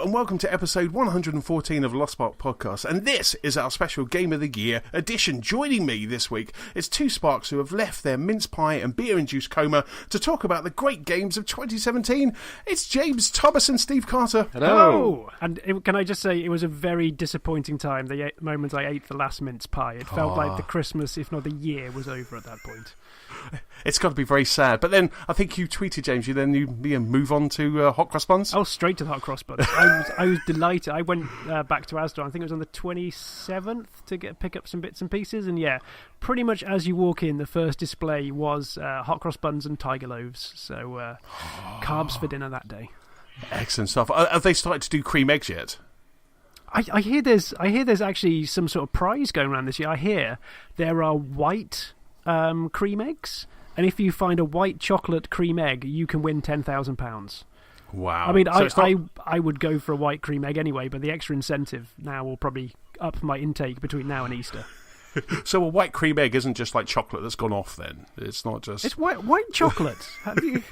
and welcome to episode 114 of Lost Spark Podcast, and this is our special Game of the Year edition. Joining me this week is two Sparks who have left their mince pie and beer-induced coma to talk about the great games of 2017. It's James Thomas and Steve Carter. Hello! And can I just say, it was a very disappointing time, the moment I ate the last mince pie. It felt like the Christmas, if not the year, was over at that point. It's got to be very sad. But then, I think you tweeted, James, you move on to hot cross buns? Oh, straight to the hot cross buns. I was delighted. I went back to Asda, I think it was on the 27th, to pick up some bits and pieces. And yeah, pretty much as you walk in, the first display was hot cross buns and tiger loaves. So carbs for dinner that day. Excellent stuff. Have they started to do cream eggs yet? I hear there's actually some sort of prize going around this year. I hear there are white cream eggs, and if you find a white chocolate cream egg, you can win £10,000. Wow. I mean, I would go for a white cream egg anyway, but the extra incentive now will probably up my intake between now and Easter. So a white cream egg isn't just like chocolate that's gone off then? It's not just... It's white chocolate. Have you...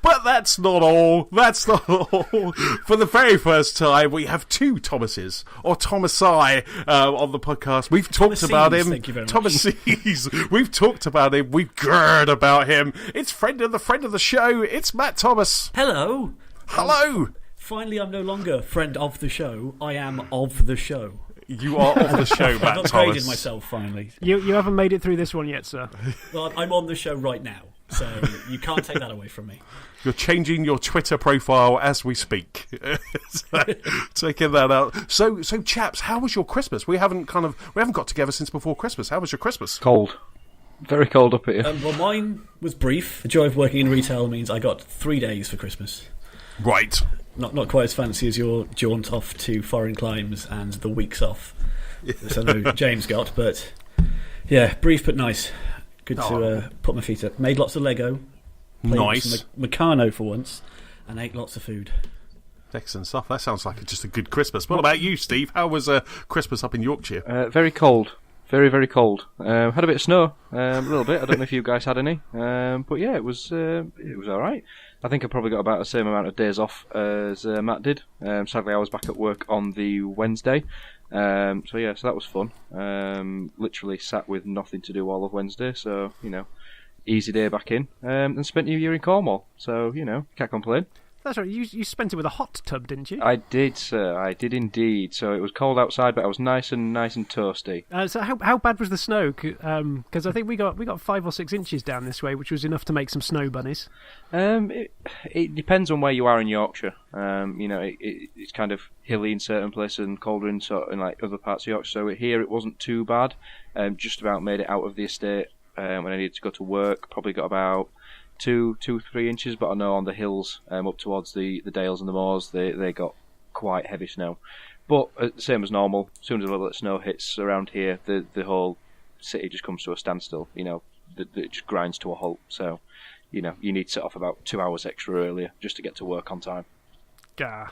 But that's not all. That's not all. For the very first time, we have two Thomases, or Thomasai, on the podcast. We've talked about him. Thank you very much. Thomases. We've talked about him. We've heard about him. It's friend of the show. It's Matt Thomas. Hello. Hello. Finally, I'm no longer friend of the show. I am of the show. You are of the show, Matt I've Thomas. upgraded myself, finally. You haven't made it through this one yet, sir. Well, I'm on the show right now, so you can't take that away from me. You're changing your Twitter profile as we speak. So, taking that out. So, chaps, how was your Christmas? We haven't got together since before Christmas. How was your Christmas? Cold. Very cold up here. Well, mine was brief. The joy of working in retail means I got 3 days for Christmas. Right. Not quite as fancy as your jaunt off to foreign climes and the weeks off. As I know James got, but yeah, brief but nice. Good to put my feet up. Made lots of Lego. Nice. Meccano for once, and ate lots of food. Excellent stuff. That sounds like just a good Christmas. What about you, Steve? How was Christmas up in Yorkshire? Very cold. Very, very cold. Had a bit of snow, a little bit. I don't know if you guys had any. But yeah, it was all right. I think I probably got about the same amount of days off as Matt did. Sadly, I was back at work on the Wednesday. So that was fun. Literally sat with nothing to do all of Wednesday, so, easy day back in, and spent New Year in Cornwall. So, can't complain. That's right. You spent it with a hot tub, didn't you? I did, sir. I did indeed. So it was cold outside, but I was nice and toasty. So how bad was the snow? Because I think we got 5 or 6 inches down this way, which was enough to make some snow bunnies. It depends on where you are in Yorkshire. It's kind of hilly in certain places and colder in like other parts of Yorkshire. So here it wasn't too bad. Just about made it out of the estate when I needed to go to work. Probably got about 2-3 inches, but I know on the hills up towards the dales and the moors they got quite heavy snow. But same as normal, as soon as a little bit of snow hits around here, the whole city just comes to a standstill. It just grinds to a halt. So you need to set off about 2 hours extra earlier just to get to work on time. Gah.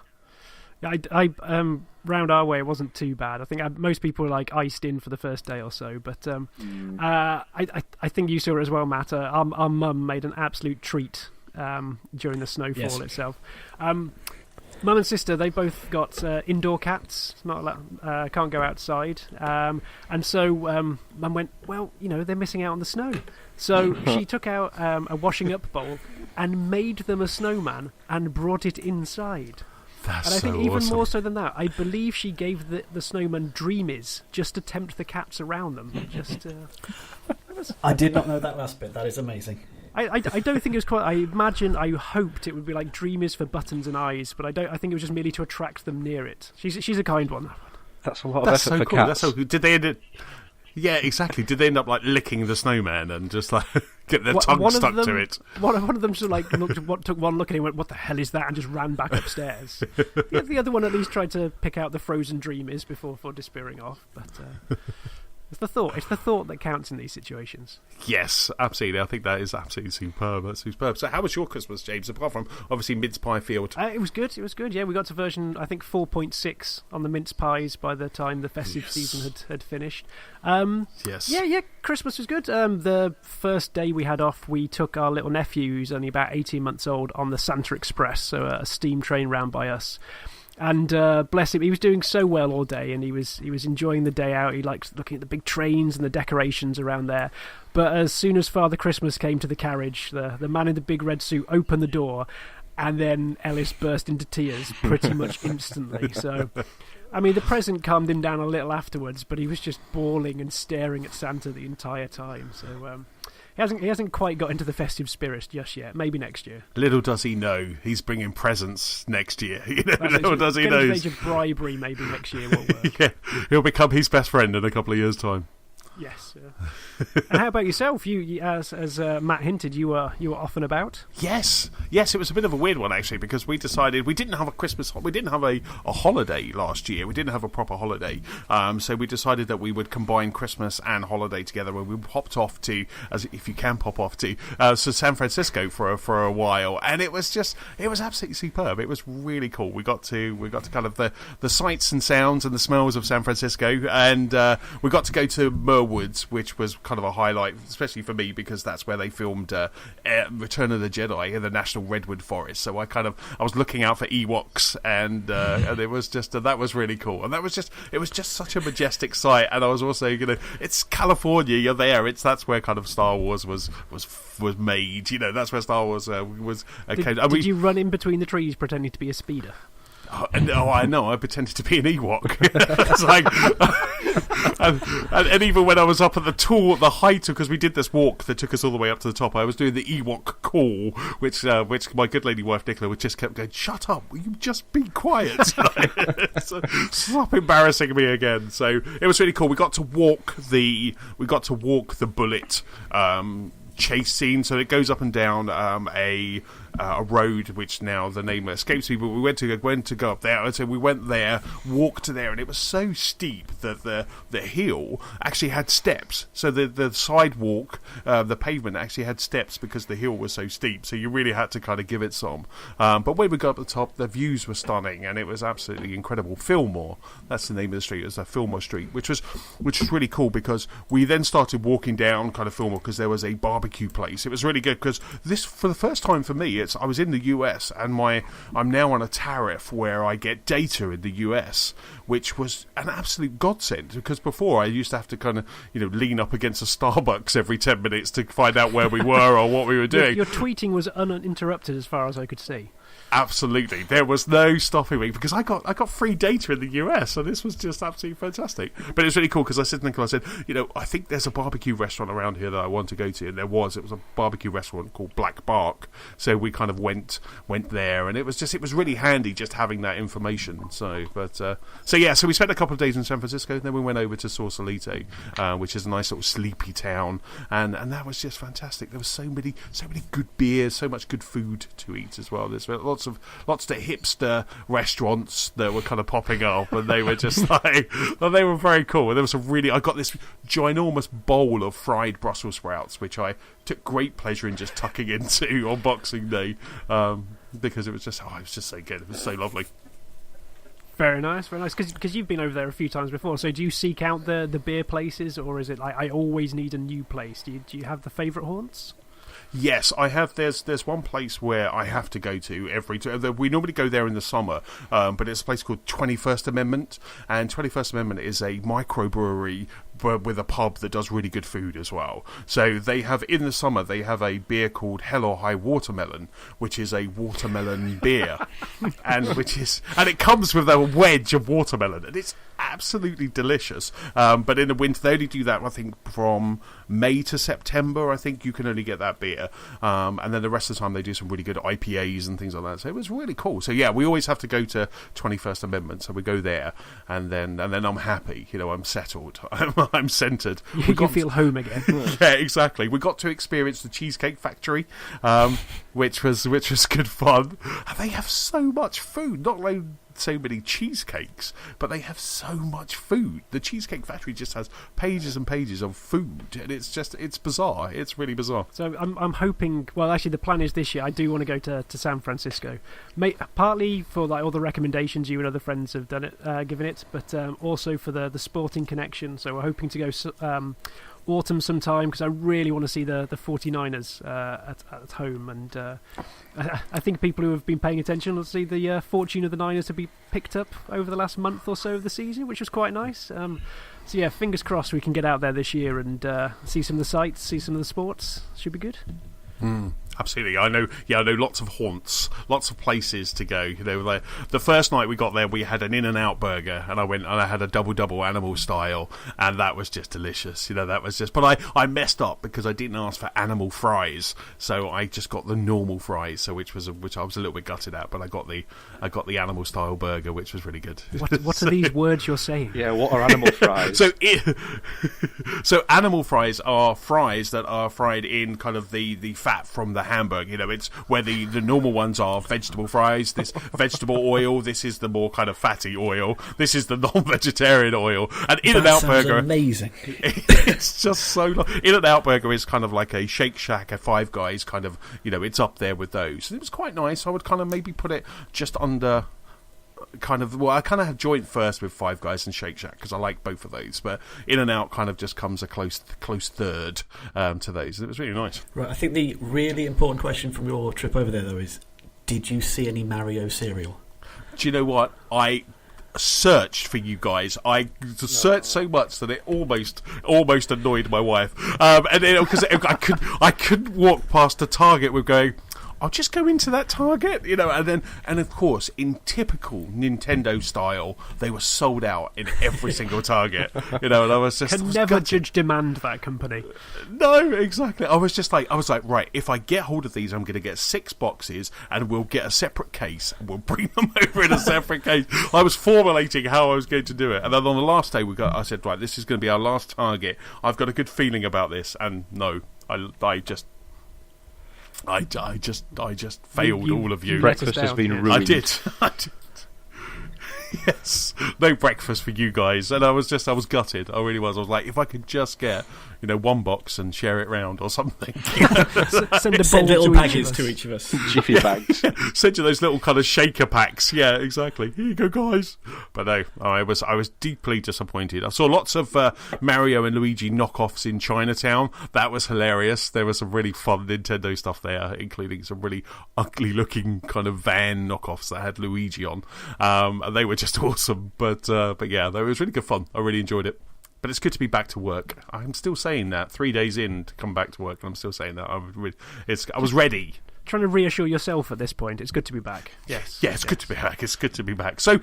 I round our way it wasn't too bad. I think most people were iced in for the first day or so, but I think you saw it as well, Matt. Our mum made an absolute treat during the snowfall itself. Mum and sister, they both got indoor cats. Can't go outside, and so Mum went, well, they're missing out on the snow. So she took out a washing up bowl and made them a snowman and brought it inside. That's and I think so even awesome. more so than that, I believe she gave the snowman dreamies just to tempt the cats around them. I did not know that last bit. That is amazing. I don't think it was quite. I hoped it would be like dreamies for buttons and eyes, but I think it was just merely to attract them near it. She's a kind one. That's a lot of effort for cool. cats. That's so cool. Did they end up? Yeah, exactly. Did they end up licking the snowman and just get their tongue stuck to it? One of them sort of took one look at him and went, "What the hell is that?" and just ran back upstairs. The other one at least tried to pick out the frozen dreamies before disappearing off. But It's the thought. It's the thought that counts in these situations. Yes, absolutely. I think that is absolutely superb. That's superb. So how was your Christmas, James, apart from, obviously, mince pie field? It was good. It was good, yeah. We got to version, I think, 4.6 on the mince pies by the time the festive season had finished. Yes. Yeah, Christmas was good. The first day we had off, we took our little nephew, who's only about 18 months old, on the Santa Express, so a steam train round by us. And bless him, he was doing so well all day, and he was enjoying the day out. He liked looking at the big trains and the decorations around there. But as soon as Father Christmas came to the carriage, the man in the big red suit opened the door, and then Ellis burst into tears pretty much instantly. So, I mean, the present calmed him down a little afterwards, but he was just bawling and staring at Santa the entire time. So he hasn't quite got into the festive spirit just yet. Maybe next year. Little does he know he's bringing presents next year. Little does he know. Getting to the age of bribery maybe next year will work. Yeah, he'll become his best friend in a couple of years' time. Yes. And how about yourself? You as Matt hinted, you were off and about. Yes. It was a bit of a weird one actually, because we decided we didn't have a holiday last year. We didn't have a proper holiday, so we decided that we would combine Christmas and holiday together. When we popped off to, as if you can pop off to, San Francisco for a while, and it was absolutely superb. It was really cool. We got to kind of the sights and sounds and the smells of San Francisco, and we got to go to Merwoods, which was kind of a highlight, especially for me, because that's where they filmed Return of the Jedi in the National Redwood Forest. So I was looking out for Ewoks, and it was just that was really cool, and it was just such a majestic sight. And I was also, it's California, you're there. That's where kind of Star Wars was made. That's where Star Wars was. Did you run in between the trees pretending to be a speeder? I know. I pretended to be an Ewok. It's like, and even when I was up at the height, because we did this walk that took us all the way up to the top, I was doing the Ewok call, which my good lady wife Nicola would just kept going, "Shut up! Will you just be quiet?" So, stop embarrassing me again. So it was really cool. We got to walk the bullet chase scene. So it goes up and down a road which now the name escapes me, but we went to go up there, and so we went there, walked there, and it was so steep that the hill actually had steps. So the sidewalk, the pavement actually had steps because the hill was so steep. So you really had to kind of give it some. But when we got up the top, the views were stunning, and it was absolutely incredible. Fillmore, that's the name of the street. It was Fillmore Street, which was really cool, because we then started walking down kind of Fillmore because there was a barbecue place. It was really good because this, for the first time for me, I was in the US, and I'm now on a tariff where I get data in the US, which was an absolute godsend, because before I used to have to kind of lean up against a Starbucks every 10 minutes to find out where we were or what we were doing. Your tweeting was uninterrupted as far as I could see. Absolutely, there was no stopping me, because I got free data in the US, so this was just absolutely fantastic. But it was really cool, because I said to Nicola, I said, I think there's a barbecue restaurant around here that I want to go to, and it was a barbecue restaurant called Black Bark. So we kind of went there, and it was really handy just having that information. So we spent a couple of days in San Francisco, then we went over to Sausalito, which is a nice little sleepy town, and that was just fantastic. There was so many good beers, so much good food to eat as well. There's lots of hipster restaurants that were kind of popping up, and they were just like, well, they were very cool. And there was I got this ginormous bowl of fried Brussels sprouts, which I took great pleasure in just tucking into on Boxing Day, because it was just so good. It was so lovely. Very nice. Because you've been over there a few times before. So do you seek out the beer places, or is it like, I always need a new place? Do you have the favourite haunts? Yes, I have. There's one place where I have to go to we normally go there in the summer, but it's a place called 21st Amendment, and 21st Amendment is a microbrewery with a pub that does really good food as well. So they have, in the summer, they have a beer called Hell or High Watermelon, which is a watermelon beer, and it comes with a wedge of watermelon, and it's absolutely delicious. But in the winter, they only do that, I think, from May to September. I think you can only get that beer, and then the rest of the time they do some really good IPAs and things like that. So it was really cool. So yeah, we always have to go to 21st Amendment. So we go there, and then I'm happy. I'm settled. I'm centred. You feel home again. Yeah, exactly. We got to experience the Cheesecake Factory, which was good fun. And they have so much food. Not only so many cheesecakes, but they have so much food. The Cheesecake Factory just has pages and pages of food, and it's bizarre. It's really bizarre. So I'm hoping. Well, actually, the plan is this year. I do want to go to San Francisco, partly for like all the recommendations you and other friends have done it, given it, but also for the sporting connection. So we're hoping to go autumn sometime, because I really want to see the 49ers at home, and I think people who have been paying attention will see the fortune of the Niners to be picked up over the last month or so of the season, which was quite nice. So yeah, fingers crossed we can get out there this year and see some of the sights, see some of the sports. Should be good. Absolutely, I know lots of haunts, lots of places to go. You know, like the first night we got there, we had an In-N-Out burger, and I went and I had a double animal style, and that was just delicious. You know, that was just. But I messed up because I didn't ask for animal fries, so I just got the normal fries. So which I was a little bit gutted at, but I got the animal style burger, which was really good. What are these words you're saying? Yeah, what are animal fries? So animal fries are fries that are fried in kind of the fat from the hamburger. You know, it's where the normal ones are vegetable fries, this vegetable oil, this is the more kind of fatty oil, this is the non-vegetarian oil. And In-N-Out burger, amazing. It's just so In-N-Out burger is kind of like a Shake Shack, a Five Guys kind of, you know, it's up there with those. And it was quite nice. I would kind of maybe put it just under kind of, well, I kind of have joint first with Five Guys and Shake Shack because I like both of those, but In-N-Out kind of just comes a close third to those. It was really nice. Right, I think the really important question from your trip over there, though, is did you see any Mario cereal? Do you know what? I searched for you guys. I searched so much that it almost annoyed my wife, and because I couldn't walk past a Target with going, I'll just go into that Target, you know, and of course, in typical Nintendo style, they were sold out in every single Target, you know, and I was just... never judge demand, that company. No, exactly. I was like, right, if I get hold of these, I'm going to get 6 boxes, and we'll get a separate case, and we'll bring them over in a separate case. I was formulating how I was going to do it, and then on the last day, I said, right, this is going to be our last Target. I've got a good feeling about this, and no, I just failed all of you. Breakfast has been ruined. I did. Yes, no breakfast for you guys, and I was gutted. I really was. I was like, if I could just get, you know, 1 box and share it round or something. Send little baggies to each of us. Jiffy bags. Send you those little kind of shaker packs. Yeah, exactly. Here you go, guys. But no, I was deeply disappointed. I saw lots of Mario and Luigi knockoffs in Chinatown. That was hilarious. There was some really fun Nintendo stuff there, including some really ugly-looking kind of van knockoffs that had Luigi on, and they were just awesome. But yeah, it was really good fun. I really enjoyed it. But it's good to be back to work. I'm still saying that 3 days in to come back to work, and I'm still saying that. I was ready. Trying to reassure yourself at this point. It's good to be back. Yes. Yeah, it's good to be back. It's good to be back. So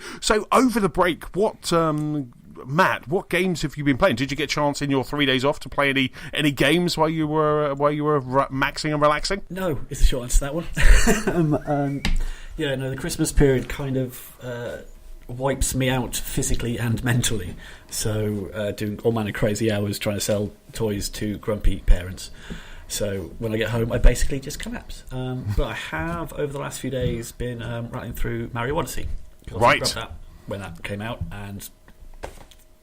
over the break, Matt, what games have you been playing? Did you get a chance in your 3 days off to play any games while you were maxing and relaxing? No, it's a short answer to that one. Yeah, no, the Christmas period kind of wipes me out physically and mentally. So doing all manner of crazy hours trying to sell toys to grumpy parents. So when I get home, I basically just collapse. But I have, over the last few days, been rattling through Mario Odyssey. Right. I grabbed that when that came out and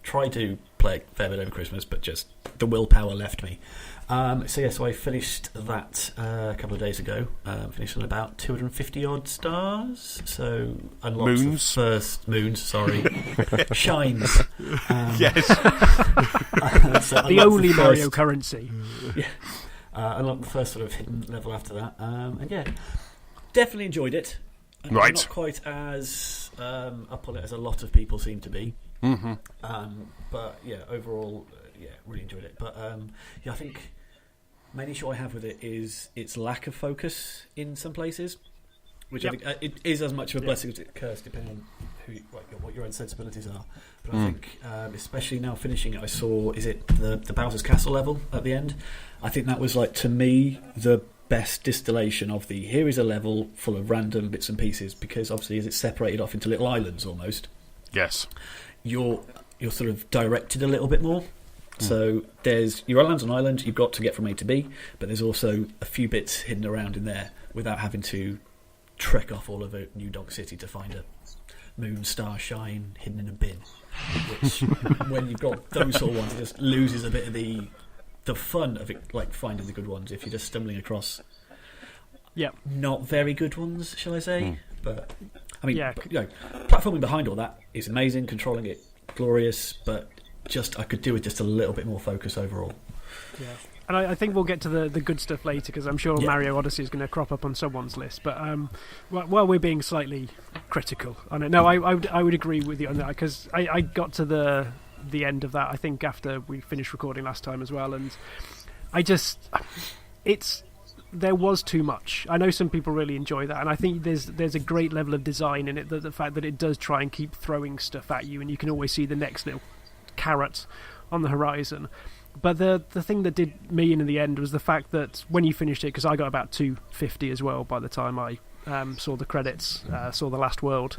tried to play a fair bit over Christmas, but just the willpower left me. So I finished that a couple of days ago. Finished on about 250 odd stars. So unlocked the first moons. Sorry, shines. Yes, so the only Mario currency. Yeah, unlocked the first sort of hidden level after that, and yeah, definitely enjoyed it. Right, I'm not quite as up on it as a lot of people seem to be. Mm-hmm. But yeah, overall, yeah, really enjoyed it. But yeah, I think main issue I have with it is its lack of focus in some places, which I think it is as much of a blessing as a curse, depending on what your own sensibilities are. But I think, especially now finishing it, I saw, is it the Bowser's Castle level at the end? I think that was, like, to me, the best distillation of the, here is a level full of random bits and pieces, because obviously as it's separated off into little islands almost. Yes. You're sort of directed a little bit more. So your island's an island, you've got to get from A to B, but there's also a few bits hidden around in there without having to trek off all over New Donk City to find a moon, star, shine hidden in a bin. Which, when you've got those sort of ones, it just loses a bit of the fun of it, like finding the good ones. If you're just stumbling across, not very good ones, shall I say? But I mean, platforming behind all that is amazing. Controlling it, glorious. But I could do with just a little bit more focus overall. Yeah. And I think we'll get to the good stuff later, because I'm sure Mario Odyssey is going to crop up on someone's list. But while we're being slightly critical on it, I would agree with you on that, because I got to the end of that, I think, after we finished recording last time as well, and there was too much. I know some people really enjoy that, and I think there's a great level of design in it, the fact that it does try and keep throwing stuff at you, and you can always see the next little carrot on the horizon. But the thing that did me in the end was the fact that when you finished it, because I got about 250 as well by the time I saw the credits, saw the last world.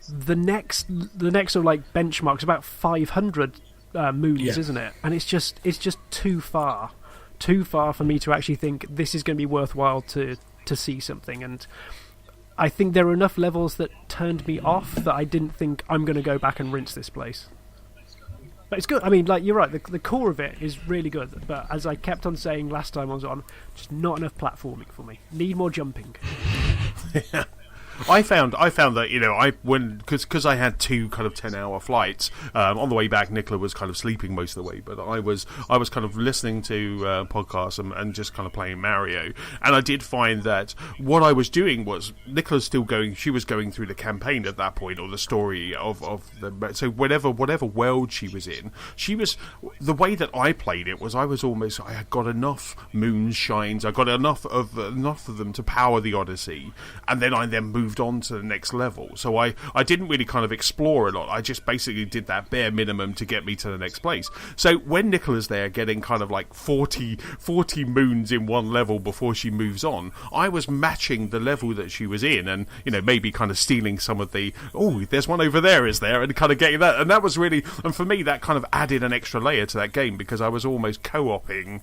The next sort of like benchmark's about 500 moons, isn't it? And it's just too far for me to actually think this is going to be worthwhile to see something. And I think there are enough levels that turned me off that I didn't think I'm going to go back and rinse this place. But it's good. I mean, like, you're right, the core of it is really good, but as I kept on saying last time I was on, just not enough platforming for me. Need more jumping. Yeah. I found that, because I had two kind of 10-hour flights on the way back. Nicola was kind of sleeping most of the way, but I was kind of listening to podcasts and just kind of playing Mario. And I did find that what I was doing was Nicola's still going. She was going through the campaign at that point, or the story of the. So whatever world she was in, the way that I played it was I had got enough moonshines. I got enough of them to power the Odyssey, and then I moved on to the next level. So I didn't really kind of explore a lot. I just basically did that bare minimum to get me to the next place. So when Nicola's there getting kind of like 40 moons in one level before she moves on, I was matching the level that she was in, and maybe kind of stealing some of the, there's one over there, is there, and kind of getting that. And that was really, and for me that kind of added an extra layer to that game, because I was almost co-oping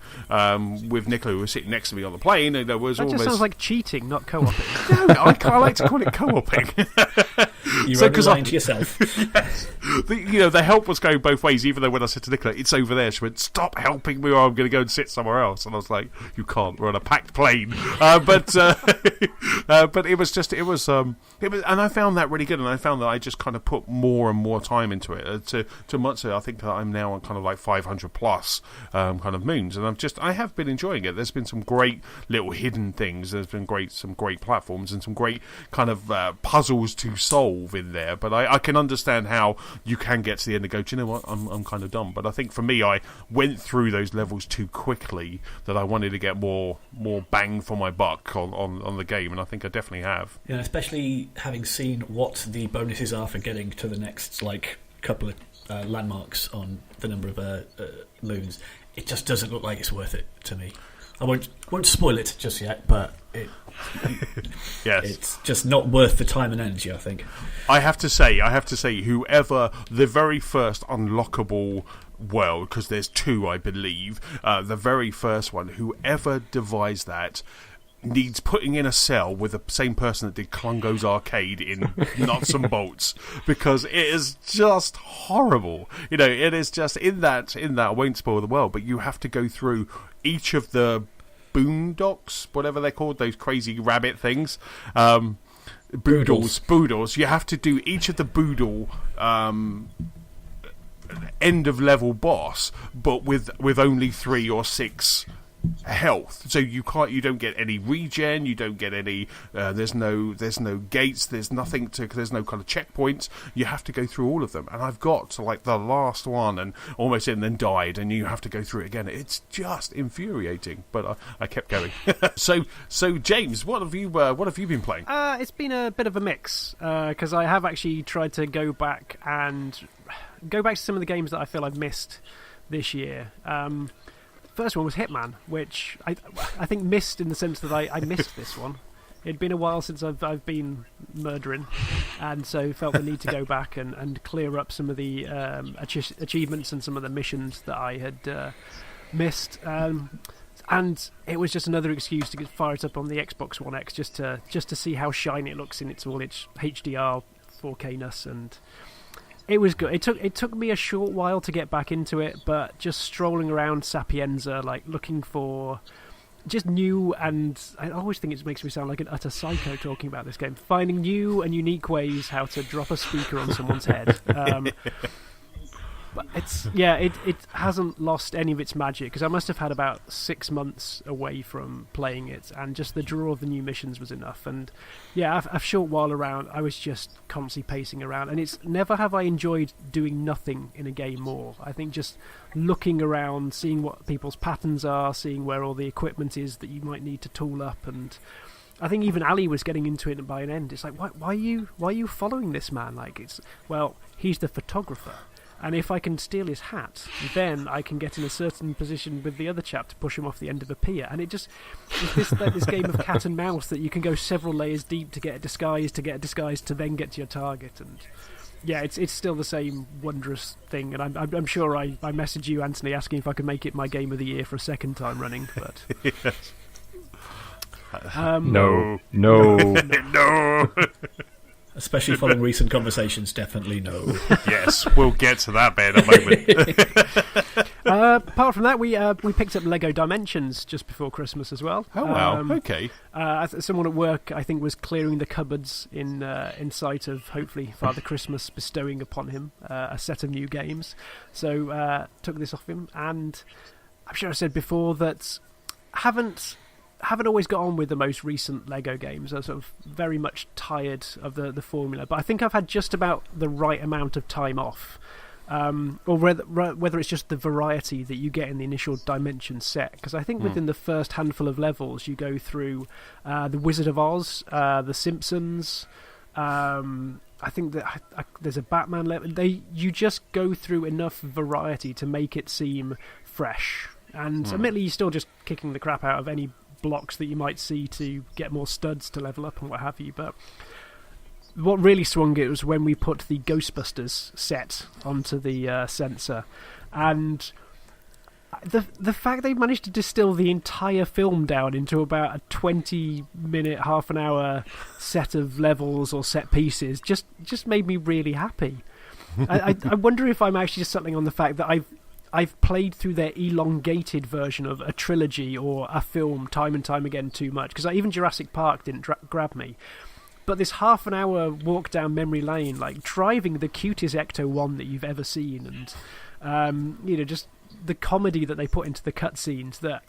with Nicola, who was sitting next to me on the plane, and there was that just sounds like cheating, not co-oping. No, I like to call it co-oping. You're lying to yourself. Yes. The help was going both ways, even though when I said to Nicola, it's over there, she went, stop helping me or I'm going to go and sit somewhere else. And I was like, you can't, we're on a packed plane. But it was, and I found that really good, and I found that I just kind of put more and more time into it. To much so, I think that I'm now on kind of like 500 plus kind of moons, and I have been enjoying it. There's been some great little hidden things. There's been some great platforms and some great kind of puzzles to solve in there. But I can understand how you can get to the end and go, do you know what, I'm kind of done. But I think for me, I went through those levels too quickly, that I wanted to get more bang for my buck on the game, and I think I definitely have. Yeah, especially having seen what the bonuses are for getting to the next couple of landmarks on the number of moons. It just doesn't look like it's worth it to me. I won't spoil it just yet, but yes, it's just not worth the time and energy, I think. I have to say, whoever the very first unlockable world, because there's two, I believe, the very first one, whoever devised that needs putting in a cell with the same person that did Klungo's Arcade in Nuts and Bolts, because it is just horrible. It is just in that I won't spoil the world, but you have to go through each of the boondocks, whatever they're called, those crazy rabbit things. Boodles. You have to do each of the boodle end of level boss, but with only 3 or 6 health. So you don't get any regen, you don't get any there's no gates, there's nothing there's no kind of checkpoints. You have to go through all of them, and I've got to like the last one and almost in, then died, and you have to go through it again. It's just infuriating, but I kept going. so James, what have you been playing? It's been a bit of a mix, because I have actually tried to go back to some of the games that I feel I've missed this year. First one was Hitman, which I think missed in the sense that I missed this one. It'd been a while since I've been murdering, and so felt the need to go back and clear up some of the achievements and some of the missions that I had missed. And it was just another excuse to fire it up on the Xbox One X just to see how shiny it looks in its HDR 4K-ness, and it was good. It took me a short while to get back into it, but just strolling around Sapienza, like looking for just new, and I always think it makes me sound like an utter psycho talking about this game, finding new and unique ways how to drop a speaker on someone's head. But it hasn't lost any of its magic, because I must have had about 6 months away from playing it, and just the draw of the new missions was enough. And yeah, a short while around, I was just constantly pacing around, and it's never have I enjoyed doing nothing in a game more. I think just looking around, seeing what people's patterns are, seeing where all the equipment is that you might need to tool up, and I think even Ali was getting into it by an end. It's like, why are you following this man? Like, he's the photographer. And if I can steal his hat, then I can get in a certain position with the other chap to push him off the end of a pier. And it just it's this game of cat and mouse that you can go several layers deep to get a disguise, to then get to your target. And yeah, it's still the same wondrous thing. And I'm sure I messaged you, Antony, asking if I could make it my game of the year for a second time running. But yes. No. Especially following recent conversations, definitely no. Yes, we'll get to that bit in a moment. Apart from that, we picked up Lego Dimensions just before Christmas as well. Oh wow! Okay. Someone at work, I think, was clearing the cupboards in sight of hopefully Father Christmas bestowing upon him a set of new games. So took this off him, and I'm sure I said before that haven't always got on with the most recent Lego games. I'm sort of very much tired of the formula, but I think I've had just about the right amount of time off, or whether it's just the variety that you get in the initial Dimension set, because I think within the first handful of levels you go through the Wizard of Oz, the Simpsons, I think that there's a Batman level. You just go through enough variety to make it seem fresh, and admittedly you're still just kicking the crap out of any blocks that you might see to get more studs to level up and what have you. But what really swung it was when we put the Ghostbusters set onto the sensor, and the fact they managed to distill the entire film down into about a 20-minute, half an hour set of levels or set pieces just made me really happy. I wonder if I'm actually just settling on the fact that I've played through their elongated version of a trilogy or a film time and time again too much, because even Jurassic Park didn't grab me. But this half an hour walk down memory lane, like driving the cutest Ecto-1 that you've ever seen, and just the comedy that they put into the cutscenes, that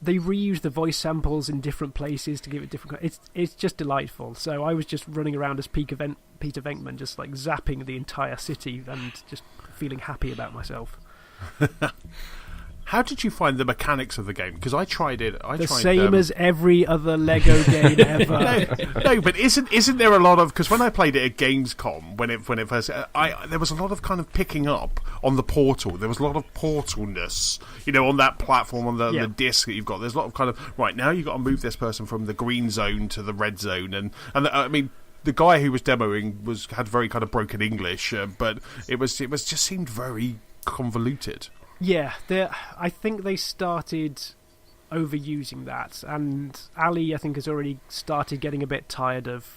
they reuse the voice samples in different places to give it different. It's just delightful. So I was just running around as Peter Venkman, just like zapping the entire city and just feeling happy about myself. How did you find the mechanics of the game? Because I tried it. The same as every other Lego game ever. No, but isn't there a lot of? Because when I played it at Gamescom, when it first, there was a lot of kind of picking up on the portal. There was a lot of portalness, on that platform, on the disc that you've got. There's a lot of kind of right now you've got to move this person from the green zone to the red zone, and I mean. The guy who was demoing had very kind of broken English, but it just seemed very convoluted. Yeah, I think they started overusing that, and Ali, I think, has already started getting a bit tired of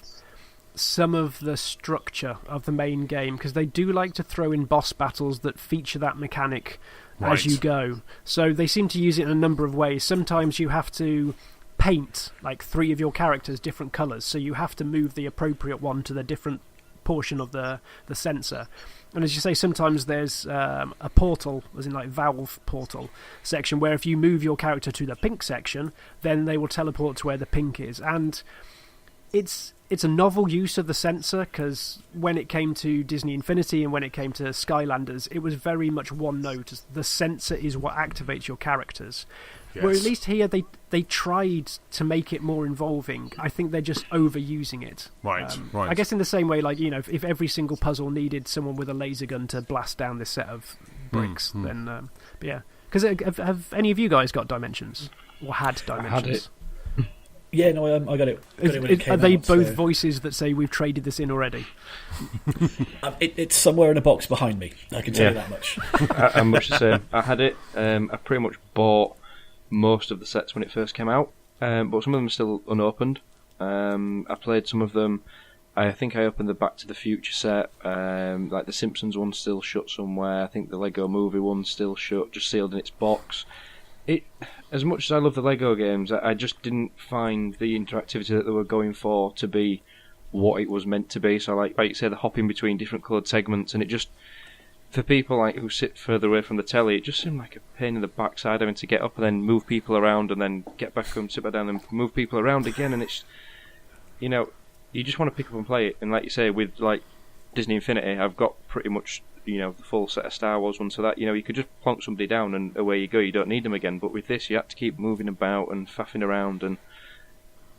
some of the structure of the main game, because they do like to throw in boss battles that feature that mechanic as you go. So they seem to use it in a number of ways. Sometimes you have to paint like 3 of your characters different colours, so you have to move the appropriate one to the different portion of the sensor. And as you say, sometimes there's a portal, as in like Valve portal section, where if you move your character to the pink section, then they will teleport to where the pink is. And it's a novel use of the sensor, because when it came to Disney Infinity and when it came to Skylanders, it was very much one note. The sensor is what activates your characters. Yes. Where at least here they tried to make it more involving. I think they're just overusing it. Right. I guess in the same way, like, if every single puzzle needed someone with a laser gun to blast down this set of bricks, then but yeah. Because have any of you guys got Dimensions or had Dimensions? I had it. Yeah, no, I got it. When it came are they out, both voices that say we've traded this in already? It's somewhere in a box behind me. I can tell you that much. I'm much the same. I had it. I pretty much bought most of the sets when it first came out, but some of them are still unopened. I played some of them I think I opened the Back to the Future set. Like the Simpsons one's still shut somewhere. I think the Lego Movie one's still shut, just sealed in its box. As much as I love the Lego games, I just didn't find the interactivity that they were going for to be what it was meant to be. So like you say, the hopping between different coloured segments, and it just, for people like who sit further away from the telly, it just seemed like a pain in the backside having to get up and then move people around and then get back and sit back down and move people around again, and it's, you know, you just want to pick up and play it. And like you say, with like Disney Infinity, I've got pretty much, you know, the full set of Star Wars ones, so that, you know, you could just plonk somebody down and away you go, you don't need them again. But with this, you have to keep moving about and faffing around, and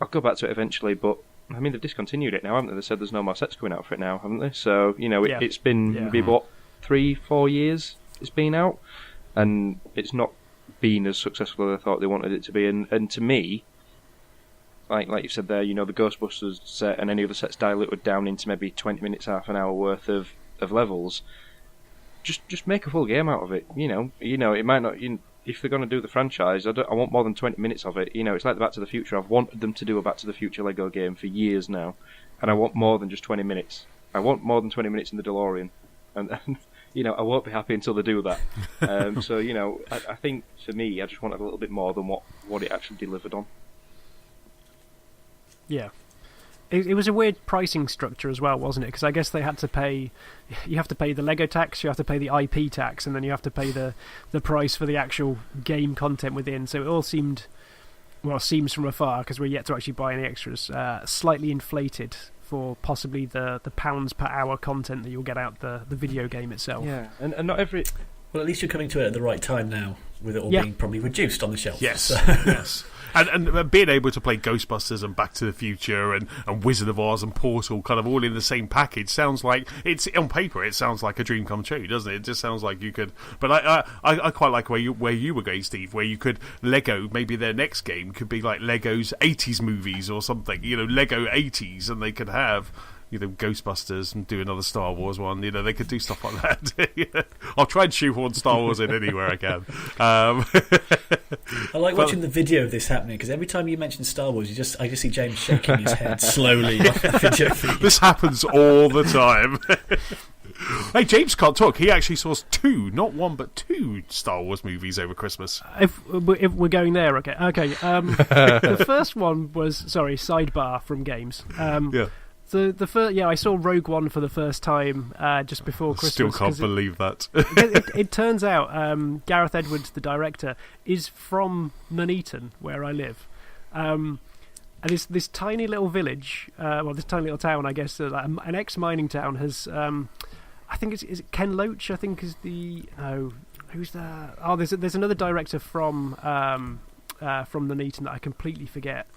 I'll go back to it eventually, but I mean, they've discontinued it now, haven't they? They said there's no more sets coming out for it now, haven't they? So, you know, it's been maybe, what, 3-4 years it's been out, and it's not been as successful as I thought they wanted it to be. And to me, like you said there, you know, the Ghostbusters set and any other sets diluted down into maybe 20 minutes, half an hour worth of levels. Just make a full game out of it. You know, it might not. If they're going to do the franchise, I want more than 20 minutes of it. You know, it's like the Back to the Future. I've wanted them to do a Back to the Future Lego game for years now, and I want more than just 20 minutes. I want more than 20 minutes in the DeLorean, and you know, I won't be happy until they do that. So, you know, I think for me, I just wanted a little bit more than what it actually delivered on. Yeah. It was a weird pricing structure as well, wasn't it? Because I guess they had to pay... You have to pay the Lego tax, you have to pay the IP tax, and then you have to pay the price for the actual game content within. So it all seems from afar, because we're yet to actually buy any extras, slightly inflated for possibly the pounds per hour content that you'll get out the video game itself. Yeah, and not every... Well, at least you're coming to it at the right time now, with it all being probably reduced on the shelf. Yes, so. Yes. And being able to play Ghostbusters and Back to the Future and Wizard of Oz and Portal kind of all in the same package sounds like, it's on paper, it sounds like a dream come true, doesn't it? It just sounds like you could... But I quite like where you were going, Steve, where you could Lego, maybe their next game could be like Lego's 80s movies or something, you know, Lego 80s, and they could have... You know, Ghostbusters and do another Star Wars one. You know, they could do stuff like that. I'll try and shoehorn Star Wars in anywhere I can. I like watching the video of this happening, because every time you mention Star Wars, I just see James shaking his head slowly off the video feed. This happens all the time. Hey, James can't talk. He actually saw 2, not 1, but 2 Star Wars movies over Christmas. If we're going there, okay. The first one was, sidebar from games. Yeah. The first, I saw Rogue One for the first time just before Christmas. Still can't believe that. It turns out Gareth Edwards, the director, is from Nuneaton, where I live. And it's this tiny little village, this tiny little town, I guess, an ex-mining town has... I think is it Ken Loach, I think is the... No, who's that? Oh, there's another director from Nuneaton that I completely forget.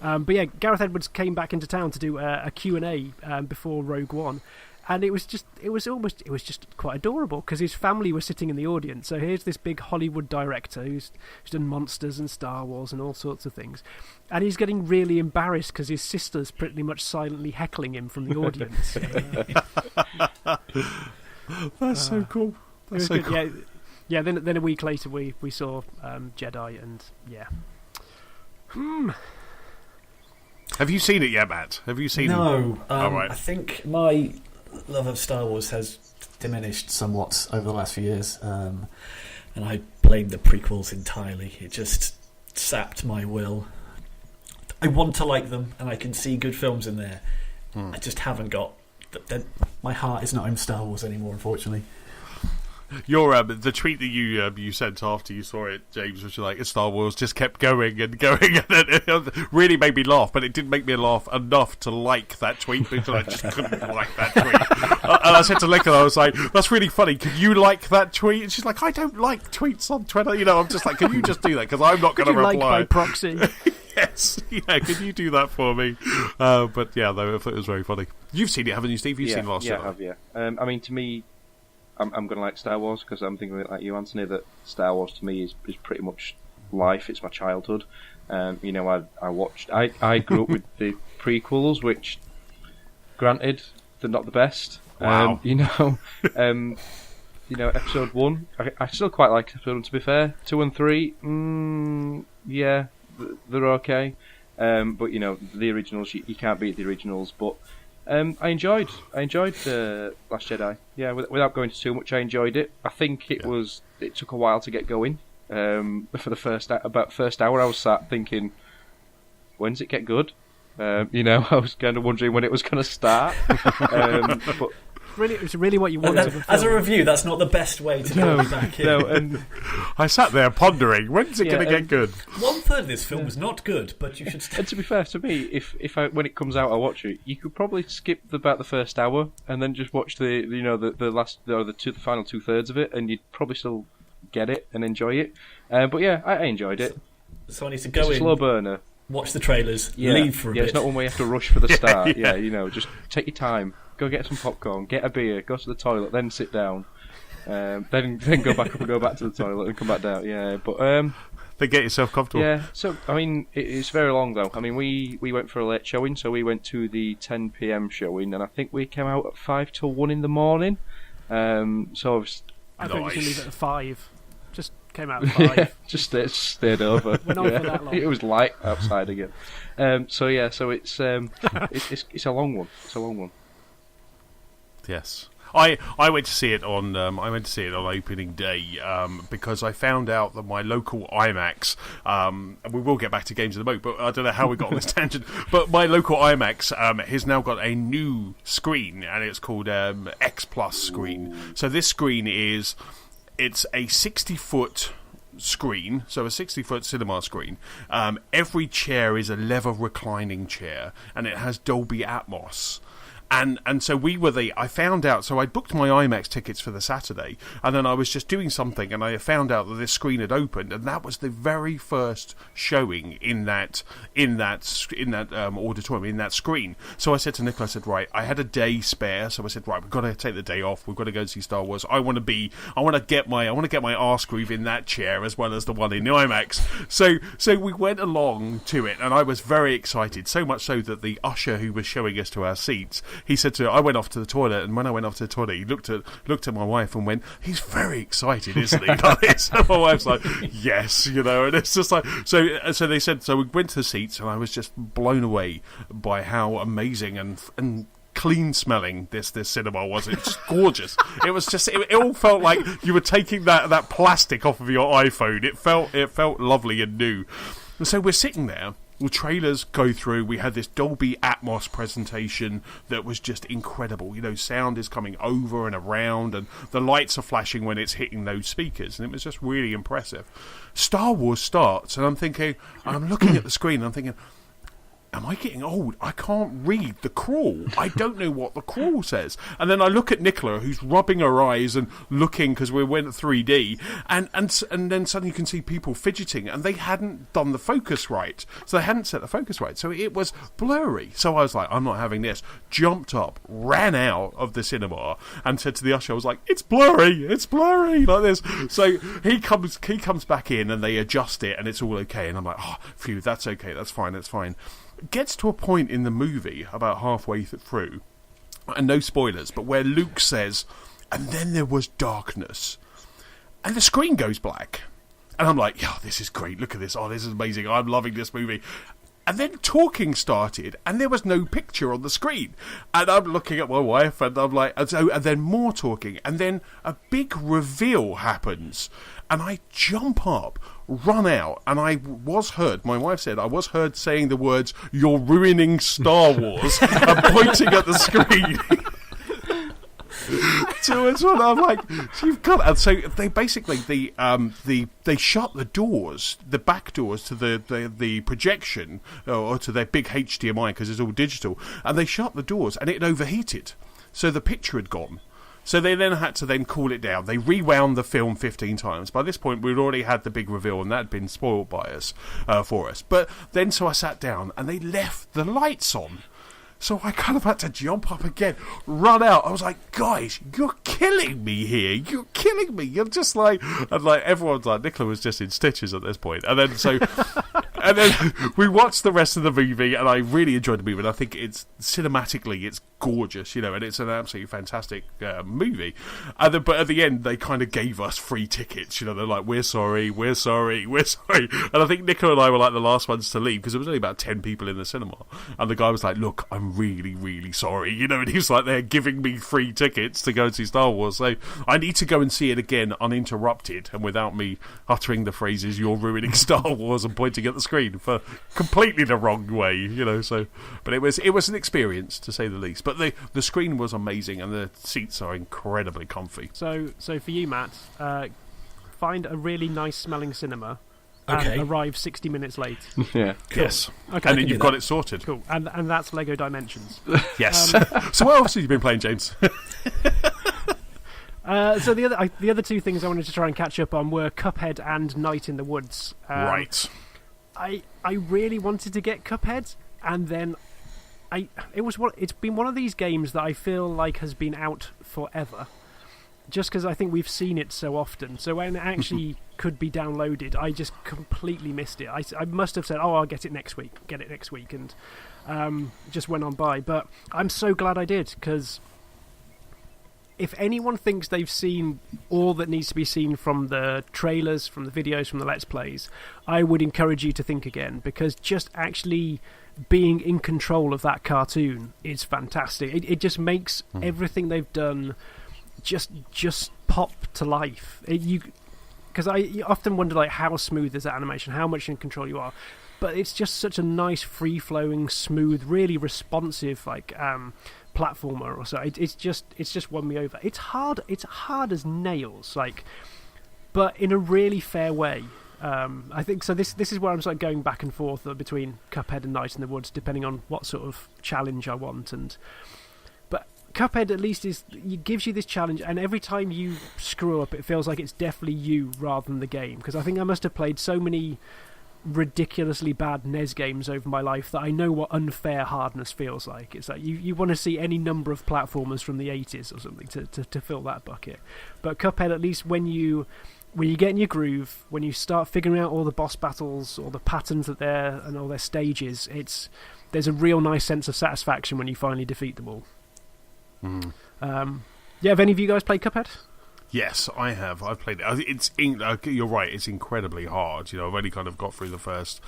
But yeah, Gareth Edwards came back into town to do a Q&A before Rogue One, and it was just quite adorable, because his family were sitting in the audience. So here's this big Hollywood director who's done Monsters and Star Wars and all sorts of things, and he's getting really embarrassed because his sister's pretty much silently heckling him from the audience. That's so cool. That's so cool. Yeah. Then a week later we saw Jedi, and yeah. Have you seen it yet, Matt? Have you seen it? No. All right. I think my love of Star Wars has diminished somewhat over the last few years, and I blame the prequels entirely. It just sapped my will. I want to like them, and I can see good films in there. I just haven't got... My heart is not in Star Wars anymore, unfortunately. Your the tweet that you sent after you saw it, James, was like, Star Wars just kept going and going, and it really made me laugh, but it didn't make me laugh enough to like that tweet, because I just couldn't like that tweet. And I said to Lincoln, I was like, that's really funny, can you like that tweet? And she's like, I don't like tweets on Twitter. You know, I'm just like, can you just do that, because I'm not going to reply. Like by proxy. Yes, yeah, can you do that for me? But yeah, though, I thought it was very funny. You've seen it, haven't you, Steve? You've seen Last Jedi. Yeah, I have, yeah. I mean, to me, I'm going to like Star Wars, because I'm thinking like you, Anthony, that Star Wars to me is pretty much life. It's my childhood. You know, I grew up with the prequels, which, granted, they're not the best. Wow. You know, Episode 1, I still quite like Episode 1, to be fair. 2 and 3, yeah, they're okay. But you know, the originals, you can't beat the originals. But I enjoyed Last Jedi. Yeah, without going into too much, I enjoyed it. I think it took a while to get going. For the first hour, I was sat thinking, when's it get good? I was kind of wondering when it was going to start. But really, it was really what you wanted. As a review, that's not the best way to go back in. No, and I sat there pondering, when's it going to get good? 1/3 of this film was not good, but you should. And to be fair to me, if when it comes out, I watch it. You could probably skip about the first hour and then just watch the final 2/3 of it, and you'd probably still get it and enjoy it. But yeah, I enjoyed it. So I need to go it's in. A slow burner. Watch the trailers. Leave for a bit. It's not one where you have to rush for the start. Just take your time. Go get some popcorn, get a beer, go to the toilet, then sit down, then go back up and go back to the toilet and come back down. Yeah, but then get yourself comfortable. Yeah, so I mean, it's very long though. I mean, we went for a late showing, so we went to the 10 p.m. showing, and I think we came out at 5 till 1 in the morning. I think we should leave it at 5. Just came out at 5. Yeah, just stayed over. We're not for that long. It was light outside again. So it's a long one. It's a long one. Yes, I went to see it on opening day because I found out that my local IMAX, and we will get back to games in the moment, but I don't know how we got on this tangent. But my local IMAX has now got a new screen, and it's called X Plus screen. So this screen it's a 60-foot screen, so a 60-foot cinema screen. Every chair is a leather reclining chair, and it has Dolby Atmos. And so I found out, so I booked my IMAX tickets for the Saturday, and then I was just doing something, and I found out that this screen had opened, and that was the very first showing in that auditorium, in that screen. So I said to Nicola, I said, right, I had a day spare, so I said, right, we've got to take the day off, we've got to go see Star Wars. I want to get my arse groove in that chair as well as the one in the IMAX. So we went along to it, and I was very excited, so much so that the usher who was showing us to our seats, he said to her, I went off to the toilet, and when I went off to the toilet, he looked at my wife and went, he's very excited, isn't he? Like this. And my wife's like, yes, and it's just like, so they said, so we went to the seats, and I was just blown away by how amazing and clean smelling this cinema was. It's just gorgeous. It was just it all felt like you were taking that plastic off of your iPhone. It felt lovely and new. And so we're sitting there. The trailers go through. We had this Dolby Atmos presentation that was just incredible. Sound is coming over and around, and the lights are flashing when it's hitting those speakers, and it was just really impressive. Star Wars starts, and I'm looking at the screen, and I'm thinking, am I getting old? I can't read the crawl. I don't know what the crawl says. And then I look at Nicola, who's rubbing her eyes and looking because we went 3D, and then suddenly you can see people fidgeting, and they hadn't done the focus right. So they hadn't set the focus right. So it was blurry. So I was like, I'm not having this. Jumped up, ran out of the cinema, and said to the usher, I was like, it's blurry, like this. So he comes back in, and they adjust it, and it's all okay. And I'm like, oh, phew, that's okay, that's fine. Gets to a point in the movie about halfway through, and no spoilers, but where Luke says, and then there was darkness, and the screen goes black, and I'm like, yeah, this is great, look at this, this is amazing, I'm loving this movie. And then talking started, and there was no picture on the screen. And I'm looking at my wife, and I'm like, and then more talking, and then a big reveal happens, and I jump up, run out, and my wife said, I was heard saying the words, "You're ruining Star Wars," and pointing at the screen. So it's what I'm like, you've got. And so they basically they shut the doors, the back doors to the projection or to their big HDMI because it's all digital, and they shut the doors and it overheated, so the picture had gone. So they then had to cool it down. They rewound the film 15 times. By this point, we'd already had the big reveal, and that had been spoiled by us for us. But then, so I sat down, and they left the lights on. So I kind of had to jump up again, run out. I was like, guys, you're killing me here. You're killing me. You're just like... And everyone's like, Nicola was just in stitches at this point. And then and then we watched the rest of the movie, and I really enjoyed the movie. And I think it's cinematically, it's gorgeous, and it's an absolutely fantastic movie. But at the end, they kind of gave us free tickets. They're like, we're sorry. And I think Nicola and I were like the last ones to leave because there was only about 10 people in the cinema. And the guy was like, look, I'm really, really sorry. And he was like, they're giving me free tickets to go and see Star Wars. So I need to go and see it again uninterrupted and without me uttering the phrases, you're ruining Star Wars, and pointing at the screen for completely the wrong way, So, but it was an experience, to say the least. But the screen was amazing, and the seats are incredibly comfy. So for you, Matt, find a really nice smelling cinema. Okay. And arrive 60 minutes late. Yeah. Cool. Yes. Okay. And then you've got it sorted. Cool. And that's Lego Dimensions. Yes. So what else have you been playing, James? So the other two things I wanted to try and catch up on were Cuphead and Night in the Woods. Right. I really wanted to get Cuphead, and then it's been one of these games that I feel like has been out forever, just because I think we've seen it so often. So when it actually could be downloaded, I just completely missed it. I must have said, I'll get it next week, and just went on by. But I'm so glad I did, because if anyone thinks they've seen all that needs to be seen from the trailers, from the videos, from the Let's Plays, I would encourage you to think again, because just actually being in control of that cartoon is fantastic. It just makes everything they've done just pop to life. Because you often wonder how smooth is that animation, how much in control you are, but it's just such a nice, free-flowing, smooth, really responsive platformer or so. It's just won me over. It's hard as nails, but in a really fair way. I think so. This is where I'm sort of going back and forth between Cuphead and Night in the Woods, depending on what sort of challenge I want. But Cuphead at least gives you this challenge, and every time you screw up, it feels like it's definitely you rather than the game. Because I think I must have played so many ridiculously bad NES games over my life that I know what unfair hardness feels like. It's like you want to see any number of platformers from the 80s or something to fill that bucket. But Cuphead, at least when you get in your groove, when you start figuring out all the boss battles or the patterns that they're and all their stages, there's a real nice sense of satisfaction when you finally defeat them all. Have any of you guys played Cuphead? Yes, I have. I've played it. You're right. It's incredibly hard. I've only kind of got through the first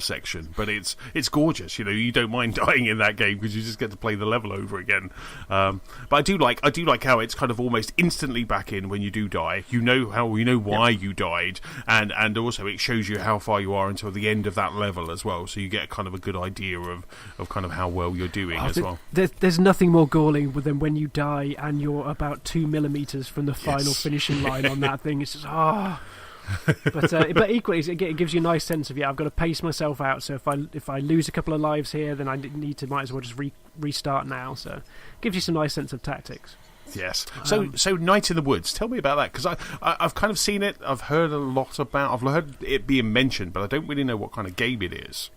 section, but it's gorgeous. You don't mind dying in that game because you just get to play the level over again. But I do like how it's kind of almost instantly back in when you do die. You know why you died, and also it shows you how far you are until the end of that level as well. So you get kind of a good idea of kind of how well you're doing as well. There's nothing more galling than when you die and you're about 2 millimeters from the final finishing line on that thing. It's just but equally it gives you a nice sense of I've got to pace myself out, so if I lose a couple of lives here, then I might as well just restart now. So it gives you some nice sense of tactics. Yes. So Night in the Woods, tell me about that, because I've kind of seen it, I've heard a lot about, I've heard it being mentioned, but I don't really know what kind of game it is.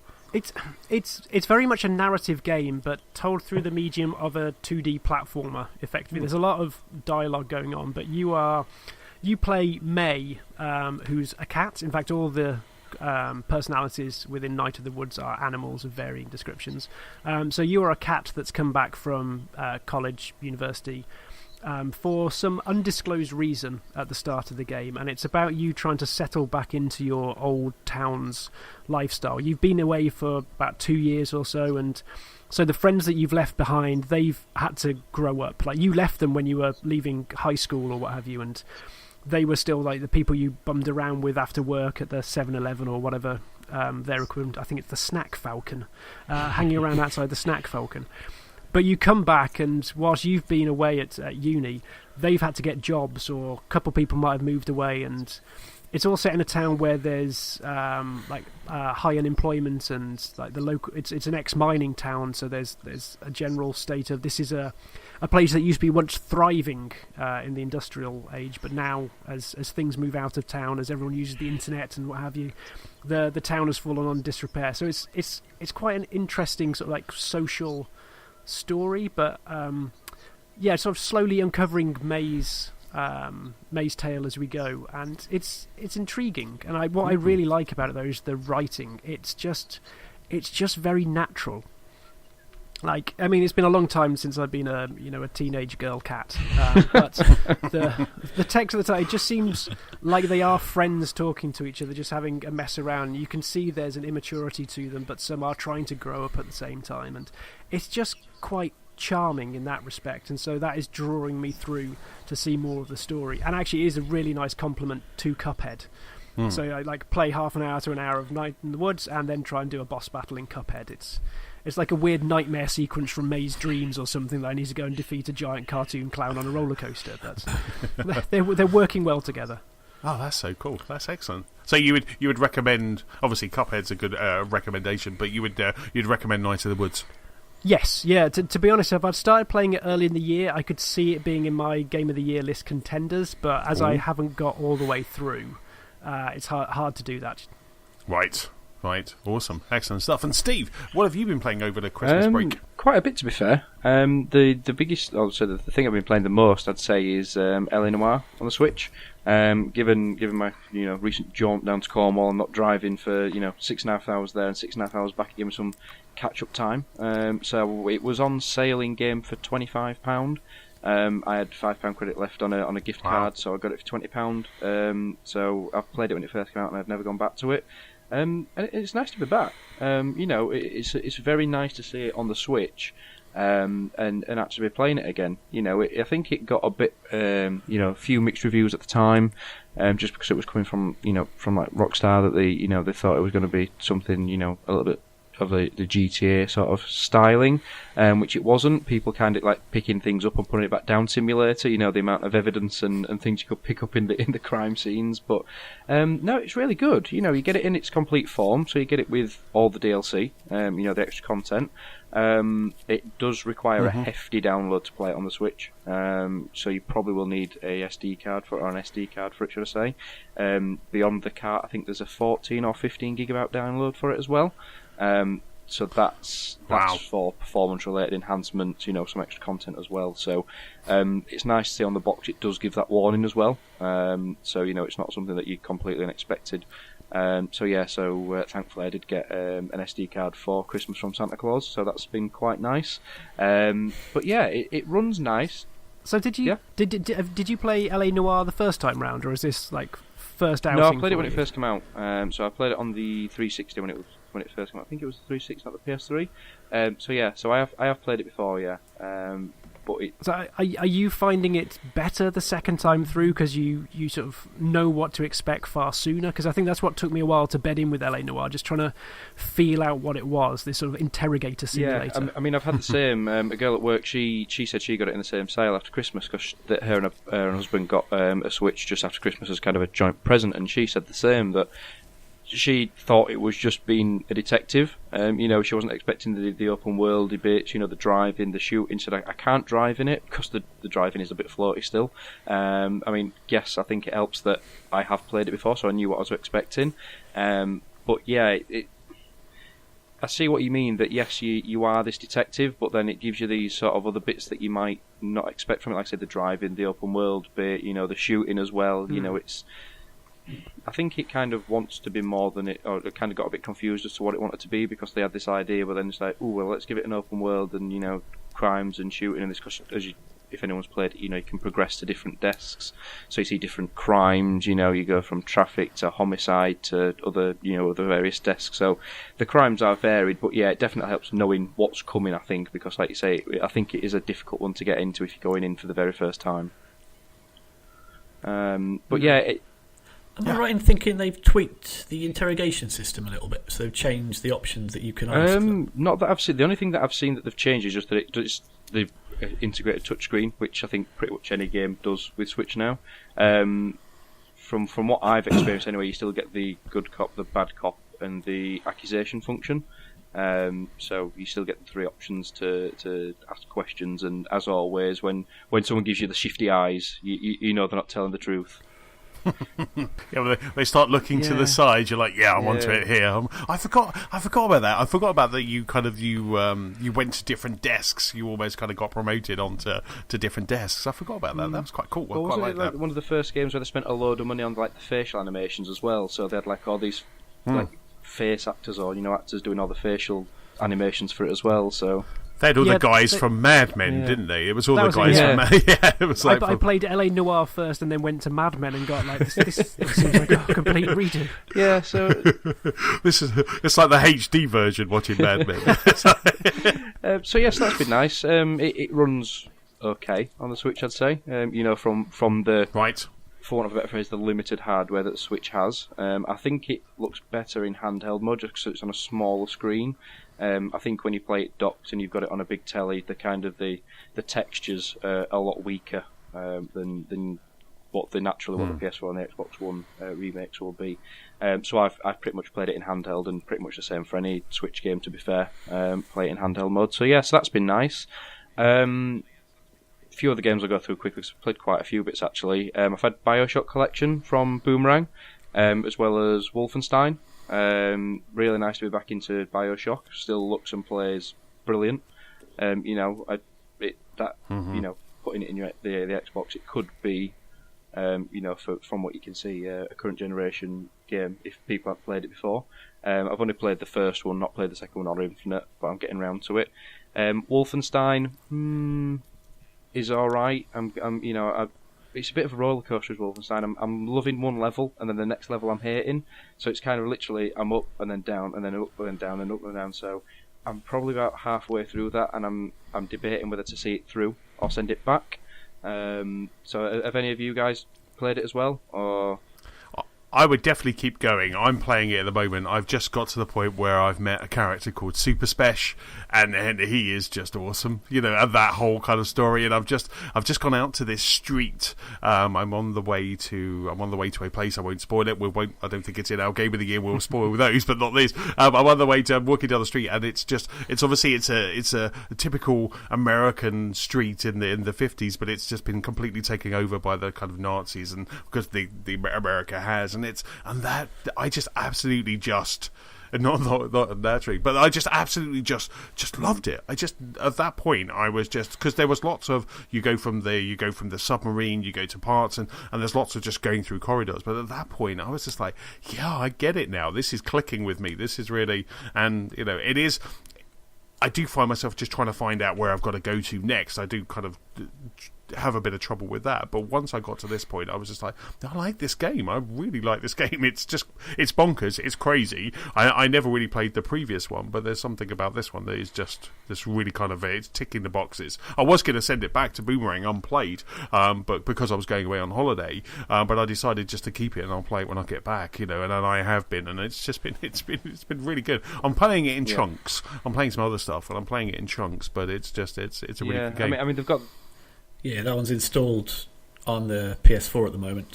It's very much a narrative game, but told through the medium of a 2D platformer, effectively. There's a lot of dialogue going on, but you play May, who's a cat. In fact, all the personalities within Night of the Woods are animals of varying descriptions. So you are a cat that's come back from college, university, for some undisclosed reason at the start of the game, and it's about you trying to settle back into your old town's lifestyle. You've been away for about 2 years or so, and so the friends that you've left behind, they've had to grow up. You left them when you were leaving high school or what have you, and they were still the people you bummed around with after work at the 7-Eleven or whatever their equivalent. I think it's the Snack Falcon, hanging around outside the Snack Falcon. But you come back, and whilst you've been away at uni, they've had to get jobs, or a couple of people might have moved away, and it's all set in a town where there's high unemployment, and the local. It's an ex-mining town, so there's a general state of this is a place that used to be once thriving in the industrial age, but now as things move out of town, as everyone uses the internet and what have you, the town has fallen on disrepair. So it's quite an interesting sort of social story, but sort of slowly uncovering May's tale as we go, and it's intriguing. And what I really like about it though is the writing. It's just very natural. Like, I mean, it's been a long time since I've been a teenage girl cat, but the text of the time, it just seems like they are friends talking to each other, just having a mess around. You can see there's an immaturity to them, but some are trying to grow up at the same time, and it's just quite charming in that respect, and so that is drawing me through to see more of the story. And actually, it is a really nice compliment to Cuphead. So I like play half an hour to an hour of Night in the Woods, and then try and do a boss battle in Cuphead. It's like a weird nightmare sequence from Maze Dreams or something that I need to go and defeat a giant cartoon clown on a roller coaster. They're working well together. Oh, that's so cool. That's excellent. So you would recommend, obviously Cuphead's a good recommendation, but you'd recommend Night of the Woods. Yes, yeah. To be honest, if I'd started playing it early in the year, I could see it being in my Game of the Year list contenders. But as I haven't got all the way through, it's hard to do that. Right. Awesome. Excellent stuff. And Steve, what have you been playing over the Christmas break? Quite a bit, to be fair. The biggest, the thing I've been playing the most, I'd say, is L.A. Noire on the Switch. Given my recent jaunt down to Cornwall and not driving for 6.5 hours there and 6.5 hours back, give me some catch up time. So it was on sale in game for £25. I had £5 credit left on a gift card, so I got it for £20. So I've played it when it first came out and I've never gone back to it. And it's nice to be back. It's very nice to see it on the Switch, and actually be playing it again. I think it got a bit, a few mixed reviews at the time, just because it was coming from like Rockstar, that they thought it was going to be something a little bit of the GTA sort of styling, which it wasn't. People kind of like picking things up and putting it back down simulator, the amount of evidence and things you could pick up in the crime scenes. But no, it's really good. You get it in its complete form, so you get it with all the DLC, the extra content. It does require a hefty download to play it on the Switch, so you probably will need an SD card for it, should I say. Beyond the cart, I think there's a 14 or 15 gigabyte download for it as well. So that's for performance-related enhancements, some extra content as well. So it's nice to see on the box it does give that warning as well. So it's not something that you completely unexpected. So thankfully I did get an SD card for Christmas from Santa Claus, so that's been quite nice. But yeah, it runs nice. So did you did you play LA Noire the first time round, or is this like first outing? No, I played it when it first came out. So I played it on the 360 when it first came out. I think it was the 360, not the PS3. So I have played it before, yeah. So are you finding it better the second time through because you sort of know what to expect far sooner? Because I think that's what took me a while to bed in with LA Noire, just trying to feel out what it was, this sort of interrogator simulator. Yeah, I mean, I've had the same. A girl at work, she said she got it in the same sale after Christmas because her and her husband got a Switch just after Christmas as kind of a joint present, and she said the same, that she thought it was just being a detective. She wasn't expecting the open world bits, the driving, the shooting. Said I can't drive in it because the driving is a bit floaty still. Yes, I think it helps that I have played it before, so I knew what I was expecting. But yeah, I see what you mean, that yes, you are this detective, but then it gives you these sort of other bits that you might not expect from it, like I said, the driving, the open world bit, the shooting as well. It's... I think it kind of wants to be more than it, or it kind of got a bit confused as to what it wanted to be because they had this idea, but then it's like, let's give it an open world and, crimes and shooting and this, because if anyone's played it, you can progress to different desks. So you see different crimes, you go from traffic to homicide to other various desks. So the crimes are varied, but yeah, it definitely helps knowing what's coming, I think, because like you say, I think it is a difficult one to get into if you're going in for the very first time. But yeah, Am I right in thinking they've tweaked the interrogation system a little bit? So they've changed the options that you can ask them? Not that I've seen. The only thing that I've seen that they've changed is just that they've integrated touchscreen, which I think pretty much any game does with Switch now. From what I've experienced anyway, you still get the good cop, the bad cop, and the accusation function. So you still get the three options to ask questions, and as always, when someone gives you the shifty eyes, you know they're not telling the truth. Yeah, they start looking to the side. You're like, I'm onto it here. I forgot about that. I forgot about that. You went to different desks. You almost kind of got promoted onto different desks. I forgot about that. That was quite cool. Well, wasn't it like one of the first games where they spent a load of money on like the facial animations as well? So they had like all these like face actors or actors doing all the facial animations for it as well. So They had all the guys from Mad Men, didn't they? It was all the guys from Mad Men. Yeah, it was I played LA Noire first and then went to Mad Men and got like, this seems like a complete redo. Yeah, so... it's like the HD version watching Mad Men. So yes, that's been nice. It runs okay on the Switch, I'd say. From the... Right. For want of a better phrase, the limited hardware that the Switch has. I think it looks better in handheld mode just because it's on a smaller screen. I think when you play it docked and you've got it on a big telly, the textures are a lot weaker than what the naturally what the PS4 and the Xbox One remakes will be. So I've pretty much played it in handheld, and pretty much the same for any Switch game, to be fair. Play it in handheld mode. So yeah, so that's been nice. A few other games I'll go through quickly, because I've played quite a few bits actually. I've had BioShock Collection from Boomerang, as well as Wolfenstein. Really nice to be back into BioShock. Still looks and plays brilliant. Putting it in the Xbox, it could be, from what you can see, a current generation game if people have played it before. I've only played the first one, not played the second one or Infinite, but I'm getting around to it. Wolfenstein is all right. It's a bit of a roller coaster with Wolfenstein. I'm loving one level, and then the next level I'm hating. So it's kind of literally I'm up and then down, and then up and then down, and up and down. So I'm probably about halfway through that, and I'm debating whether to see it through or send it back. So have any of you guys played it as well, or? I would definitely keep going. I'm playing it at the moment. I've just got to the point where I've met a character called Super Spesh, and he is just awesome. And that whole kind of story. And I've just gone out to this street. I'm on the way to a place. I won't spoil it. I don't think it's in our Game of the Year. We'll spoil those, but not this. I'm on the way to. I'm walking down the street, and it's obviously it's a typical American street in the 50s, but it's just been completely taken over by the kind of Nazis, and because the America has. And that I just absolutely just not naturally, but I just absolutely just loved it. I just at that point I was just, because there was lots of you go from the submarine, you go to parts, and there's lots of just going through corridors. But at that point I was just like, yeah, I get it now. This is clicking with me. This is really, and it is. I do find myself just trying to find out where I've got to go to next. I do kind of have a bit of trouble with that, but once I got to this point I was just like, I like this game. I really like this game. It's bonkers, it's crazy. I never really played the previous one, but there's something about this one that is just this really kind of, it's ticking the boxes. I was going to send it back to Boomerang unplayed, but because I was going away on holiday, but I decided just to keep it and I'll play it when I get back, and I have been, and it's been really good. I'm playing it in chunks. I'm playing some other stuff and I'm playing it in chunks, but it's a really good game. I mean they've got. Yeah, that one's installed on the PS4 at the moment.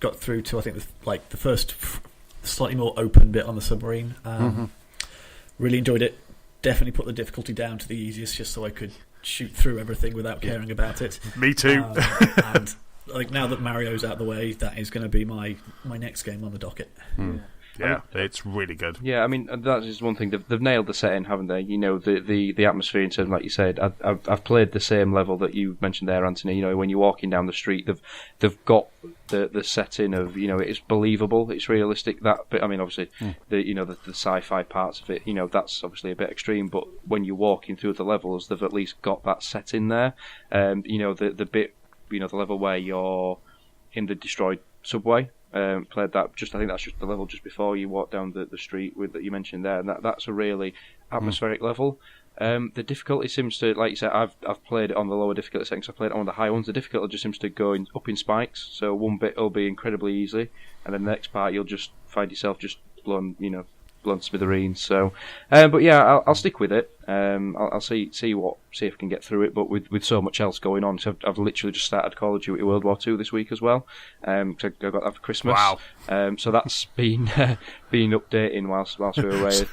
Got through to I think the first slightly more open bit on the submarine. Really enjoyed it. Definitely put the difficulty down to the easiest, just so I could shoot through everything without caring about it. Me too. And now that Mario's out of the way, that is going to be my next game on the docket. Yeah, it's really good. Yeah, I mean that is one thing. They've nailed the setting, haven't they? The atmosphere in terms, like you said. I've played the same level that you mentioned there, Antony. When you're walking down the street, they've got the setting of it's believable, it's realistic. That bit, I mean, obviously the sci-fi parts of it, that's obviously a bit extreme. But when you're walking through the levels, they've at least got that setting there. The bit, the level where you're in the destroyed subway. Played that. I think that's just the level just before you walk down the street that you mentioned there, and that's a really atmospheric level. The difficulty seems to, like you said, I've played it on the lower difficulty settings. I've played it on the high ones. The difficulty just seems to go up in spikes. So one bit will be incredibly easy, and then the next part you'll just find yourself just blown to smithereens. So, but yeah, I'll stick with it. I'll see if I can get through it. But with so much else going on, so I've literally just started Call of Duty World War II this week as well. So I got that for Christmas. Wow. So that's been updating whilst we're away.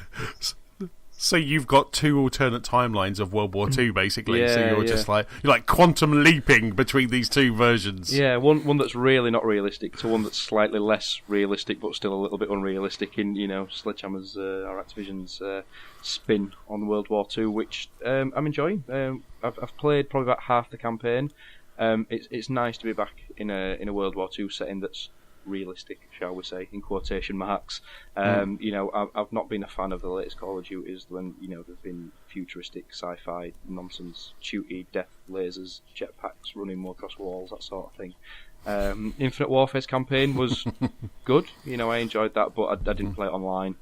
So you've got two alternate timelines of World War II, basically. Yeah, so you're like quantum leaping between these two versions. Yeah, one that's really not realistic to one that's slightly less realistic, but still a little bit unrealistic in Sledgehammer's or Activision's spin on World War II, which I'm enjoying. I've played probably about half the campaign. It's nice to be back in a World War II setting that's realistic, shall we say, in quotation marks. You know, I've not been a fan of the latest Call of Duties when, you know, they've been futuristic sci-fi nonsense, shooty, death lasers, jetpacks, running more across walls, that sort of thing. Infinite Warfare's campaign was good. You know, I enjoyed that, but I didn't play it online.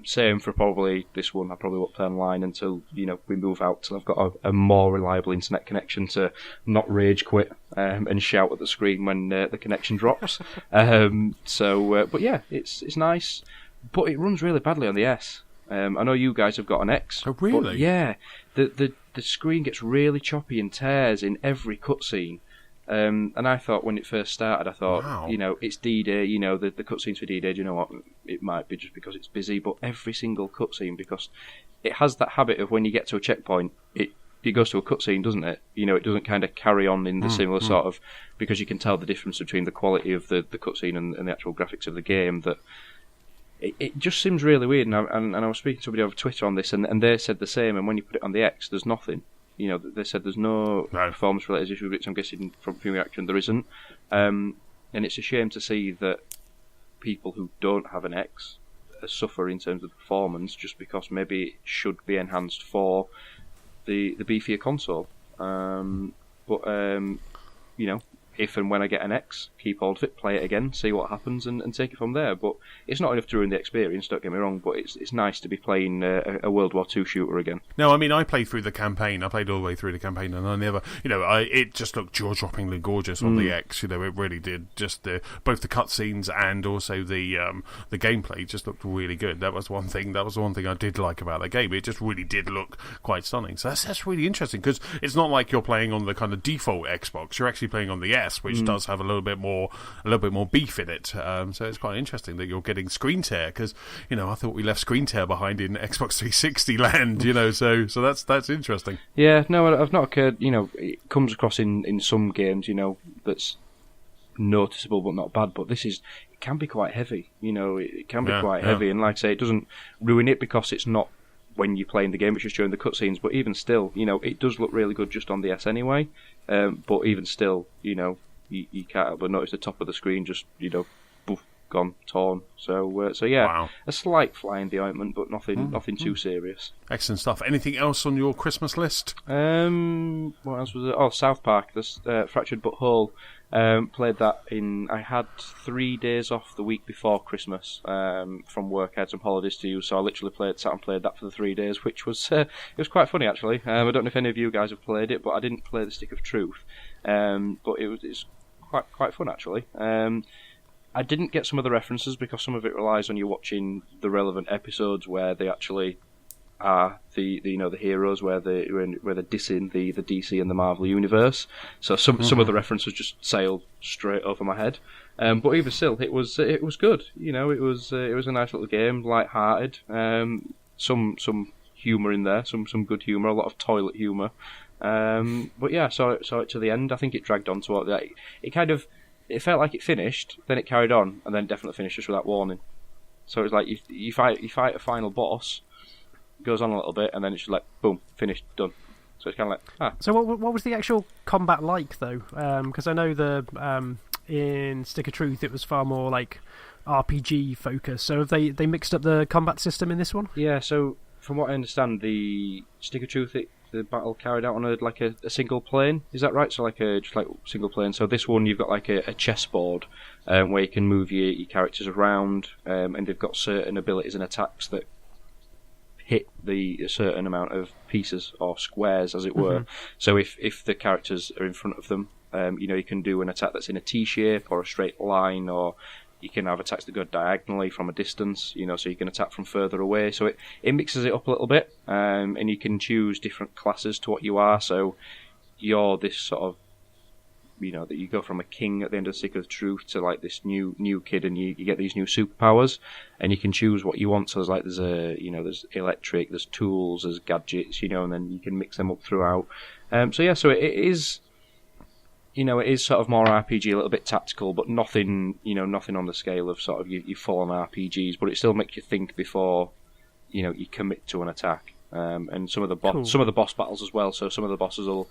Same for probably this one. I probably won't play online until, you know, we move out, till I've got a more reliable internet connection to not rage quit and shout at the screen when the connection drops. But yeah, it's nice, but it runs really badly on the S. I know you guys have got an X. Oh, really? Yeah, the screen gets really choppy and tears in every cutscene. And I thought when it first started, Wow. you know, it's D-Day, you know, the cutscenes for D-Day, you know what, it might be just because it's busy, but every single cutscene, because it has that habit of when you get to a checkpoint, it goes to a cutscene, doesn't it? You know, it doesn't kind of carry on in the similar sort of, because you can tell the difference between the quality of the cutscene and the actual graphics of the game, that it just seems really weird. And I was speaking to somebody over Twitter on this, and they said the same, and when you put it on the X, there's nothing. You know, they said there's no performance-related issue, which I'm guessing from reaction there isn't. And it's a shame to see that people who don't have an X suffer in terms of performance just because maybe it should be enhanced for the beefier console. You know, if and when I get an X, keep hold of it, play it again, see what happens, and take it from there. But it's not enough to ruin the experience, don't get me wrong, but it's nice to be playing a World War II shooter again. No, I mean, I played through the campaign. I played all the way through the campaign, and I never, you know, it just looked jaw-droppingly gorgeous on the X. You know, it really did. Just both the cutscenes and also the gameplay just looked really good. That was one thing. That was the one thing I did like about the game. It just really did look quite stunning. So that's really interesting, because it's not like you're playing on the kind of default Xbox. You're actually playing on the S, which does have a little bit more beef in it. So it's quite interesting that you're getting screen tear, because, you know, I thought we left screen tear behind in Xbox 360 land. You know, so that's interesting. Yeah, no, I've not occurred. You know, it comes across in some games. You know, that's noticeable but not bad. But it can be quite heavy. You know, it can be quite heavy, and like I say, it doesn't ruin it because it's not when you're playing the game, it's just during the cutscenes. But even still, you know, it does look really good just on the S anyway. But even still, you know, you can't help but notice the top of the screen just, you know, poof, gone, torn. So yeah, wow. A slight fly in the ointment, but nothing too serious. Excellent stuff. Anything else on your Christmas list? What else was it? Oh, South Park, the Fractured But Whole. Played that I had 3 days off the week before Christmas from work. I had some holidays to use, so I literally sat and played that for the 3 days, which was it was quite funny actually. I don't know if any of you guys have played it, but I didn't play the Stick of Truth. But it's quite fun actually. I didn't get some of the references because some of it relies on you watching the relevant episodes where they actually are the heroes, where they're dissing the DC and the Marvel universe. So some of the references just sailed straight over my head. But even still, it was good. You know, it was a nice little game, light-hearted. Some humour in there, some good humour, a lot of toilet humour. But yeah, saw it to the end. I think it dragged on to it felt like it finished, then it carried on, and then definitely finished just without warning. So it was like you fight a final boss, goes on a little bit, and then it's just like boom, finished, done. So it's kind of like So what was the actual combat like though? Because I know in Stick of Truth it was far more like RPG focused. So have they mixed up the combat system in this one? Yeah. So from what I understand, the Stick of Truth, the battle carried out on a single plane. Is that right? So just like single plane. So this one you've got like a chessboard where you can move your characters around, and they've got certain abilities and attacks that hit a certain amount of pieces or squares, as it were. So if the characters are in front of them, you know, you can do an attack that's in a T shape or a straight line, or you can have attacks that go diagonally from a distance, you know, so you can attack from further away. So it mixes it up a little bit, and you can choose different classes to what you are. So you're this sort of, you know, that you go from a king at the end of the Stick of Truth to like this new kid, and you get these new superpowers, and you can choose what you want. So there's electric, there's tools, there's gadgets, you know, and then you can mix them up throughout. So it is. You know, it is sort of more RPG, a little bit tactical, but nothing on the scale of sort of your full-on RPGs. But it still makes you think before, you know, you commit to an attack. And some of the boss battles as well. So some of the bosses will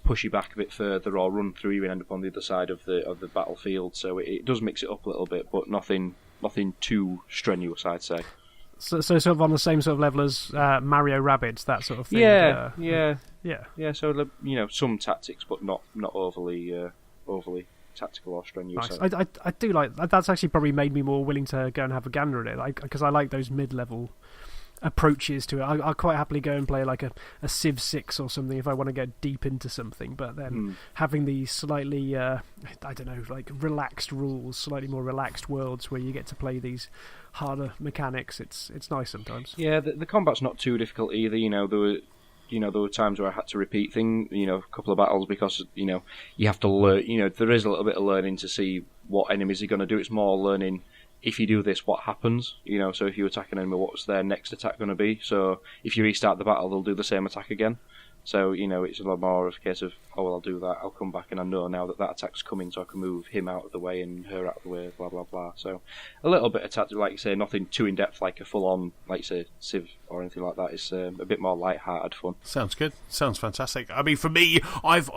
push you back a bit further or run through you and end up on the other side of the battlefield. So it does mix it up a little bit, but nothing too strenuous, I'd say. So sort of on the same sort of level as Mario Rabbids, that sort of thing. Yeah. So some tactics, but not overly tactical or strenuous. Nice. I do like that. That's actually probably made me more willing to go and have a gander at it, because I like those mid-level approaches to it. I'll quite happily go and play like a Civ 6 or something if I want to get deep into something, but then having these slightly like relaxed rules, slightly more relaxed worlds where you get to play these harder mechanics, it's nice sometimes. Yeah, the combat's not too difficult either. There were times where I had to repeat things, a couple of battles, because you have to learn. There is a little bit of learning to see what enemies are going to do. It's more learning, if you do this, what happens? So if you attack an enemy, what's their next attack going to be? So if you restart the battle, they'll do the same attack again. So, it's a lot more of a case of, I'll do that, I'll come back, and I know now that attack's coming, so I can move him out of the way and her out of the way, blah, blah, blah. So a little bit of tactic, like you say, nothing too in-depth, like a full-on, like you say, Civ or anything like that. It's a bit more light-hearted fun. Sounds good. Sounds fantastic. I mean, for me, I've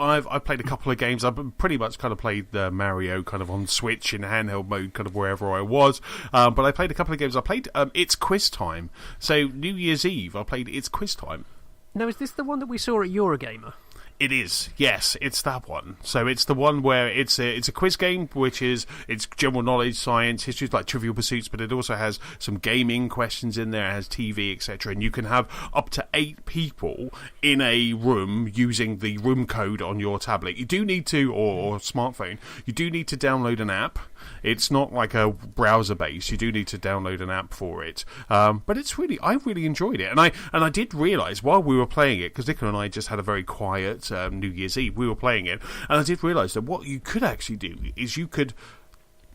played a couple of games. I've pretty much kind of played Mario kind of on Switch in handheld mode, kind of wherever I was. But I played a couple of games. I played It's Quiz Time. So New Year's Eve, I played It's Quiz Time. Now, is this the one that we saw at Eurogamer? It is, yes, it's that one. So it's the one where it's a quiz game, it's general knowledge, science, history, like Trivial Pursuits, but it also has some gaming questions in there, it has TV, etc. And you can have up to 8 people in a room using the room code on your tablet. You do need to, or smartphone, you do need to download an app. It's not like a browser base. You do need to download an app for it. But I really enjoyed it, and I did realise while we were playing it, because Nicola and I just had a very quiet New Year's Eve, we were playing it, and I did realise that what you could actually do is you could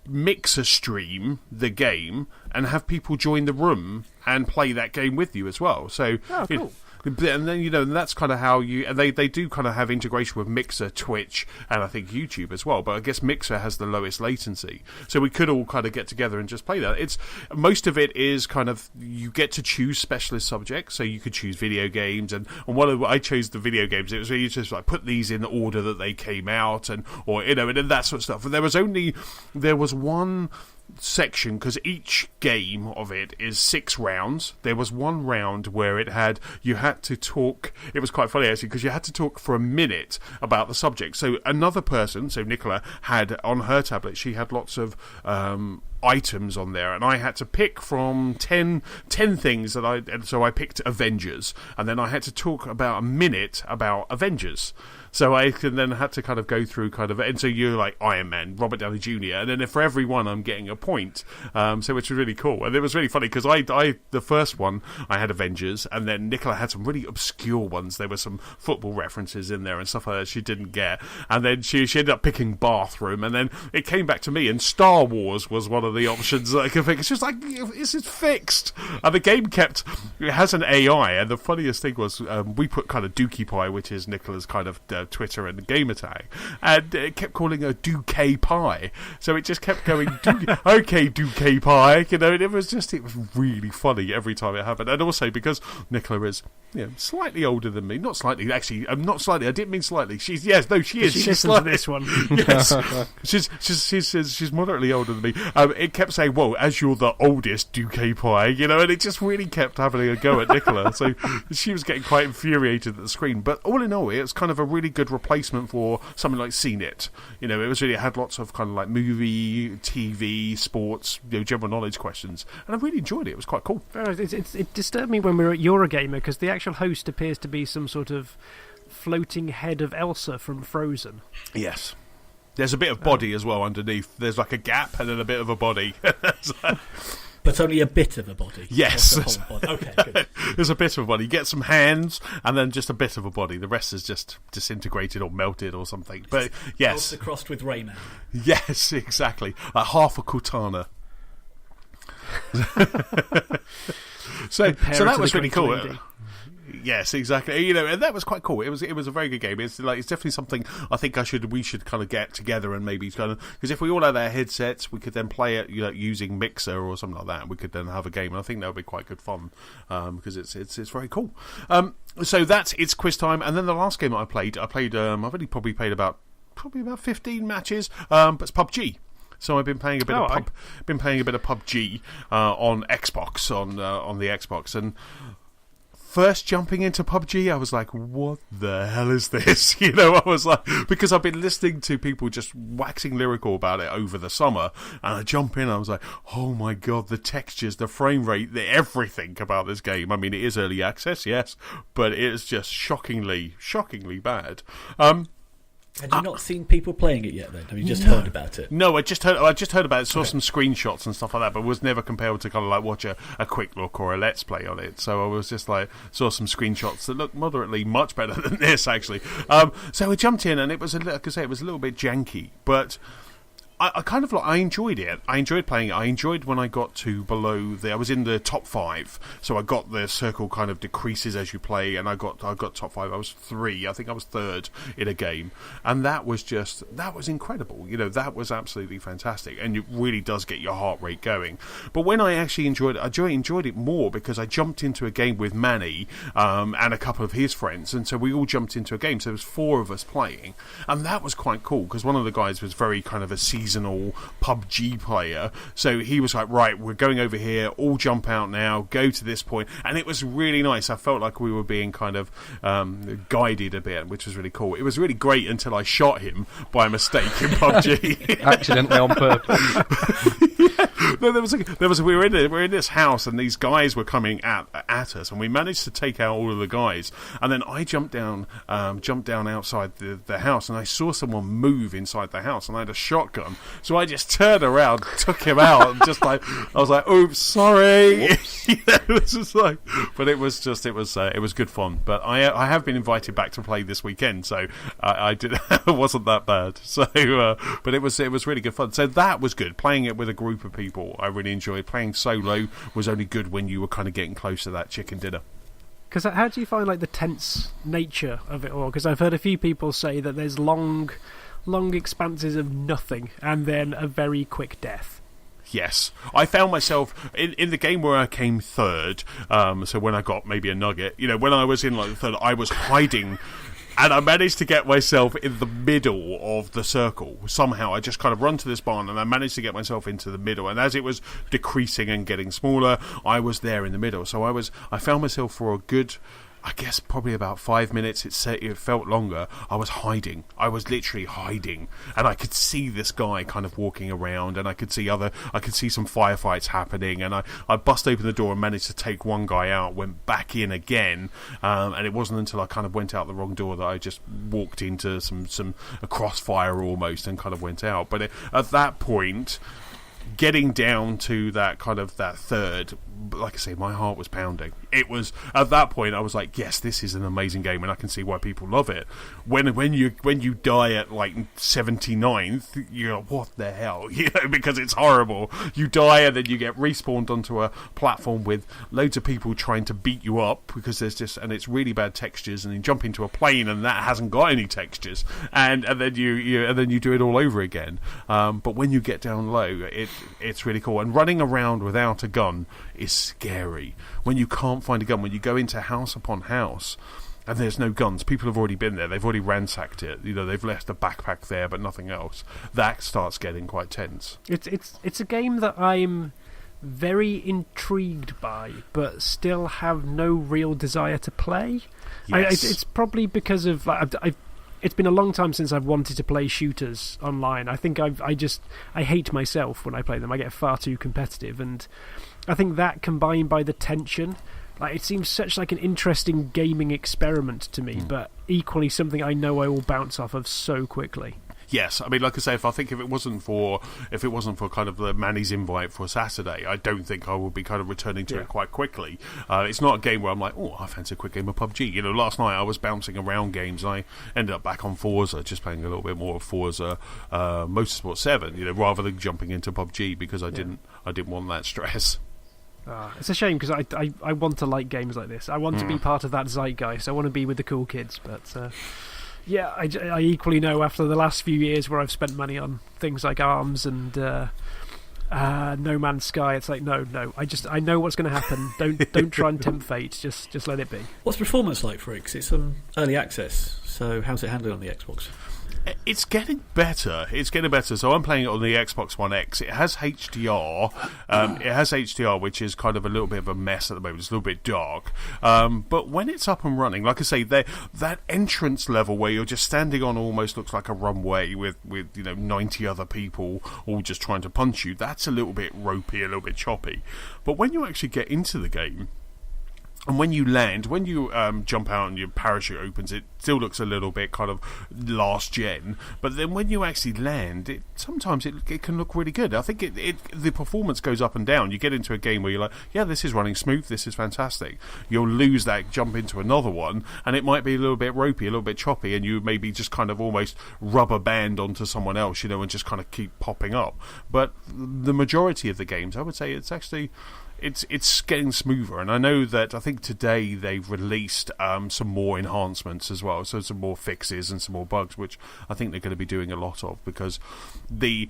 mix a stream the game and have people join the room and play that game with you as well. So, cool. And then that's kind of how and they do kind of have integration with Mixer, Twitch, and I think YouTube as well. But I guess Mixer has the lowest latency, so we could all kind of get together and just play that. Most of it is kind of, you get to choose specialist subjects, so you could choose video games, and I chose the video games. It was really just like put these in the order that they came out, and that sort of stuff. But there was one section, because each game of it is 6 rounds. There was one round where you had to talk. It was quite funny actually, because you had to talk for a minute about the subject. So another person, so Nicola, had on her tablet, she had lots of items on there, and I had to pick from 10 things and so I picked Avengers, and then I had to talk about a minute about Avengers. So I then had to kind of go through and so you're like Iron Man, Robert Downey Jr., and then for every one I'm getting a point. So which was really cool, and it was really funny because the first one I had Avengers, and then Nicola had some really obscure ones. There were some football references in there and stuff like that she didn't get, and then she ended up picking bathroom, and then it came back to me, and Star Wars was one of the options that I could pick. She was like, "This is fixed," and the game it has an AI, and the funniest thing was we put kind of Dookie Pie, which is Nicola's kind of Twitter and gamer tag, and it kept calling her Duke Pie, so it just kept going okay Duke Pie, and it was really funny every time it happened. And also because Nicola is slightly older than me, not slightly, actually, not slightly, I didn't mean slightly, she is she's slightly, to this one. Yes, she's moderately older than me. It kept saying, well, as you're the oldest Duke Pie, and it just really kept having a go at Nicola, so she was getting quite infuriated at the screen. But all in all, it was kind of a really good replacement for something like Seen It. It had lots of kind of like movie, TV, sports, general knowledge questions, and I really enjoyed it. It was quite cool. It disturbed me when we were at Eurogamer, because the actual host appears to be some sort of floating head of Elsa from Frozen. Yes. There's a bit of body as well underneath. There's like a gap and then a bit of a body. But only a bit of a body. Yes. The whole body. Okay, good. There's a bit of a body. You get some hands and then just a bit of a body. The rest is just disintegrated or melted or something. But yes. Elsa crossed with Rayman. Yes, exactly. Like half a Cortana. So that was really cool. Yes, exactly. You know, and that was quite cool. It was a very good game. It's definitely something I think we should kind of get together and maybe kind of, because if we all had our headsets, we could then play it, using Mixer or something like that. And we could then have a game, and I think that would be quite good fun because it's very cool. So it's quiz time, and then the last game that I played. I've only probably played about 15 matches, but it's PUBG. So I've been playing a bit of PUBG on Xbox on the Xbox, and first jumping into PUBG, I was like, what the hell is this? I was like, because I've been listening to people just waxing lyrical about it over the summer, and I jump in and I was like, oh my god, the textures, the frame rate, everything about this game. I mean, it is early access, yes, but it is just shockingly bad. Had you not seen people playing it yet then? Have you just heard about it? No, I just heard about it, saw some screenshots and stuff like that, but was never compelled to kind of like watch a quick look or a let's play on it. So I was just like, saw some screenshots that looked moderately much better than this, actually. So I jumped in, and it was, like I say, it was a little bit janky, but I enjoyed it. I enjoyed playing it. I enjoyed when I got to I was in the top 5, so I got the circle kind of decreases as you play, and I got top 5. I was 3. I think I was 3rd in a game, and that was incredible. That was absolutely fantastic, and it really does get your heart rate going. But when I actually enjoyed it more because I jumped into a game with Manny and a couple of his friends, and so we all jumped into a game. So there was 4 of us playing, and that was quite cool because one of the guys was very kind of a seasonal PUBG player, so he was like, right, we're going over here, all jump out now, go to this point, and it was really nice. I felt like we were being kind of guided a bit, which was really cool. It was really great until I shot him by mistake in PUBG. Accidentally on purpose. No, we were in this house, and these guys were coming at us, and we managed to take out all of the guys, and then I jumped down outside the house, and I saw someone move inside the house, and I had a shotgun, so I just turned around, took him out, and just like, I was like, oops, sorry. It was just like, but it was good fun. But I have been invited back to play this weekend, so I did. It wasn't that bad. So, but it was really good fun. So that was good. Playing it with a group of people, I really enjoyed. Playing solo was only good when you were kind of getting close to that chicken dinner. Because how do you find like the tense nature of it all? Because I've heard a few people say that there's long expanses of nothing and then a very quick death. Yes, I found myself in the game where I came 3rd. So when I got maybe a nugget, when I was in like the 3rd, I was hiding. And I managed to get myself in the middle of the circle. Somehow I just kind of run to this barn, and I managed to get myself into the middle. And as it was decreasing and getting smaller, I was there in the middle. So I found myself for a good, I guess probably about 5 minutes. It felt longer. I was hiding. I was literally hiding, and I could see this guy kind of walking around, and I could see some firefights happening, and I bust open the door and managed to take one guy out. Went back in again, and it wasn't until I kind of went out the wrong door that I just walked into a crossfire almost and kind of went out. But at that point, getting down to that 3rd, like I say, my heart was pounding. It was at that point I was like, yes, this is an amazing game, and I can see why people love it. When you die at like 79th, you're like, what the hell? Because it's horrible. You die and then you get respawned onto a platform with loads of people trying to beat you up because and it's really bad textures, and you jump into a plane and that hasn't got any textures, and then you do it all over again. But when you get down low, it's really cool. And running around without a gun is scary. When you can't find a gun, when you go into house upon house and there's no guns, people have already been there, they've already ransacked it, they've left a backpack there but nothing else, that starts getting quite tense. It's a game that I'm very intrigued by but still have no real desire to play. Yes. It's probably because of it's been a long time since I've wanted to play shooters online. I think I hate myself when I play them. I get far too competitive, and I think that combined by the tension, like, it seems such like an interesting gaming experiment to me, but equally something I know I will bounce off of so quickly. Yes, I mean, like I say, if it wasn't for kind of the Manny's invite for Saturday, I don't think I would be kind of returning to it quite quickly. It's not a game where I'm like, oh, I fancy a quick game of PUBG. Last night I was bouncing around games, and I ended up back on Forza, just playing a little bit more of Forza Motorsport 7, rather than jumping into PUBG because I didn't want that stress. It's a shame because I want to like games like this. I want to be part of that zeitgeist. I want to be with the cool kids. But yeah, I equally know after the last few years where I've spent money on things like ARMS and No Man's Sky, it's like no. I know what's going to happen. Don't try and tempt fate. Just let it be. What's performance like for it? 'Cause it's early access. So how's it handled on the Xbox? It's getting better. So I'm playing it on the Xbox One X. It has HDR. Which is kind of a little bit of a mess at the moment. It's a little bit dark. But when it's up and running, like I say, that entrance level where you're just standing on almost looks like a runway with 90 other people all just trying to punch you. That's a little bit ropey, a little bit choppy. But when you actually get into the game, and when you land, when you jump out and your parachute opens, it still looks a little bit kind of last gen. But then when you actually land, sometimes it can look really good. I think the performance goes up and down. You get into a game where you're like, yeah, this is running smooth, this is fantastic. You'll lose that, jump into another one, and it might be a little bit ropey, a little bit choppy, and you maybe just kind of almost rubber band onto someone else, and just kind of keep popping up. But the majority of the games, I would say, it's actually... It's getting smoother, and I know that I think today they've released some more enhancements as well, so some more fixes and some more bugs, which I think they're going to be doing a lot of, because the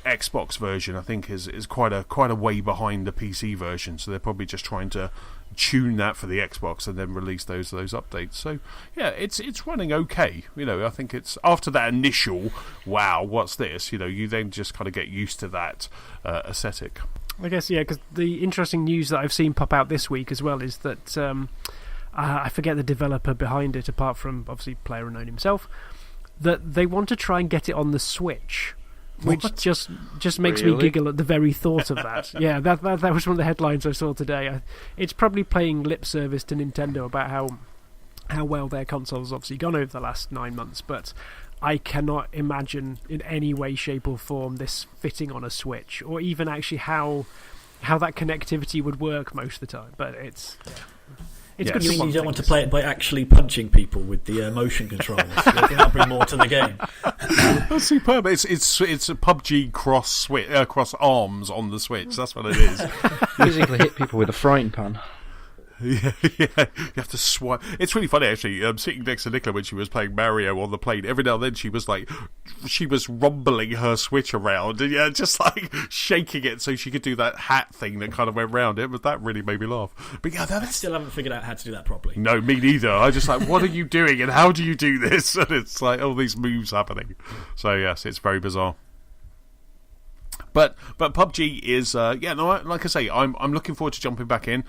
Xbox version I think is quite a way behind the PC version, so they're probably just trying to tune that for the Xbox and then release those updates. So yeah, it's running okay. I think it's after that initial wow, what's this? You then just kind of get used to that aesthetic. I guess, yeah, because the interesting news that I've seen pop out this week as well is that I forget the developer behind it, apart from obviously PlayerUnknown himself, that they want to try and get it on the Switch, which just makes me giggle at the very thought of that. Yeah, that was one of the headlines I saw today. It's probably paying lip service to Nintendo about how well their console's obviously gone over the last 9 months, but I cannot imagine in any way, shape or form this fitting on a Switch, or even actually how that connectivity would work most of the time. But it's good. You don't want to play it by actually punching people with the motion controls. I think that'll bring more to the game. That's superb. It's a PUBG cross arms on the Switch. That's what it is. Physically hit people with a frying pan. Yeah, you have to swipe. It's really funny actually. Sitting next to Nicola when she was playing Mario on the plane, every now and then she was rumbling her Switch around and just like shaking it so she could do that hat thing that kind of went round it. But that really made me laugh. But yeah, I still haven't figured out how to do that properly. No, me neither. I just like, what are you doing and how do you do this? And it's like all these moves happening. So yes, it's very bizarre. But PUBG is like I say, I'm looking forward to jumping back in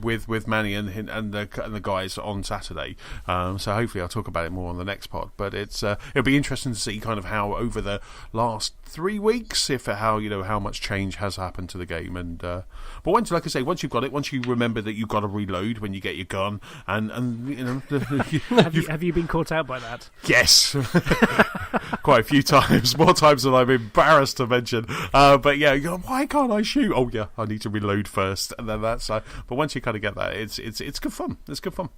with Manny and the guys on Saturday. So hopefully I'll talk about it more on the next pod. But it'll be interesting to see kind of how over the last 3 weeks, how much change has happened to the game. And but once you've got it, once you remember that you've got to reload when you get your gun, and have you been caught out by that? Yes, quite a few times, more times than I'm embarrassed to mention. But yeah, why can't I shoot? Oh yeah, I need to reload first, and then that's. But once you kind of get that, it's good fun. It's good fun.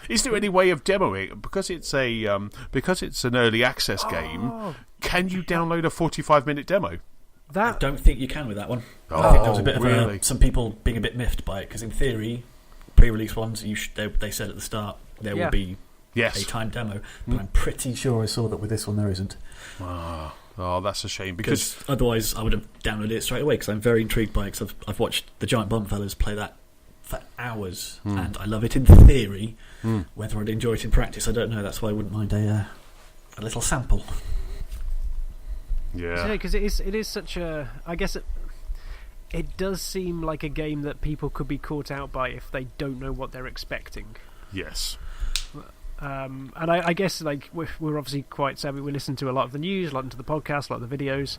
Is there any way of demoing it because it's an early access game? Can you download a 45-minute demo? I don't think you can with that one. I think there was a bit of some people being a bit miffed by it, because in theory, pre-release ones, they said at the start there will be a timed demo, but I'm pretty sure I saw that with this one there isn't. Oh, that's a shame, because otherwise I would have downloaded it straight away, because I'm very intrigued by it, because I've watched the Giant Bomb fellas play that for hours, and I love it in theory. Whether I'd enjoy it in practice, I don't know. That's why I wouldn't mind a little sample. Yeah, because it is such a. I guess it does seem like a game that people could be caught out by if they don't know what they're expecting. Yes. And I guess like we're obviously quite savvy. We listen to a lot of the news, a lot into the podcast, a lot of the videos.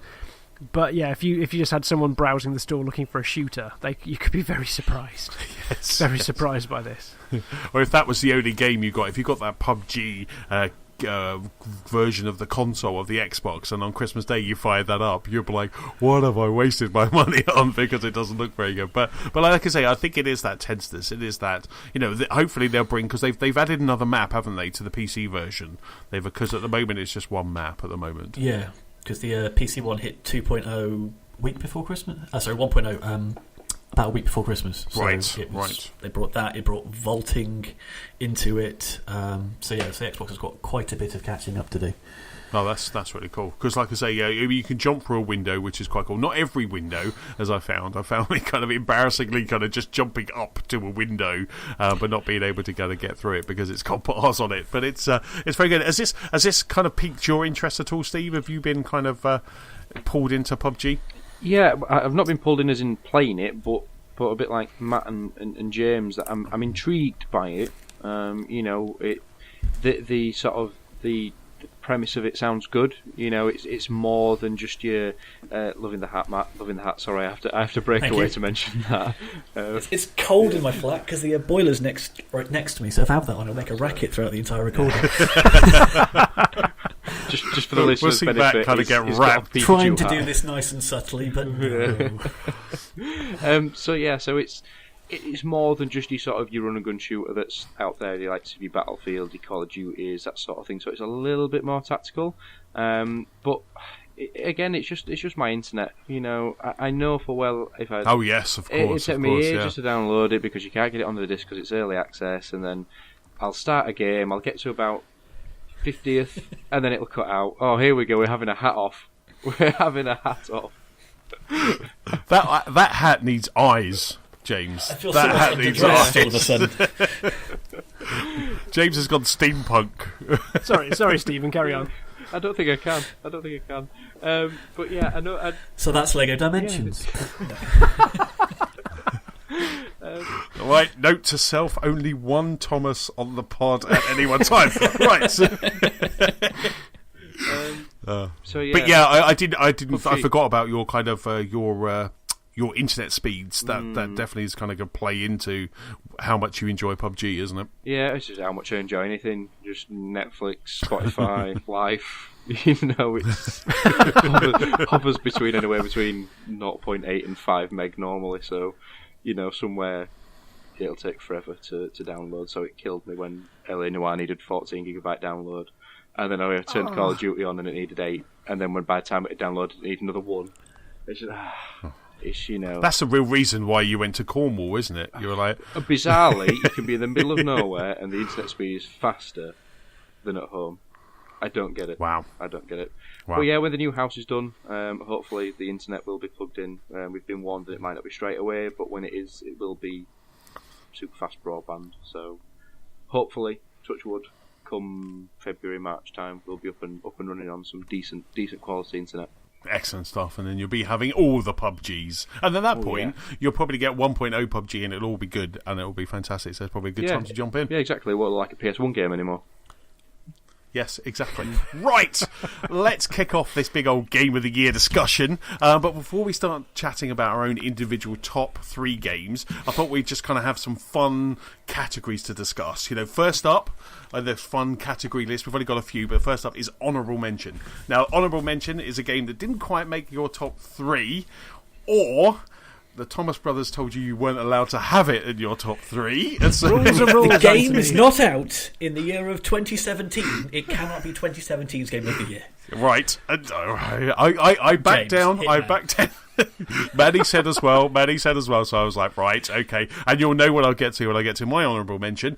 But yeah, if you just had someone browsing the store looking for a shooter, you could be very surprised. Yes, very surprised by this. Or if that was the only game you got, if you got that PUBG version of the console of the Xbox, and on Christmas Day you fired that up, you'd be like, what have I wasted my money on, because it doesn't look very good. But like I say, I think it is that tenseness. It is that, hopefully they'll bring, because they've added another map, haven't they, to the PC version? Because at the moment it's just one map at the moment. Yeah, because the PC one hit 2.0 week before Christmas. 1.0 about a week before Christmas. So Right. They brought that. It brought vaulting into it. So Xbox has got quite a bit of catching up to do. Oh, that's really cool. Because, like I say, you can jump through a window, which is quite cool. Not every window, as I found. I found it kind of embarrassingly kind of just jumping up to a window, but not being able to kind of get through it because it's got bars on it. But it's very good. Has this kind of piqued your interest at all, Steve? Have you been kind of pulled into PUBG? Yeah, I've not been pulled in as in playing it, but a bit like Matt and James, that I'm intrigued by it. The sort of the premise of it sounds good. It's more than just your loving the hat, Matt. Loving the hat. Sorry, I have to break away to mention that. It's cold in my flat because the boiler's right next to me. So if I have that on, it'll make a racket throughout the entire recording. just for the listeners' see benefit, Matt kind of get he's wrapped. Trying to do this nice and subtly, but no. So it's more than just your run and gun shooter that's out there. You like to be Battlefield, your Call of Duties, that sort of thing. So it's a little bit more tactical. But again, it's just my internet. I know for well if I. Oh yes, of course. It took me years just to download it because you can't get it onto the disc because it's early access, and then I'll start a game. I'll get to about 50th, and then it'll cut out. Oh, here we go. We're having a hat off. We're having a hat off. That hat needs eyes, James. I feel that so hat needs eyes. all of a sudden. James has gone steampunk. Sorry, Stephen. Carry on. I don't think I can. But yeah, I know. So that's Lego Dimensions. Right, note to self: only one Thomas on the pod at any one time. Right. So yeah, but yeah, I didn't. I forgot about your kind of your internet speeds. That definitely is kind of going to play into how much you enjoy PUBG, isn't it? Yeah, it's just how much I enjoy anything. Just Netflix, Spotify, life. It's hovers between anywhere between 0.8 and 5 meg normally. So, somewhere it'll take forever to download. So it killed me when LA Noire needed 14 gigabyte download. And then I turned Call of Duty on and it needed 8. And then by the time it downloaded, it needed another 1. It's just, That's the real reason why you went to Cornwall, isn't it? You were like... Bizarrely, you can be in the middle of nowhere and the internet speed is faster than at home. I don't get it. Wow. I don't get it. Wow. But yeah, when the new house is done, hopefully the internet will be plugged in. We've been warned that it might not be straight away, but when it is, it will be super fast broadband. So hopefully, touch wood, come February, March time, we'll be up and running on some decent quality internet. Excellent stuff, and then you'll be having all the PUBGs, and at that point you'll probably get 1.0 PUBG and it'll all be good and it'll be fantastic, so it's probably a good time to jump in. Yeah, exactly. Well, like a PS1 game anymore. Yes, exactly. Right, let's kick off this big old Game of the Year discussion. But before we start chatting about our own individual top 3 games, I thought we'd just kind of have some fun categories to discuss. First up, the fun category list. We've only got a few, but first up is Honourable Mention. Now, Honourable Mention is a game that didn't quite make your top 3, or... the Thomas brothers told you weren't allowed to have it in your top 3. Rules are rules. The game is not out in the year of 2017. It cannot be 2017's Game of the Year. Right. I backed down. I backed down. Maddie said as well. So I was like, right, okay. And you'll know what I'll get to when I get to my honourable mention.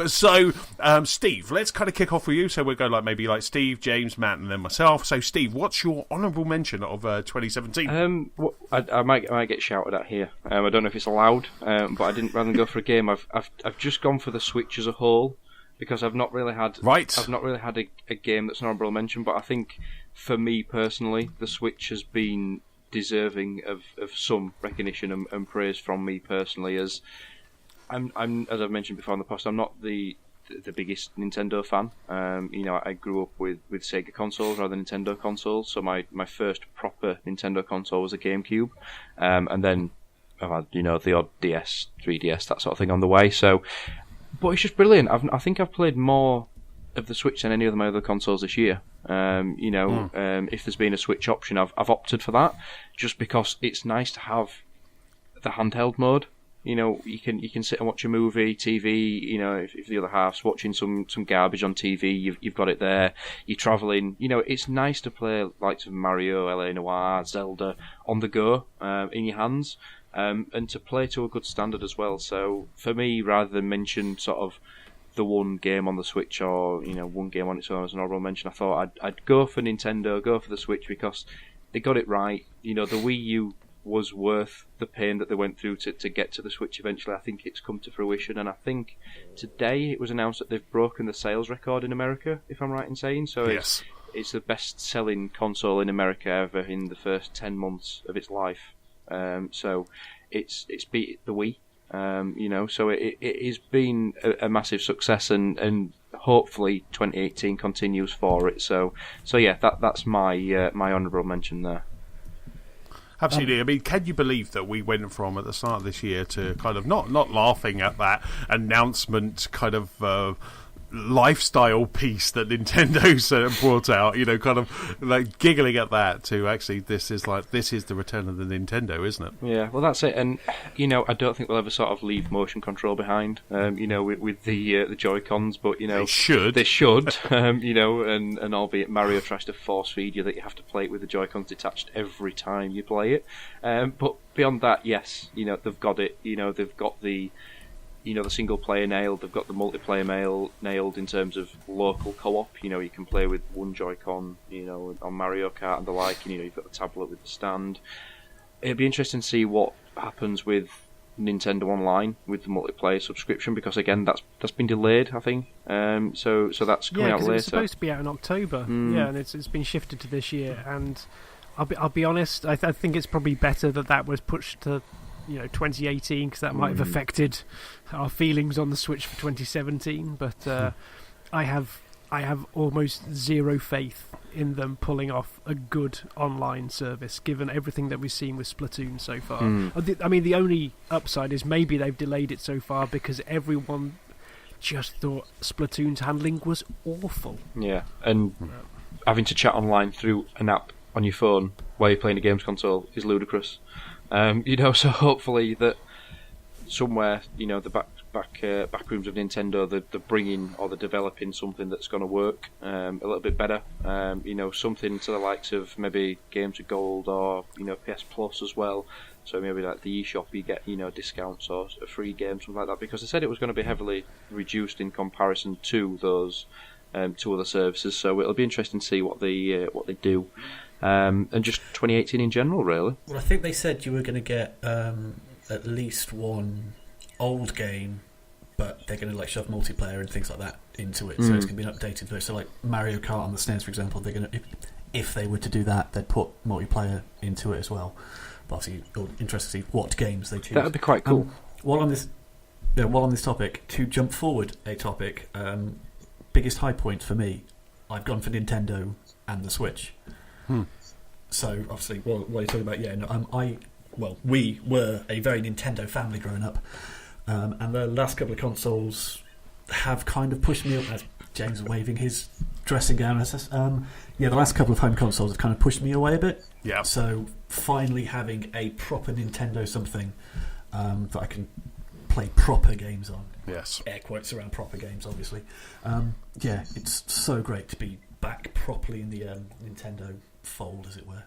Steve, let's kind of kick off with you. So we'll go maybe Steve, James, Matt, and then myself. So Steve, what's your honourable mention of 2017? I might get shouted at here. I don't know if it's allowed, but I didn't rather than go for a game. I've just gone for the Switch as a whole. Because I've not really had a game that's an honourable mention, but I think for me personally, the Switch has been deserving of some recognition and praise from me personally. As I'm as I've mentioned before in the past, I'm not the biggest Nintendo fan. I grew up with Sega consoles rather than Nintendo consoles, so my first proper Nintendo console was a GameCube, and then I've had the odd DS, 3DS, that sort of thing on the way. So. But it's just brilliant. I think I've played more of the Switch than any of my other consoles this year. If there's been a Switch option, I've opted for that just because it's nice to have the handheld mode. You can sit and watch a movie, TV. If the other half's watching some garbage on TV, you've got it there. You're travelling. It's nice to play likes of Mario, LA Noire, Zelda on the go in your hands. and to play to a good standard as well. So for me, rather than mention sort of the one game on the Switch or one game on its own as an honorable mention, I thought I'd go for Nintendo, go for the Switch, because they got it right. The Wii U was worth the pain that they went through to get to the Switch eventually. I think it's come to fruition, and I think today it was announced that they've broken the sales record in America, if I'm right in saying. So yes. It's the best-selling console in America ever in the first 10 months of its life. So it's beat the Wii. So it has been a massive success, and hopefully 2018 continues for it. So yeah, that's my honourable mention there. Absolutely. I mean, can you believe that we went from at the start of this year to kind of not laughing at that announcement kind of lifestyle piece that Nintendo's brought out, kind of like giggling at that, to actually this is the return of the Nintendo, isn't it? Yeah, well, that's it. And I don't think they'll ever sort of leave motion control behind, with the Joy-Cons, but they should and albeit Mario tries to force feed you that you have to play it with the Joy-Cons detached every time you play it, but beyond that, yes, they've got it. They've got the single player nailed. They've got the multiplayer nailed in terms of local co-op. You can play with one Joy-Con, on Mario Kart and the like. You've got the tablet with the stand. It'd be interesting to see what happens with Nintendo Online with the multiplayer subscription, because again, that's been delayed, I think. So that's coming out later. Yeah, it's supposed to be out in October. Yeah, and it's been shifted to this year. And I'll be honest, I think it's probably better that was pushed to 2018, because that might have affected our feelings on the Switch for 2017. But I have almost zero faith in them pulling off a good online service, given everything that we've seen with Splatoon so far. I mean, the only upside is maybe they've delayed it so far because everyone just thought Splatoon's handling was awful. Yeah, and having to chat online through an app on your phone while you're playing a games console is ludicrous. So hopefully that somewhere, the back rooms of Nintendo, they're bringing or they're developing something that's going to work a little bit better. Something to the likes of maybe Games with Gold or PS Plus as well. So maybe like the eShop, you get discounts or a free game, something like that. Because they said it was going to be heavily reduced in comparison to those two other services. So it'll be interesting to see what they do. And just 2018 in general, really. Well, I think they said you were going to get at least one old game, but they're going to shove multiplayer and things like that into it. So it's going to be an updated version. So like Mario Kart on the SNES, for example, they're going to, if they were to do that, they'd put multiplayer into it as well. But obviously, it'll be interesting to see what games they choose. That would be quite cool. While on this topic, to jump forward a topic, biggest high point for me, I've gone for Nintendo and the Switch. So obviously, what you're talking about, we were a very Nintendo family growing up, and the last couple of consoles have kind of pushed me up. As James is waving his dressing gown, the last couple of home consoles have kind of pushed me away a bit. Yeah. So finally having a proper Nintendo something that I can play proper games on. Yes. Air quotes around proper games, obviously. It's so great to be back properly in the Nintendo fold, as it were.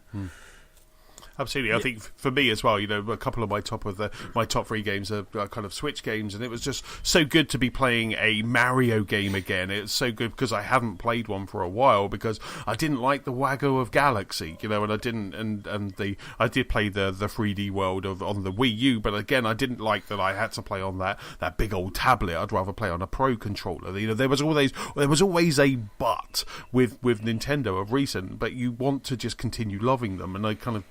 Absolutely. I think for me as well, a couple of my top three games are kind of Switch games, and it was just so good to be playing a Mario game again. It's so good because I hadn't played one for a while, because I didn't like the Waggo of Galaxy, and I didn't, I did play the 3D World on the Wii U, but again, I didn't like that I had to play on that big old tablet. I'd rather play on a Pro controller. There was always a but with Nintendo of recent, but you want to just continue loving them, and I kind of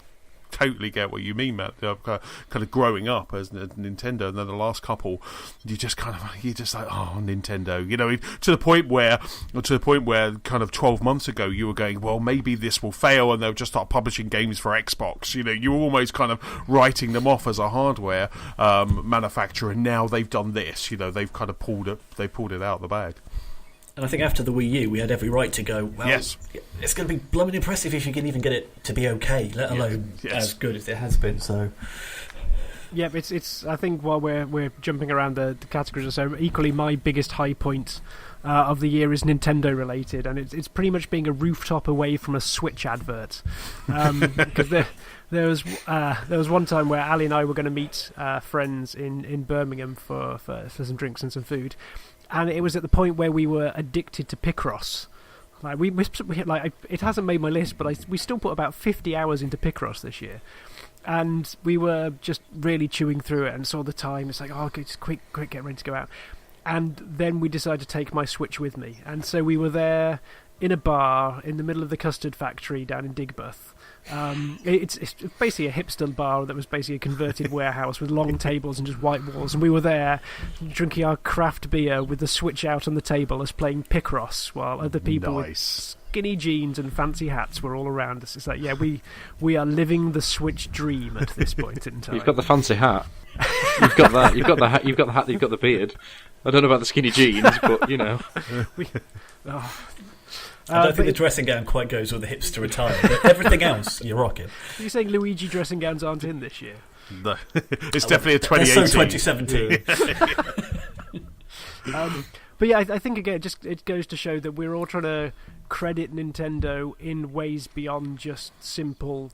totally get what you mean, Matt. Kind of growing up as Nintendo, and then the last couple, you're just like, oh, Nintendo, to the point where kind of 12 months ago you were going, well, maybe this will fail and they'll just start publishing games for Xbox. You were almost kind of writing them off as a hardware manufacturer, and now they've done this. They've kind of pulled it out of the bag. And I think after the Wii U, we had every right to go, well, yes, it's going to be blooming impressive if you can even get it to be okay, let alone as good as it has been. So, Yeah, it's. I think while we're jumping around the categories or so, equally my biggest high point of the year is Nintendo related, and it's pretty much being a rooftop away from a Switch advert. Because there was one time where Ali and I were going to meet friends in Birmingham for some drinks and some food, and it was at the point where we were addicted to Picross. Like it hasn't made my list, but we still put about 50 hours into Picross this year. And we were just really chewing through it and saw the time. It's like, oh, okay, just quick, get ready to go out. And then we decided to take my Switch with me. And so we were there in a bar in the middle of the custard factory down in Digbeth. It's basically a hipster bar that was basically a converted warehouse with long tables and just white walls. And we were there drinking our craft beer with the Switch out on the table, us playing Picross, while other people with skinny jeans and fancy hats were all around us. It's like, yeah, we are living the Switch dream at this point in time. You've got the fancy hat. You've got that. You've got the hat. You've got the hat. You've got the beard. I don't know about the skinny jeans, but you know. I don't think the dressing gown quite goes with the hipster attire, but everything else, you're rocking. Are you saying Luigi dressing gowns aren't in this year? No. It's definitely a 2018. It's so 2017. But yeah, I think again, it goes to show that we're all trying to credit Nintendo in ways beyond just simple,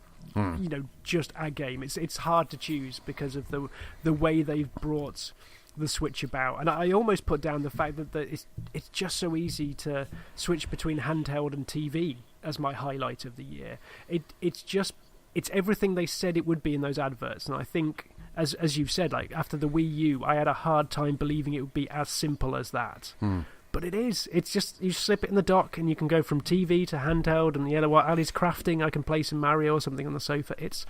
just a game. It's hard to choose because of the way they've brought the Switch about, and I almost put down the fact that it's just so easy to switch between handheld and TV as my highlight of the year. It's everything they said it would be in those adverts, and I think as you've said, like after the Wii U, I had a hard time believing it would be as simple as that. But it is. It's just you slip it in the dock and you can go from TV to handheld, and what Ali's crafting, I can play some Mario or something on the sofa. It's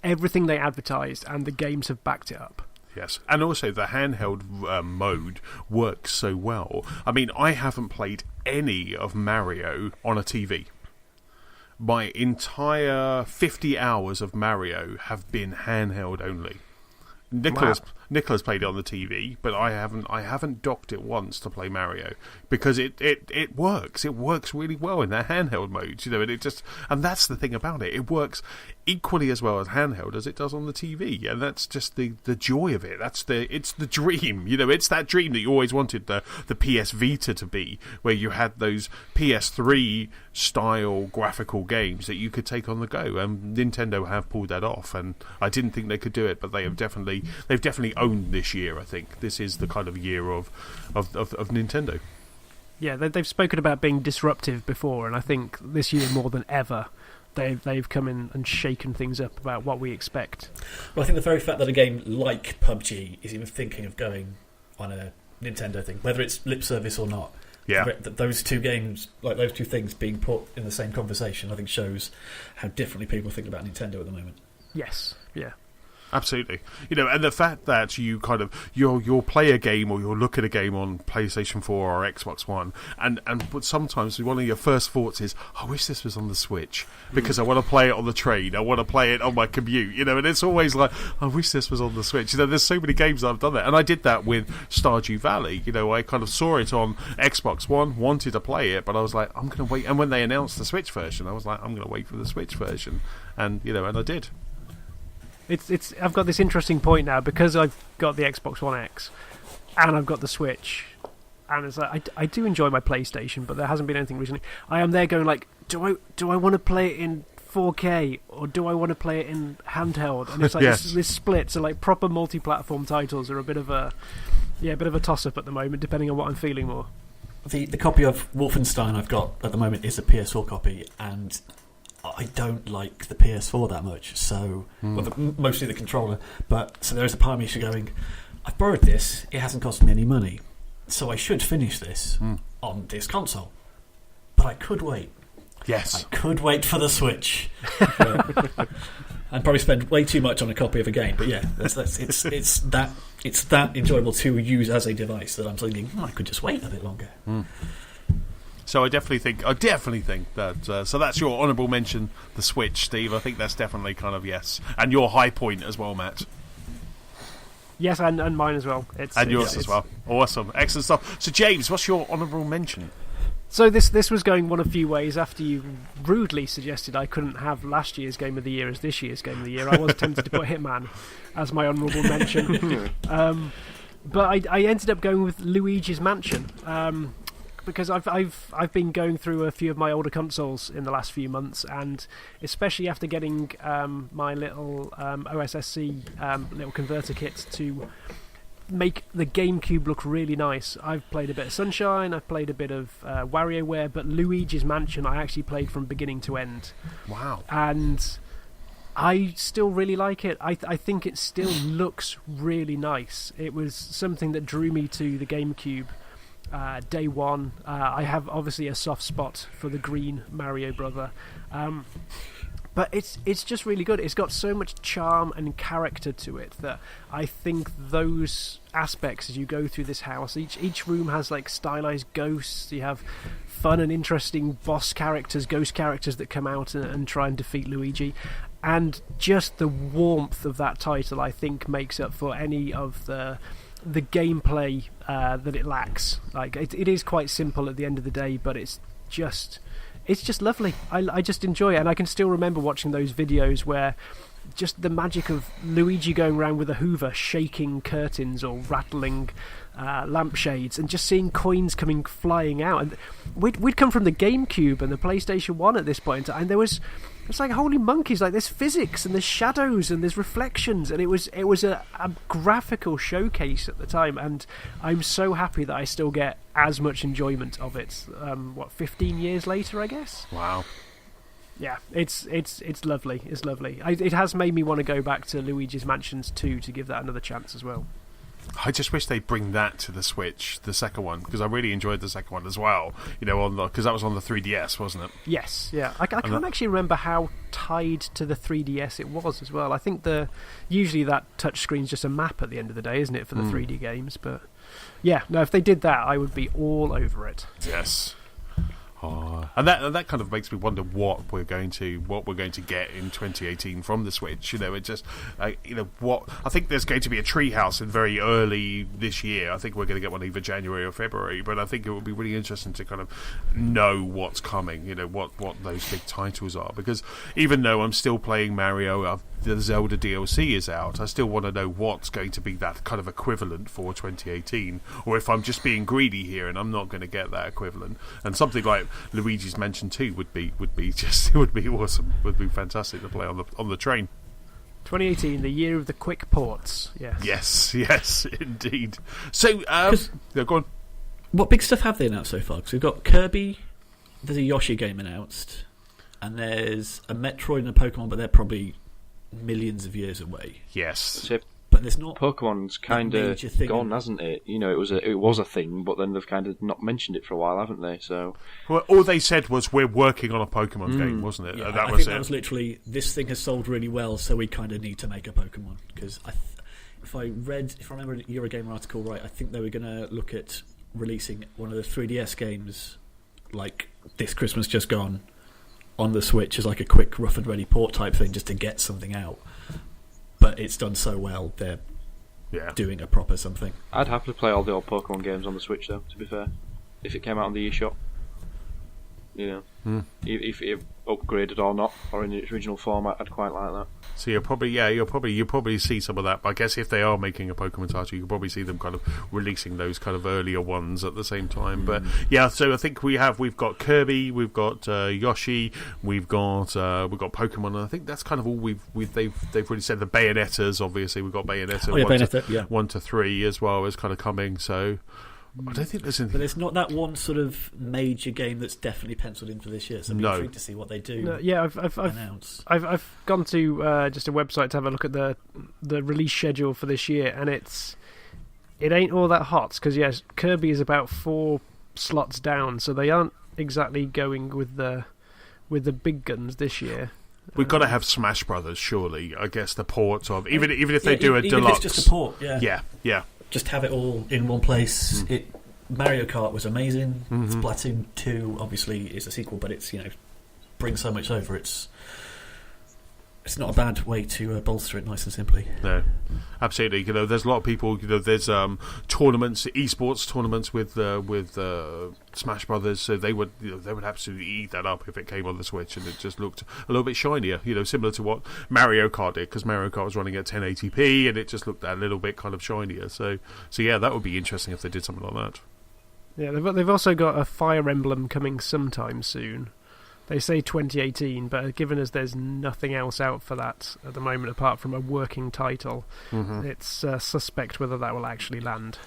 everything they advertised, and the games have backed it up. Yes, and also the handheld mode works so well. I mean, I haven't played any of Mario on a TV. My entire 50 hours of Mario have been handheld only. Nicholas played it on the TV, but I haven't docked it once to play Mario because it works. It works really well in that handheld mode, and that's the thing about it. It works equally as well as handheld as it does on the TV, and that's just the joy of it. It's the dream, It's that dream that you always wanted the PS Vita to be, where you had those PS3 style graphical games that you could take on the go. And Nintendo have pulled that off, and I didn't think they could do it, but they've definitely owned this year. I think this is the kind of year of Nintendo. Yeah, they've spoken about being disruptive before, and I think this year more than ever they've come in and shaken things up about what we expect. Well, I think the very fact that a game like PUBG is even thinking of going on a Nintendo thing, whether it's lip service or not, those two games, like those two things being put in the same conversation, I think shows how differently people think about Nintendo at the moment. Yes, yeah. Absolutely, and the fact that you kind of you'll play a game or you'll look at a game on PlayStation 4 or Xbox One, but sometimes one of your first thoughts is, I wish this was on the Switch because I want to play it on the train, I want to play it on my commute, and it's always like, I wish this was on the Switch. There's so many games I've done that, and I did that with Stardew Valley. I kind of saw it on Xbox One, wanted to play it, but I was like, I'm going to wait. And when they announced the Switch version, I was like, I'm going to wait for the Switch version, and I did. I've got this interesting point now because I've got the Xbox One X and I've got the Switch, and it's like I do enjoy my PlayStation, but there hasn't been anything recently. I am there going like, do I want to play it in 4K or do I want to play it in handheld? And it's like this split. So like proper multi-platform titles are a bit of a toss-up at the moment, depending on what I'm feeling more. The copy of Wolfenstein I've got at the moment is a PS4 copy, and I don't like the PS4 that much, so mostly the controller. But so there is a part of me going, I've borrowed this, it hasn't cost me any money, so I should finish this on this console. But I could wait. Yes, I could wait for the Switch, and probably spend way too much on a copy of a game. But yeah, it's that enjoyable to use as a device that I'm thinking I could just wait a bit longer. So I definitely think that. So that's your honourable mention, the Switch, Steve. I think that's definitely kind of yes, and your high point as well, Matt. Yes, and mine as well. Yours as well. Awesome, excellent stuff. So James, what's your honourable mention? So this was going one of few ways. After you rudely suggested I couldn't have last year's Game of the Year as this year's Game of the Year, I was tempted to put Hitman as my honourable mention. But I ended up going with Luigi's Mansion. Because I've been going through a few of my older consoles in the last few months, and especially after getting my little OSSC little converter kit to make the GameCube look really nice. I've played a bit of Sunshine, I've played a bit of WarioWare, but Luigi's Mansion I actually played from beginning to end. Wow. And I still really like it. I think it still looks really nice. It was something that drew me to the GameCube day one. I have obviously a soft spot for the green Mario brother. But it's just really good. It's got so much charm and character to it that I think those aspects, as you go through this house, each room has like stylized ghosts. You have fun and interesting boss characters, ghost characters that come out and try and defeat Luigi. And just the warmth of that title, I think, makes up for any of the gameplay that it lacks. Like it is quite simple at the end of the day, but it's just lovely. I just enjoy it, and I can still remember watching those videos where just the magic of Luigi going around with a hoover, shaking curtains or rattling lampshades, and just seeing coins coming flying out. And we'd come from the GameCube and the PlayStation 1 at this point, and it's like holy monkeys, like there's physics and there's shadows and there's reflections, and it was a graphical showcase at the time, and I'm so happy that I still get as much enjoyment of it 15 years later, I guess. Wow. Yeah, it's lovely. It's lovely. It has made me want to go back to Luigi's Mansions 2 to give that another chance as well. I just wish they'd bring that to the Switch, the second one, because I really enjoyed the second one as well. You know, because that was on the 3DS, wasn't it? Yes, yeah. I can't actually remember how tied to the 3DS it was as well. I think usually that touchscreen's just a map at the end of the day, isn't it, for the 3D games? But yeah, no, if they did that, I would be all over it. Yes. Oh, and that kind of makes me wonder what we're going to get in 2018 from the Switch. You know, it just what I think there's going to be a treehouse in very early this year. I think we're going to get one either January or February. But I think it would be really interesting to kind of know what's coming. You know, what those big titles are, because even though I'm still playing Mario, the Zelda DLC is out, I still want to know what's going to be that kind of equivalent for 2018, or if I'm just being greedy here and I'm not going to get that equivalent. And something like Luigi's Mansion 2 would be awesome, would be fantastic to play on the train. 2018, the year of the quick ports. Yes, indeed. So, go on. What big stuff have they announced so far? Because we've got Kirby, there's a Yoshi game announced, and there's a Metroid and a Pokemon, but they're probably millions of years away. Yes. So but there's not. Pokemon's kind of gone, hasn't it? You know, it was a thing, but then they've kind of not mentioned it for a while, haven't they? So, well, all they said was we're working on a Pokemon game, wasn't it? Yeah, that I was think that was literally, this thing has sold really well, so we kind of need to make a Pokemon. Because if I remember a Eurogamer article right, I think they were going to look at releasing one of the 3DS games, like this Christmas just gone, on the Switch as like a quick rough and ready port type thing, just to get something out. But it's done so well, they're doing a proper something. I'd happily play all the old Pokemon games on the Switch, though, to be fair. If it came out on the eShop. You know. If it upgraded or not, or in its original format, I'd quite like that. So you'll probably see some of that. But I guess if they are making a Pokemon title, you'll probably see them kind of releasing those kind of earlier ones at the same time. But yeah, so I think we've got Kirby, we've got Yoshi, we've got Pokemon, and I think that's kind of all they've really said. The Bayonettas, obviously, we've got Bayonetta 1 to 3 as well is kind of coming. So I don't think there's anything. But there's not that one sort of major game that's definitely penciled in for this year. So I'm intrigued to see what they do. I've gone to just a website to have a look at the release schedule for this year, and it ain't all that hot because yes, Kirby is about 4 slots down, so they aren't exactly going with the big guns this year. We've got to have Smash Brothers, surely. I guess the port of even if they do a deluxe, if it's just a port, yeah. Just have it all in one place. Mario Kart was amazing. Splatoon 2 obviously is a sequel, but it's brings so much over. it's not a bad way to bolster it, nice and simply. No, absolutely. There's a lot of people. There's tournaments, esports tournaments with Smash Brothers. So they would absolutely eat that up if it came on the Switch, and it just looked a little bit shinier. Similar to what Mario Kart did, because Mario Kart was running at 1080p, and it just looked that little bit kind of shinier. So yeah, that would be interesting if they did something like that. Yeah, they've also got a Fire Emblem coming sometime soon. They say 2018, but given as there's nothing else out for that at the moment apart from a working title, it's suspect whether that will actually land.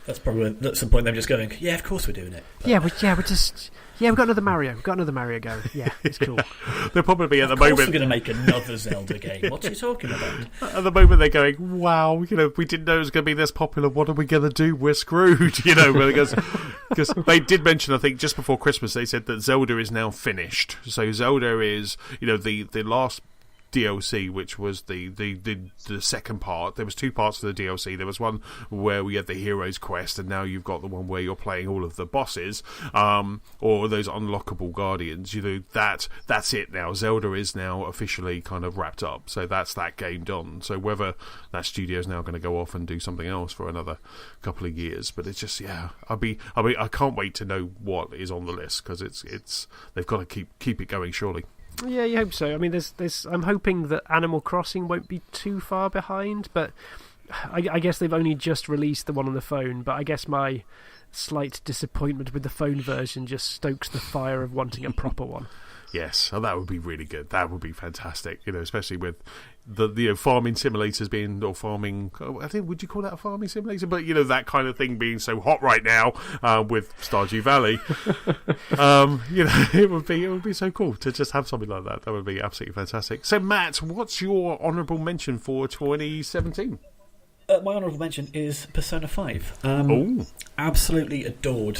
That's probably at some point them just going, yeah, of course we're doing it. But we've got another Mario. We've got another Mario going. Yeah, it's cool. They're probably at the of course moment we're going to make another Zelda game. What are you talking about? At the moment they're going, wow, we didn't know it was going to be this popular. What are we going to do? We're screwed. Because they did mention, I think, just before Christmas, they said that Zelda is now finished. So Zelda is, the last DLC, which was the second part. There was two parts to the DLC. There was one where we had the hero's quest, and now you've got the one where you're playing all of the bosses, or those unlockable guardians. That's it now. Zelda is now officially kind of wrapped up. So that's that game done. So whether that studio is now going to go off and do something else for another couple of years, but it's just I can't wait to know what is on the list, because it's they've got to keep it going, surely. Yeah, you hope so. I mean, I'm hoping that Animal Crossing won't be too far behind, but I guess they've only just released the one on the phone, but I guess my slight disappointment with the phone version just stokes the fire of wanting a proper one. Yes, that would be really good. That would be fantastic, especially with the farming simulators being, or farming, I think, would you call that a farming simulator? But, that kind of thing being so hot right now with Stardew Valley, it would be so cool to just have something like that. That would be absolutely fantastic. So, Matt, what's your honourable mention for 2017? My honourable mention is Persona 5. Absolutely adored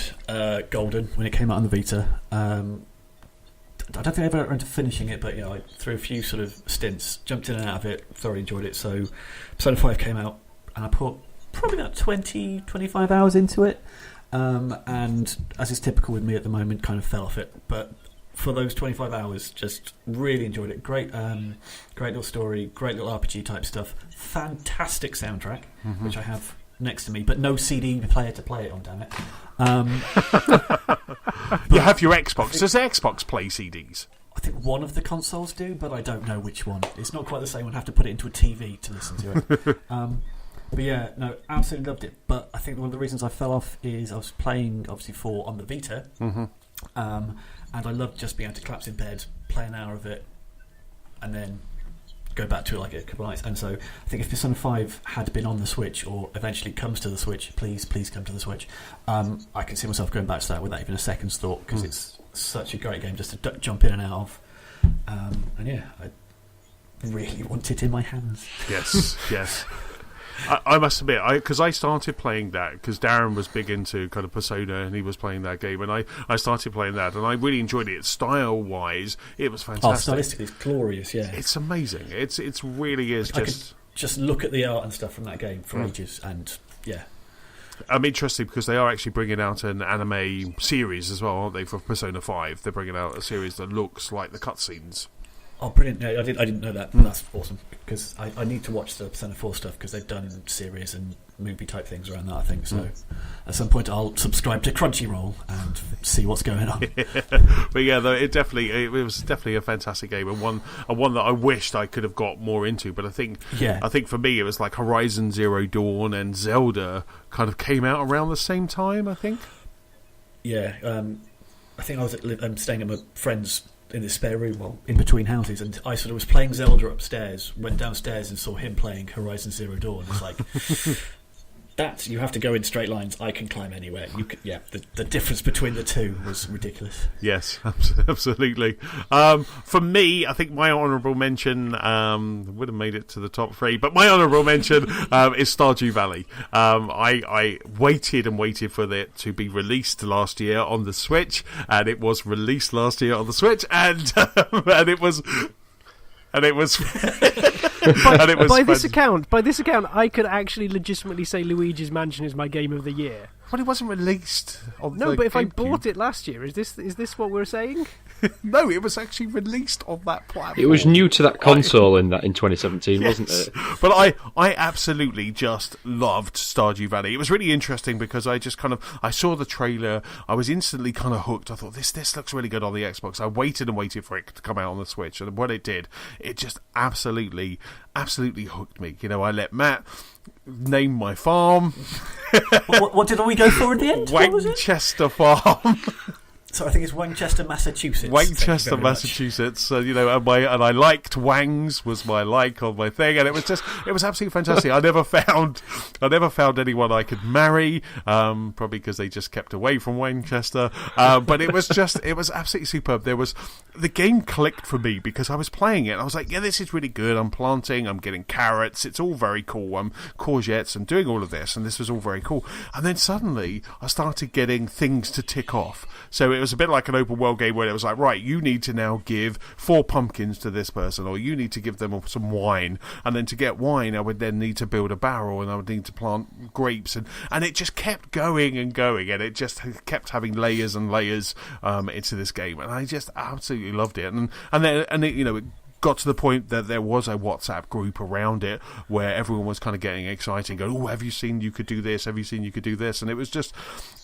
Golden when it came out on the Vita. I don't think I ever went to finishing it, but I threw a few sort of stints, jumped in and out of it, thoroughly enjoyed it. So Persona 5 came out, and I put probably about 20-25 hours into it, and as is typical with me at the moment, kind of fell off it. But for those 25 hours, just really enjoyed it. Great little story, great little RPG type stuff, fantastic soundtrack, which I have next to me, but no CD player to play it on, damn it. You have your Xbox. Does the Xbox play CDs? I think one of the consoles do, but I don't know which one. It's not quite the same. I'd have to put it into a TV to listen to it. But yeah, no, absolutely loved it. But I think one of the reasons I fell off is I was playing, obviously, 4 on the Vita, and I loved just being able to collapse in bed, play an hour of it, and then go back to it like a couple of nights. And so I think if Persona 5 had been on the Switch, or eventually comes to the Switch, please come to the Switch, I can see myself going back to that without even a second's thought, because it's such a great game just to jump in and out of. And yeah, I really want it in my hands. Yes. I must admit, because I started playing that because Darren was big into kind of Persona, and he was playing that game, and I started playing that, and I really enjoyed it. Style wise, it was fantastic. Stylistically, it's glorious. Yeah, it's amazing. It's really is. I could just look at the art and stuff from that game for ages, and yeah. I'm interested because they are actually bringing out an anime series as well, aren't they? For Persona 5, they're bringing out a series that looks like the cutscenes. Oh, brilliant! Yeah, I didn't know that. That's awesome, because I need to watch the Persona 4 stuff, because they've done series and movie type things around that, I think. So at some point I'll subscribe to Crunchyroll and see what's going on. But yeah, though, it was definitely a fantastic game, and one that I wished I could have got more into. But I think for me it was like Horizon Zero Dawn and Zelda kind of came out around the same time, I think. Yeah, I think I was staying at my friend's in the spare room, in between houses, and I sort of was playing Zelda upstairs, went downstairs and saw him playing Horizon Zero Dawn. It's like, that, you have to go in straight lines, I can climb anywhere. The difference between the two was ridiculous. Yes, absolutely. For me, I think my honourable mention would have made it to the top 3, but my honourable mention is Stardew Valley. I waited for it to be released last year on the Switch, and it was released last year on the Switch, and it was by this account, I could actually legitimately say Luigi's Mansion is my game of the year. Well, it wasn't released on No, the but if I GameCube. bought it last year, is this what we're saying? No, it was actually released on that platform. It was new to that console in 2017, Yes. wasn't it? But I absolutely just loved Stardew Valley. It was really interesting because I just I saw the trailer, I was instantly kind of hooked. I thought, this looks really good on the Xbox. I waited and waited for it to come out on the Switch, and when it did, it just absolutely hooked me. I let Matt name my farm. What did we go for at the end? What was it? Winchester Farm. So I think it's Winchester, Massachusetts. Winchester, Massachusetts. And I liked Wangs was my like on my thing, and it was absolutely fantastic. I never found anyone I could marry, probably because they just kept away from Winchester. But it was absolutely superb. The game clicked for me because I was playing it. And I was like, yeah, this is really good. I'm planting, I'm getting carrots. It's all very cool. I'm courgettes. I'm doing all of this, and this was all very cool. And then suddenly I started getting things to tick off. So it was a bit like an open world game where it was like, right, you need to now give 4 pumpkins to this person, or you need to give them some wine, and then to get wine I would then need to build a barrel, and I would need to plant grapes, and it just kept going and going, and it just kept having layers and layers into this game, and I just absolutely loved it. And then it got to the point that there was a WhatsApp group around it where everyone was kind of getting excited, going, oh, have you seen you could do this? Have you seen you could do this? And it was just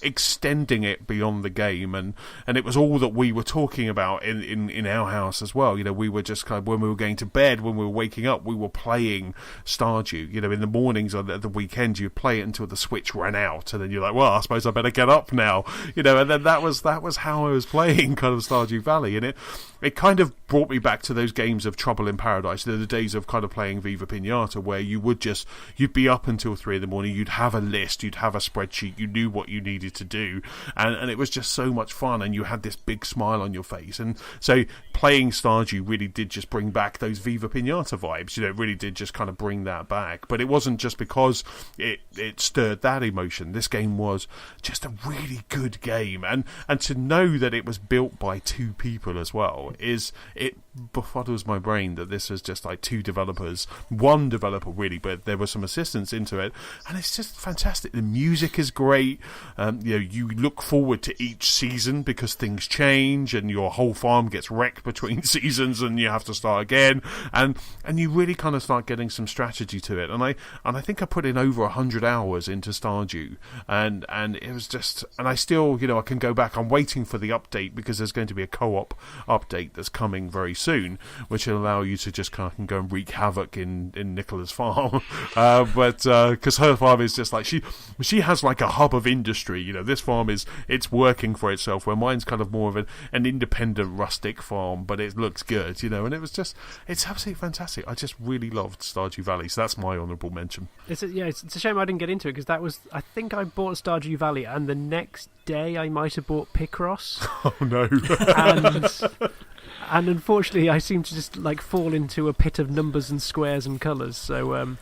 extending it beyond the game, and it was all that we were talking about in our house as well. We were just kind of, when we were going to bed, when we were waking up, we were playing Stardew. In the mornings or the weekends, you'd play it until the Switch ran out, and then you're like, well, I suppose I better get up now. And then that was how I was playing kind of Stardew Valley, and it kind of brought me back to those games of Trouble in Paradise, the days of kind of playing Viva Pinata, where you'd be up until 3 a.m, you'd have a list, you'd have a spreadsheet, you knew what you needed to do, and it was just so much fun, and you had this big smile on your face. And so playing Stardew really did just bring back those Viva Pinata vibes. It really did just kind of bring that back. But it wasn't just because it stirred that emotion. This game was just a really good game, and to know that it was built by 2 people as well, it befuddles my brain that this was just like 2 developers, 1 developer really, but there was some assistance into it, and it's just fantastic. The music is great. You look forward to each season because things change and your whole farm gets wrecked between seasons and you have to start again, and you really kind of start getting some strategy to it. And I think I put in over 100 hours into Stardew, and it was just, and I still, I can go back. I'm waiting for the update because there's going to be a co-op update that's coming very soon, which will allow you to just kind of go and wreak havoc in Nicola's farm. But because her farm is just like, she has like a hub of industry. This farm it's working for itself, where mine's kind of more of an independent rustic farm, but it looks good, and it's absolutely fantastic. I just really loved Stardew Valley, so that's my honourable mention. It's a shame I didn't get into it, because I think I bought Stardew Valley, and the next day I might have bought Picross. Oh no. And unfortunately, I seem to just fall into a pit of numbers and squares and colours. So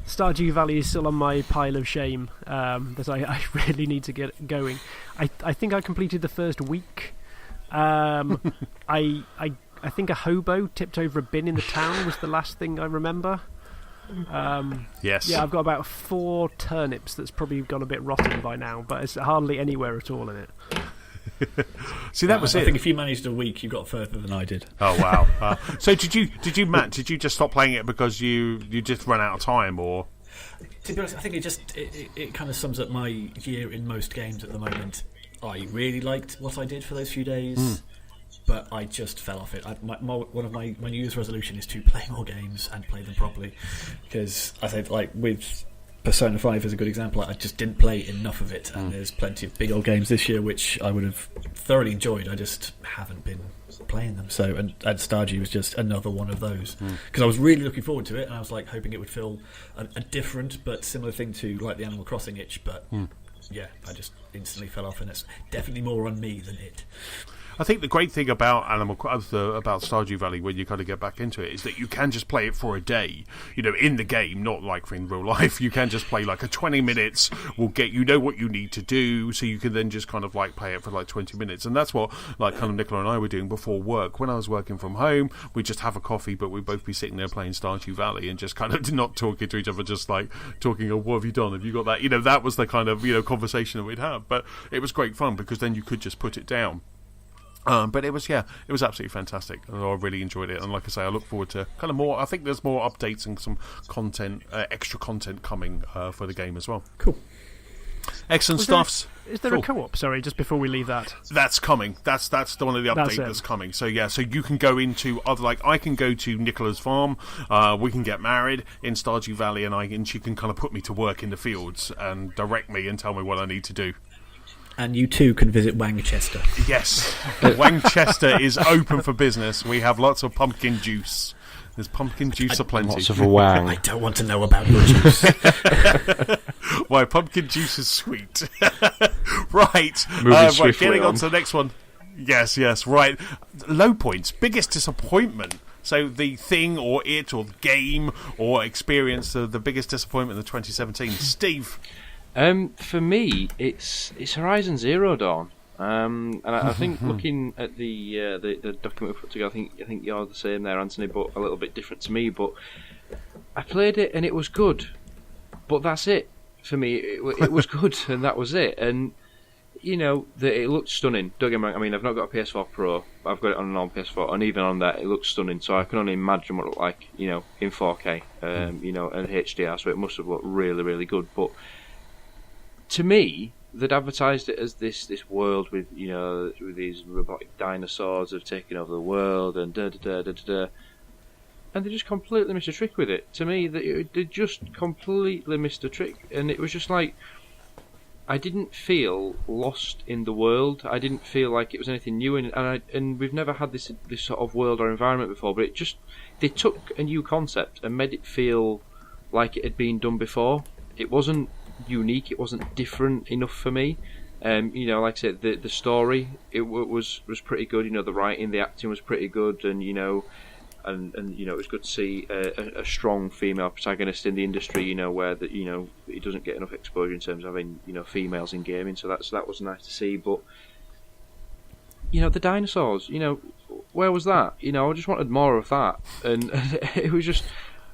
Stardew Valley is still on my pile of shame that I really need to get going. I think I completed the first week. I think a hobo tipped over a bin in the town was the last thing I remember. Yes. Yeah, I've got about 4 turnips that's probably gone a bit rotten by now, but it's hardly anywhere at all in it. See, that was it. I think if you managed a week, you got further than I did. Oh wow! So did you, Matt? Did you just stop playing it because you just ran out of time, or? To be honest, I think it kind of sums up my year in most games at the moment. I really liked what I did for those few days, but I just fell off it. One of my New Year's resolution is to play more games and play them properly, because I think with Persona 5 is a good example. I just didn't play enough of it, and there's plenty of big old games this year which I would have thoroughly enjoyed. I just haven't been playing them. So, and Stardew was just another one of those, because I was really looking forward to it, and I was hoping it would feel a different but similar thing to the Animal Crossing itch. But yeah, I just instantly fell off, and it's definitely more on me than it. I think the great thing about about Stardew Valley when you kind of get back into it is that you can just play it for a day. In the game, not like in real life. You can just play like a 20 minutes. Will get what you need to do, so you can then just kind of like play it for like 20 minutes. And that's what like kind of Nicola and I were doing before work. When I was working from home, we'd just have a coffee, but we'd both be sitting there playing Stardew Valley and just kind of not talking to each other, just like talking, "Oh, what have you done? Have you got that?" That was the kind of conversation that we'd have. But it was great fun because then you could just put it down. But it was absolutely fantastic. I really enjoyed it, and like I say, I look forward to kind of more. I think there's more updates and some content, extra content coming for the game as well. Cool, excellent stuff. Is there a co-op? Sorry, just before we leave that. That's coming. That's the one of the updates that's coming. So yeah, so you can go into other, like I can go to Nicola's farm. We can get married in Stardew Valley, and she can kind of put me to work in the fields and direct me and tell me what I need to do. And you too can visit Wangchester. Yes, Wangchester is open for business. We have lots of pumpkin juice. There's pumpkin juice aplenty. Lots of wang. I don't want to know about your juice. Why, pumpkin juice is sweet. Right. Getting on to the next one. Yes, right. Low points. Biggest disappointment. So the thing or it or the game or experience, the biggest disappointment of 2017. Steve? For me, it's Horizon Zero Dawn. And I think looking at the document we put together, I think you're the same there, Anthony, but a little bit different to me. But I played it and it was good, but that's it for me. It was good and that was it. And it looked stunning. Don't get me wrong. I mean, I've not got a PS4 Pro. I've got it on a non-PS4, and even on that, it looks stunning. So I can only imagine what it looked like, in 4K, and HDR. So it must have looked really, really good. But to me, they'd advertised it as this world with with these robotic dinosaurs have taken over the world and and they just completely missed a trick with it. To me, they just completely missed a trick, and it was just like I didn't feel lost in the world. I didn't feel like it was anything new, and we've never had this sort of world or environment before. But they took a new concept and made it feel like it had been done before. It wasn't unique, it wasn't different enough for me. Like I said, the story it was pretty good. The writing, the acting was pretty good, and it was good to see a strong female protagonist in the industry. Where it doesn't get enough exposure in terms of having females in gaming. So that was nice to see. But the dinosaurs, where was that? I just wanted more of that, and it was just.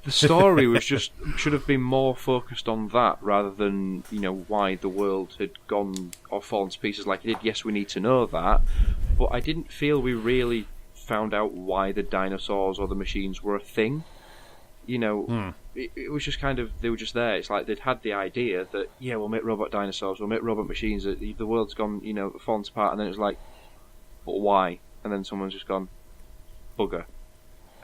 The story should have been more focused on that rather than why the world had gone or fallen to pieces like it did. Yes, we need to know that, but I didn't feel we really found out why the dinosaurs or the machines were a thing. It was just kind of they were just there. It's like they'd had the idea that we'll make robot dinosaurs, we'll make robot machines. The world's gone fallen apart, and then it's like, but why? And then someone's just gone, bugger.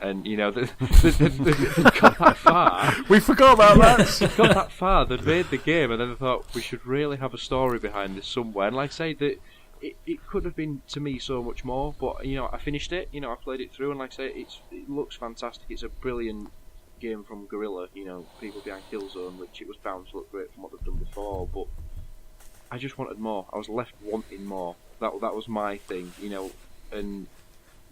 And they've got that far. We forgot about that. They've got that far. They'd made the game, and then they thought we should really have a story behind this somewhere. And like I say, that it could have been to me so much more. But I finished it. I played it through, and like I say, it looks fantastic. It's a brilliant game from Guerrilla. People behind Killzone, which it was bound to look great from what they've done before. But I just wanted more. I was left wanting more. That was my thing. And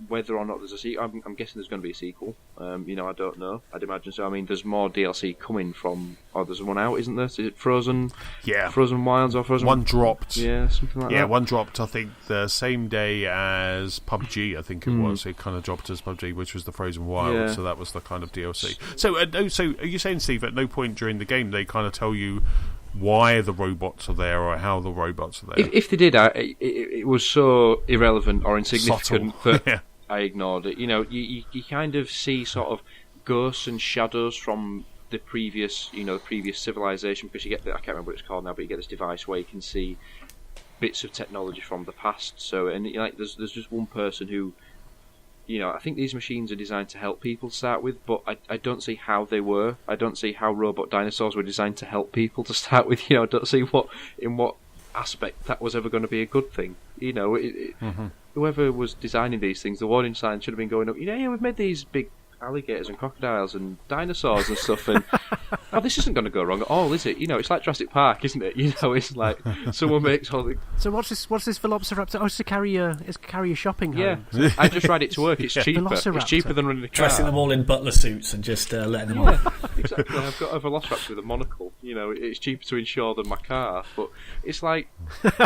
whether or not there's a sequel, I'm guessing there's going to be a sequel. I don't know. I'd imagine so. I mean, there's more DLC coming from. Oh, there's one out, isn't there? Is it Frozen? Yeah. Frozen Wilds or Frozen. One dropped. Yeah, something like that. Yeah, one dropped. I think the same day as PUBG. I think it was. It kind of dropped as PUBG, which was the Frozen Wild. Yeah. So that was the kind of DLC. So, so are you saying, Steve, at no point during the game they kind of tell you why the robots are there or how the robots are there? If they did, it was so irrelevant or insignificant that. Yeah. I ignored it. You kind of see sort of ghosts and shadows from the previous, the previous civilization, because you get I can't remember what it's called now, but you get this device where you can see bits of technology from the past. So, and there's just one person who, I think these machines are designed to help people to start with, but I don't see how they were. I don't see how robot dinosaurs were designed to help people to start with. I don't see in what aspect that was ever going to be a good thing. Whoever was designing these things, the warning sign should have been going up. We've made these big alligators and crocodiles and dinosaurs and stuff, and this isn't going to go wrong at all, is it? It's like Jurassic Park, isn't it? It's like someone makes all the... So what's this Velociraptor? Oh, it's to carry your shopping home. Yeah, I just ride it to work. It's cheaper. It's cheaper than running a car. Dressing them all in butler suits and just letting them off. Exactly. I've got a Velociraptor with a monocle. It's cheaper to insure than my car, but it's like, like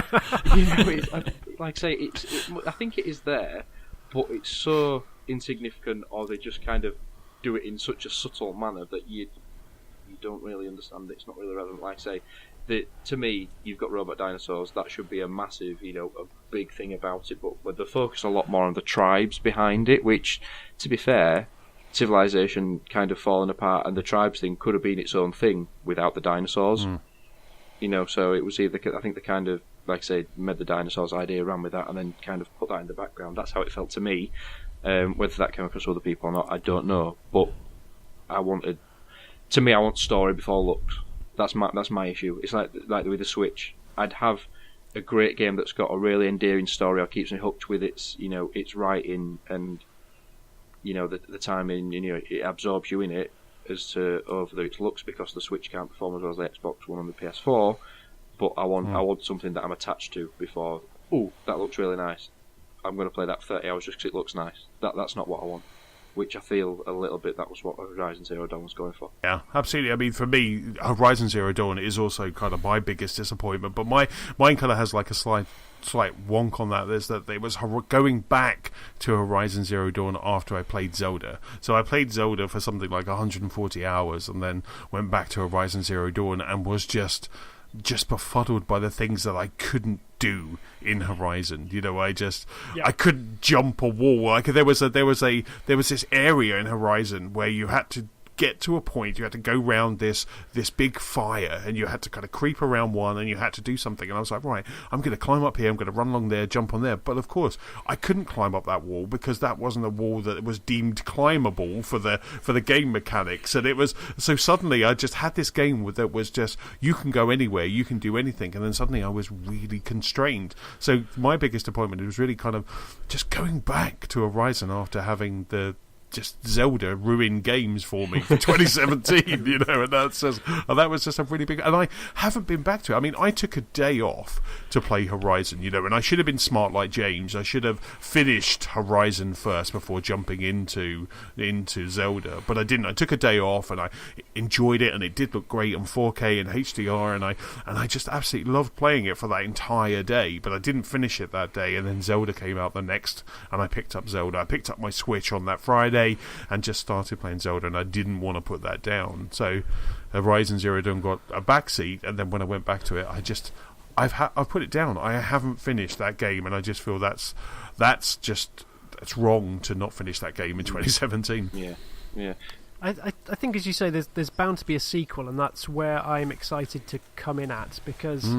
I say, I think it is there, but it's so insignificant, or they just kind of do it in such a subtle manner that you don't really understand it. It's not really relevant. Like I say, to me, you've got robot dinosaurs. That should be a massive, a big thing about it. But they focus a lot more on the tribes behind it, which, to be fair, civilization kind of falling apart, and the tribes thing could have been its own thing without the dinosaurs. So it was either, I think they kind of, like I say, made the dinosaurs idea, ran with that, and then kind of put that in the background. That's how it felt to me. Whether that came across to other people or not, I don't know. But I want story before looks. That's my issue. It's like with the Switch. I'd have a great game that's got a really endearing story or keeps me hooked with its writing and the timing. It absorbs you in it as to whether it looks, because the Switch can't perform as well as the Xbox One and the PS4. But I want something that I'm attached to before. Oh, that looks really nice. I'm going to play that for 30 hours just because it looks nice. That's not what I want. Which I feel a little bit that was what Horizon Zero Dawn was going for. Yeah, absolutely. I mean, for me, Horizon Zero Dawn is also kind of my biggest disappointment. But mine kind of has like a slight wonk on that. Is that it was going back to Horizon Zero Dawn after I played Zelda. So I played Zelda for something like 140 hours and then went back to Horizon Zero Dawn and was just befuddled by the things that I couldn't do in Horizon. I couldn't jump a wall. Like there was this area in Horizon where you had to get to a point, you had to go round this big fire, and you had to kind of creep around one, and you had to do something. And I was like, right, I'm going to climb up here, I'm going to run along there, jump on there. But of course, I couldn't climb up that wall because that wasn't a wall that was deemed climbable for the game mechanics. And it was so suddenly I just had this game that was just, you can go anywhere, you can do anything, and then suddenly I was really constrained. So my biggest appointment was really kind of just going back to Horizon after having just Zelda ruin games for me for 2017, and that was just a really big, and I haven't been back to it. I mean, I took a day off to play Horizon, and I should have been smart like James. I should have finished Horizon first before jumping into Zelda, but I didn't. I took a day off and I enjoyed it, and it did look great on 4K and HDR, and I just absolutely loved playing it for that entire day, but I didn't finish it that day, and then Zelda came out the next, and I picked up Zelda. I picked up my Switch on that Friday and just started playing Zelda, and I didn't want to put that down. So Horizon Zero Dawn got a backseat, and then when I went back to it, I've put it down. I haven't finished that game, and I just feel that's wrong to not finish that game in 2017. Yeah. I think, as you say, there's bound to be a sequel, and that's where I'm excited to come in at, because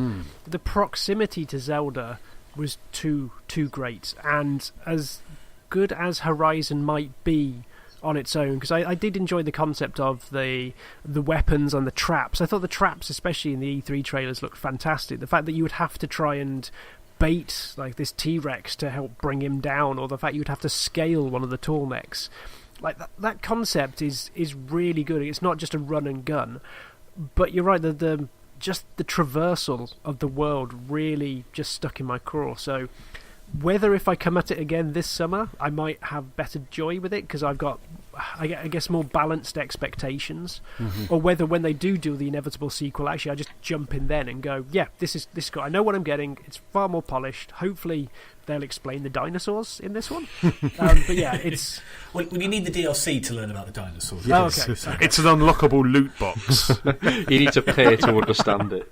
the proximity to Zelda was too great, and as good as Horizon might be on its own, because I did enjoy the concept of the weapons and the traps. I thought the traps, especially in the E3 trailers, looked fantastic. The fact that you would have to try and bait like this T-Rex to help bring him down, or the fact you would have to scale one of the tall necks, like that concept is really good. It's not just a run and gun, but you're right, the traversal of the world really just stuck in my craw. So whether if I come at it again this summer, I might have better joy with it because I've got, I guess, more balanced expectations, or whether when they do the inevitable sequel, actually I just jump in then and go, yeah, this guy, I know what I'm getting. It's far more polished. Hopefully they'll explain the dinosaurs in this one. But yeah, it's well, you need the DLC to learn about the dinosaurs. Yes. Oh, okay. It's an unlockable loot box. You need to pay to understand it.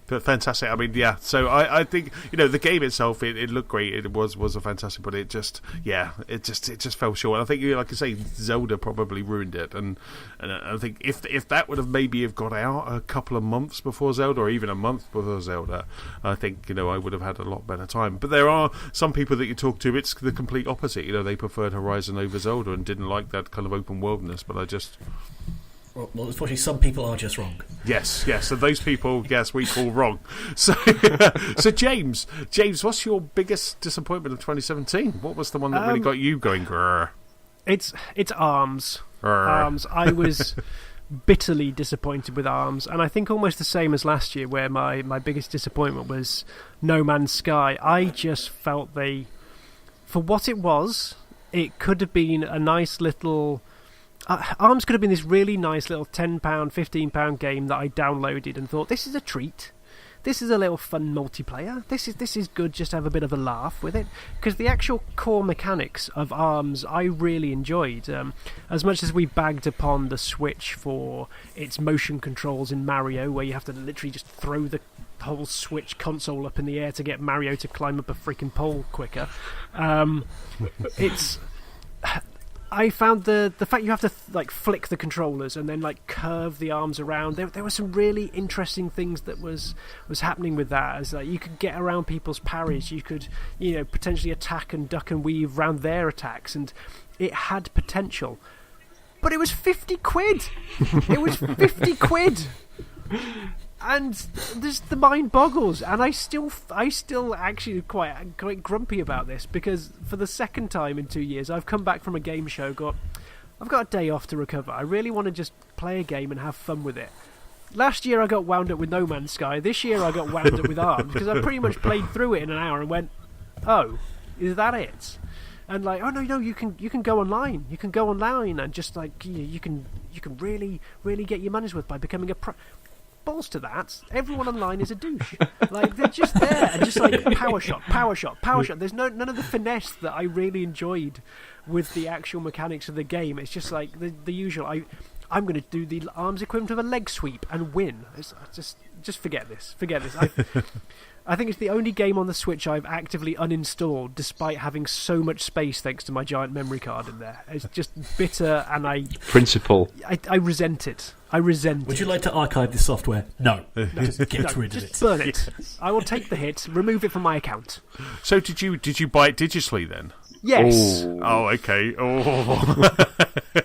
But fantastic. I mean, yeah. So I think the game itself, it looked great. It was a fantastic, but it just fell short. I think, like I say, Zelda probably ruined it. And I think if that would have maybe got out a couple of months before Zelda, or even a month before Zelda, I think I would have had a lot better time. But there are some people that you talk to, it's the complete opposite. They preferred Horizon over Zelda and didn't like that kind of open worldness. But I just. Well, unfortunately, some people are just wrong. Yes. So those people, yes, we call wrong. So, James, what's your biggest disappointment of 2017? What was the one that really got you going? Grrr? It's Arms. Arms. I was bitterly disappointed with Arms, and I think almost the same as last year, where my biggest disappointment was No Man's Sky. I just felt for what it was, it could have been a nice little... Arms could have been this really nice little £10, £15 game that I downloaded and thought, this is a treat. This is a little fun multiplayer. This is good just to have a bit of a laugh with it. Because the actual core mechanics of Arms I really enjoyed. As much as we bagged upon the Switch for its motion controls in Mario, where you have to literally just throw the whole Switch console up in the air to get Mario to climb up a freaking pole quicker. I found the fact you have to flick the controllers and then curve the arms around. There were some really interesting things that was happening with that. As you could get around people's parries, you could potentially attack and duck and weave around their attacks, and it had potential. But it was 50 quid. It was 50 quid. And the mind boggles, and I still actually quite grumpy about this, because for the second time in 2 years I've come back from a game show, I've got a day off to recover. I really want to just play a game and have fun with it. Last year I got wound up with No Man's Sky. This year I got wound up with Arms, because I pretty much played through it in an hour and went, oh, is that it? And oh no, you can go online. You can go online and just you can really get your money's worth by becoming a pro. Balls to that. Everyone online is a douche. They're just there and just power shot. There's none of the finesse that I really enjoyed with the actual mechanics of the game. It's just the usual. I'm going to do the Arms equivalent of a leg sweep and win. Just forget this. I think it's the only game on the Switch I've actively uninstalled, despite having so much space thanks to my giant memory card in there. It's just bitter, and I resent it. Would you like to archive this software? No. Just get rid of it. Burn it. I will take the hit, remove it from my account. So did you buy it digitally then? Yes. Oh, okay. Oh.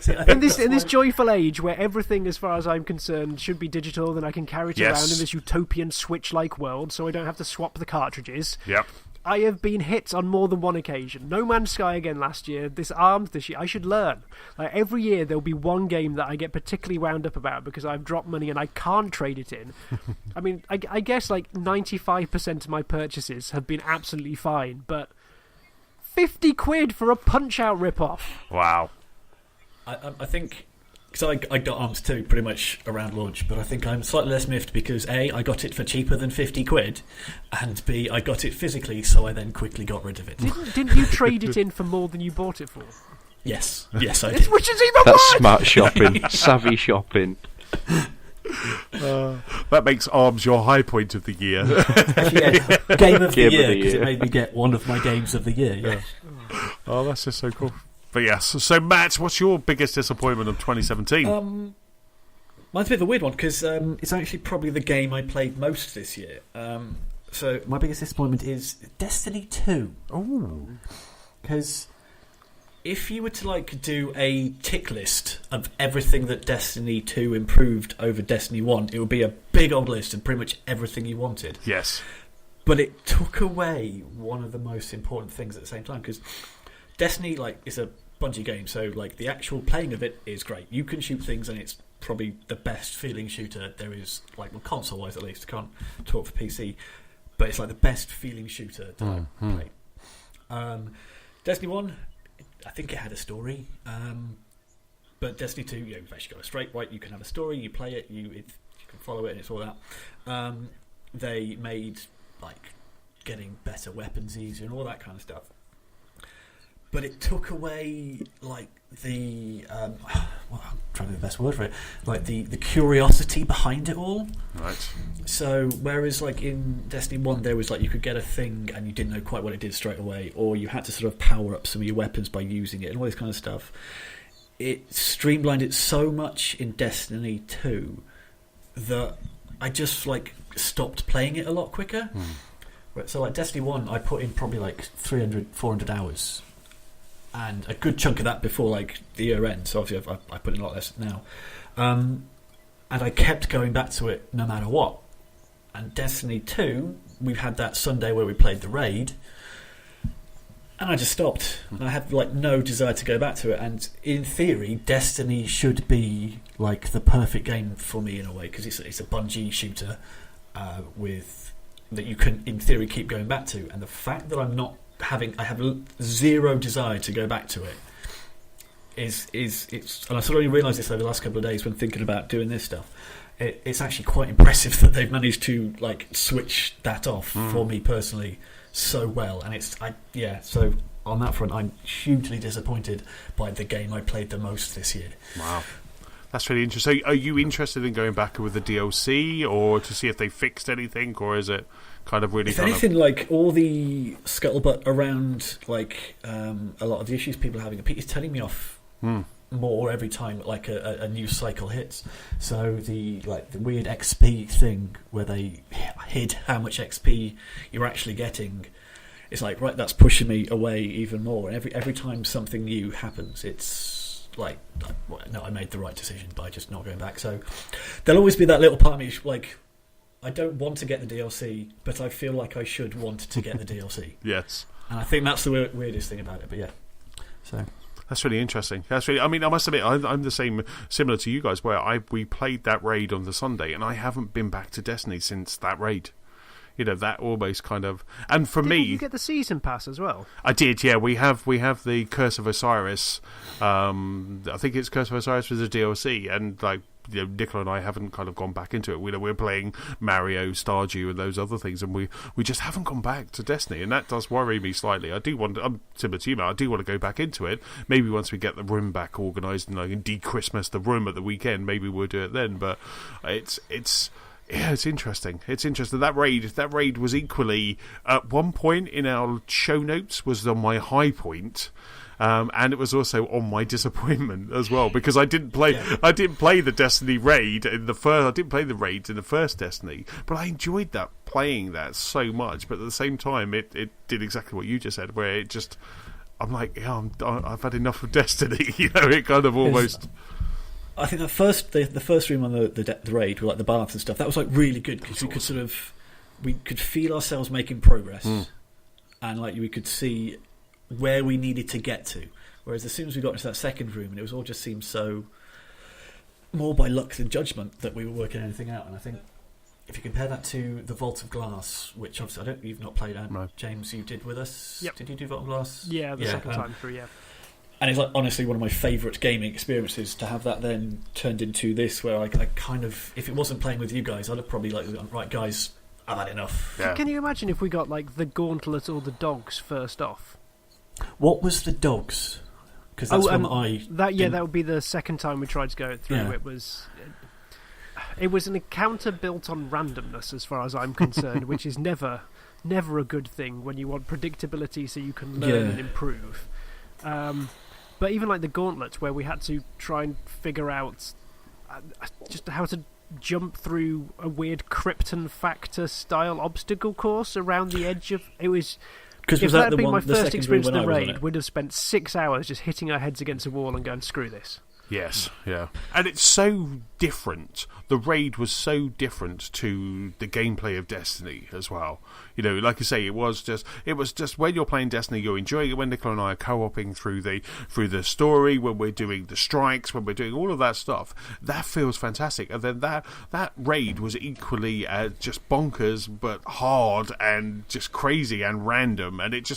See, in this joyful age where everything, as far as I'm concerned, should be digital, then I can carry it around in this utopian Switch-like world, so I don't have to swap the cartridges. Yep. I have been hit on more than one occasion. No Man's Sky again last year. This Arms this year. I should learn. Every year there'll be one game that I get particularly wound up about because I've dropped money and I can't trade it in. I mean, I guess 95% of my purchases have been absolutely fine, but 50 quid for a Punch-Out rip-off. Wow. I think... Because I got Arms 2 pretty much around launch, but I think I'm slightly less miffed because A, I got it for cheaper than 50 quid, and B, I got it physically, so I then quickly got rid of it. Didn't you trade it in for more than you bought it for? Yes, I did. Which is even That's smart shopping, savvy shopping. That makes Arms your high point of the year. Actually, game of the year, because it made me get one of my games of the year. Yeah. Oh, that's just so cool. But yes, so Matt, what's your biggest disappointment of 2017? Mine's a bit of a weird one because it's actually probably the game I played most this year. So my biggest disappointment is Destiny 2. Oh, because if you were to do a tick list of everything that Destiny 2 improved over Destiny 1, it would be a big old list and pretty much everything you wanted. Yes, but it took away one of the most important things at the same time, because Destiny is a Bungie game, so the actual playing of it is great. You can shoot things, and it's probably the best feeling shooter there is. Console wise, at least. I can't talk for PC, but it's the best feeling shooter that I played. Destiny 1, I think it had a story, but Destiny 2, you've actually got a straight right. You can have a story, you play it, you can follow it, and it's all that. They made getting better weapons easier and all that kind of stuff. But it took away the I'm trying to do the best word for it, the curiosity behind it all. Right. So whereas in Destiny 1 there was you could get a thing and you didn't know quite what it did straight away, or you had to sort of power up some of your weapons by using it and all this kind of stuff. It streamlined it so much in Destiny 2 that I just stopped playing it a lot quicker. So Destiny 1 I put in probably 300, 400 hours. And a good chunk of that before the year end, so obviously I put in a lot less now. And I kept going back to it no matter what. And Destiny 2, we've had that Sunday where we played the raid. And I just stopped. And I had like no desire to go back to it. And in theory, Destiny should be like the perfect game for me in a way, because it's a Bungie shooter with that you can in theory keep going back to. And the fact that I have zero desire to go back to it it's and I sort of only realised this over the last couple of days when thinking about doing this stuff. It's actually quite impressive that they've managed to like switch that off for me personally so well, and so on that front I'm hugely disappointed by the game I played the most this year. Wow, that's really interesting. So are you interested in going back with the DLC or to see if they fixed anything, or is it kind of really if anything like all the scuttlebutt around like a lot of the issues people are having, Pete is telling me off more every time like a new cycle hits. So the weird XP thing where they hid how much XP you're actually getting, it's like, right, that's pushing me away even more. And every time something new happens, it's like, no, I made the right decision by just not going back. So there'll always be that little part of me like, I don't want to get the DLC, but I feel like I should want to get the DLC. Yes. And I think that's the weirdest thing about it. But yeah, so that's really interesting. I mean, I must admit, I'm the same, similar to you guys, where we played that raid on the Sunday, and I haven't been back to Destiny since that raid. You know, that almost kind of, and for me, you get the season pass as well. I did, yeah. We have the Curse of Osiris. I think it's Curse of Osiris with the DLC, and like, you know, Nicola and I haven't kind of gone back into it. We're playing Mario, Stardew, and those other things, and we just haven't gone back to Destiny, and that does worry me slightly. I do want, I'm similar to you, I do want to go back into it. Maybe once we get the room back organised and I can de-Christmas the room at the weekend, maybe we'll do it then. But it's interesting. It's interesting. That raid was equally at one point in our show notes was on my high point. And it was also on my disappointment as well, because I didn't play the Destiny raid in the first. I didn't play the raids in the first Destiny, but I enjoyed playing that so much. But at the same time, it did exactly what you just said, where it just, I'm like, yeah, I've had enough of Destiny. You know, it kind of almost. I think the first room on the raid with like the baths and stuff, that was like really good, because we could feel ourselves making progress, and like we could see where we needed to get to. Whereas as soon as we got into that second room, and it was all just seemed so more by luck than judgment that we were working anything out. And I think if you compare that to the Vault of Glass, which obviously you've not played out, no. James, you did with us. Yep. Did you do Vault of Glass? Yeah, the second time through. Yeah. And it's like honestly one of my favourite gaming experiences to have that then turned into this, where I kind of, if it wasn't playing with you guys, I'd have probably like, right guys, I've had enough. Yeah. Can you imagine if we got like the Gauntlet or the dogs first off? What was the dogs? Because that's one that would be the second time we tried to go through. Yeah. It was an encounter built on randomness, as far as I'm concerned, which is never a good thing when you want predictability so you can learn and improve. But even like the Gauntlet, where we had to try and figure out just how to jump through a weird Krypton Factor style obstacle course around the edge of it was. If that had been my first experience in the raid, we'd have spent 6 hours just hitting our heads against a wall and going, screw this. Yes, yeah. And it's so different. The raid was so different to the gameplay of Destiny as well. You know, like I say, it was just when you're playing Destiny, you're enjoying it. When Nicola and I are co-oping through the story, when we're doing the strikes, when we're doing all of that stuff, that feels fantastic. And then that raid was equally just bonkers, but hard and just crazy and random. And it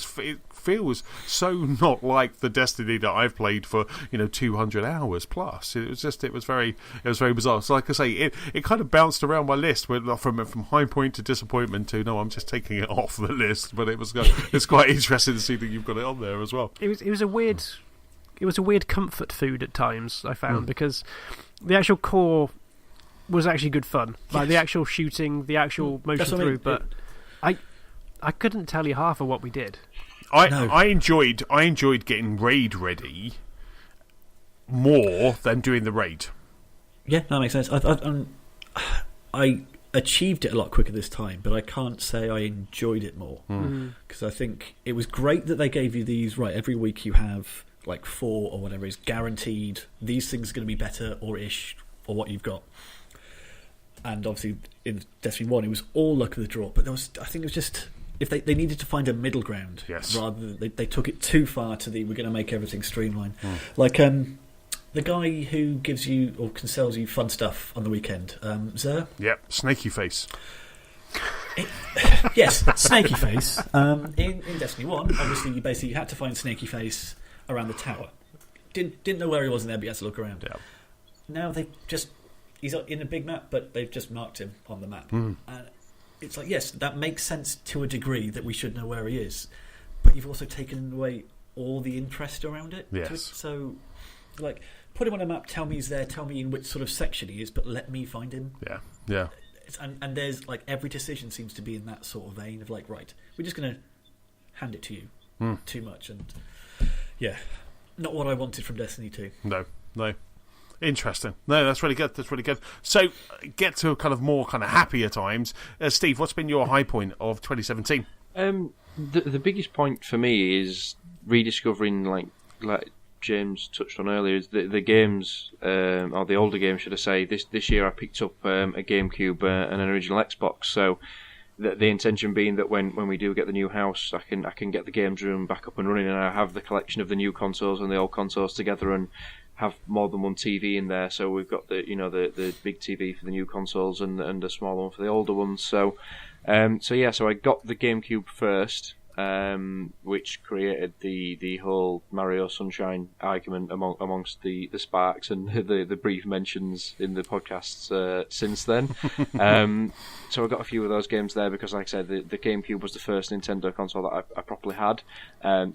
feels so not like the Destiny that I've played for 200 hours plus. It was very bizarre. So like I say, it kind of bounced around my list from high point to disappointment to no, I'm just taking it off the list. But it's quite interesting to see that you've got it on there as well. It was a weird comfort food at times, I found, because the actual core was actually good fun. Like the actual shooting, the actual motion through, but I couldn't tell you half of what we did. I enjoyed getting raid ready more than doing the raid. Yeah, that makes sense. I achieved it a lot quicker this time, but I can't say I enjoyed it more, because I think it was great that they gave you these. Right, every week you have like 4 or whatever is guaranteed. These things are going to be better or what you've got. And obviously in Destiny 1 it was all luck of the draw, but I think it was just if they needed to find a middle ground, Yes. rather than they took it too far to we're going to make everything streamlined. Like the guy who gives you or can sells you fun stuff on the weekend, Zer. Yep, snaky face. Yes, snaky face. In Destiny 1, obviously you had to find snaky face around the tower. Didn't know where he was in there, but you had to look around. Yeah. Now he's in a big map, but they've just marked him on the map. It's like, yes, that makes sense to a degree that we should know where he is, but you've also taken away all the interest around it. Yes. So, like, put him on a map, tell me he's there, tell me in which sort of section he is, but let me find him. Yeah. And there's, like, every decision seems to be in that sort of vein of, like, right, we're just going to hand it to you too much. And, yeah, not what I wanted from Destiny 2. No. Interesting. No, that's really good. So, get to kind of more kind of happier times. Steve, what's been your high point of 2017? The biggest point for me is rediscovering, like James touched on earlier, is the games, or the older games, should I say. This year I picked up a GameCube and an original Xbox. So the intention being that when we do get the new house, I can get the games room back up and running, and I have the collection of the new consoles and the old consoles together, and have more than one TV in there. So we've got the big TV for the new consoles and a small one for the older ones. So I got the GameCube first, which created the whole Mario Sunshine argument amongst the Sparks and the brief mentions in the podcasts since then. So I got a few of those games there because, like I said, the GameCube was the first Nintendo console that I properly had.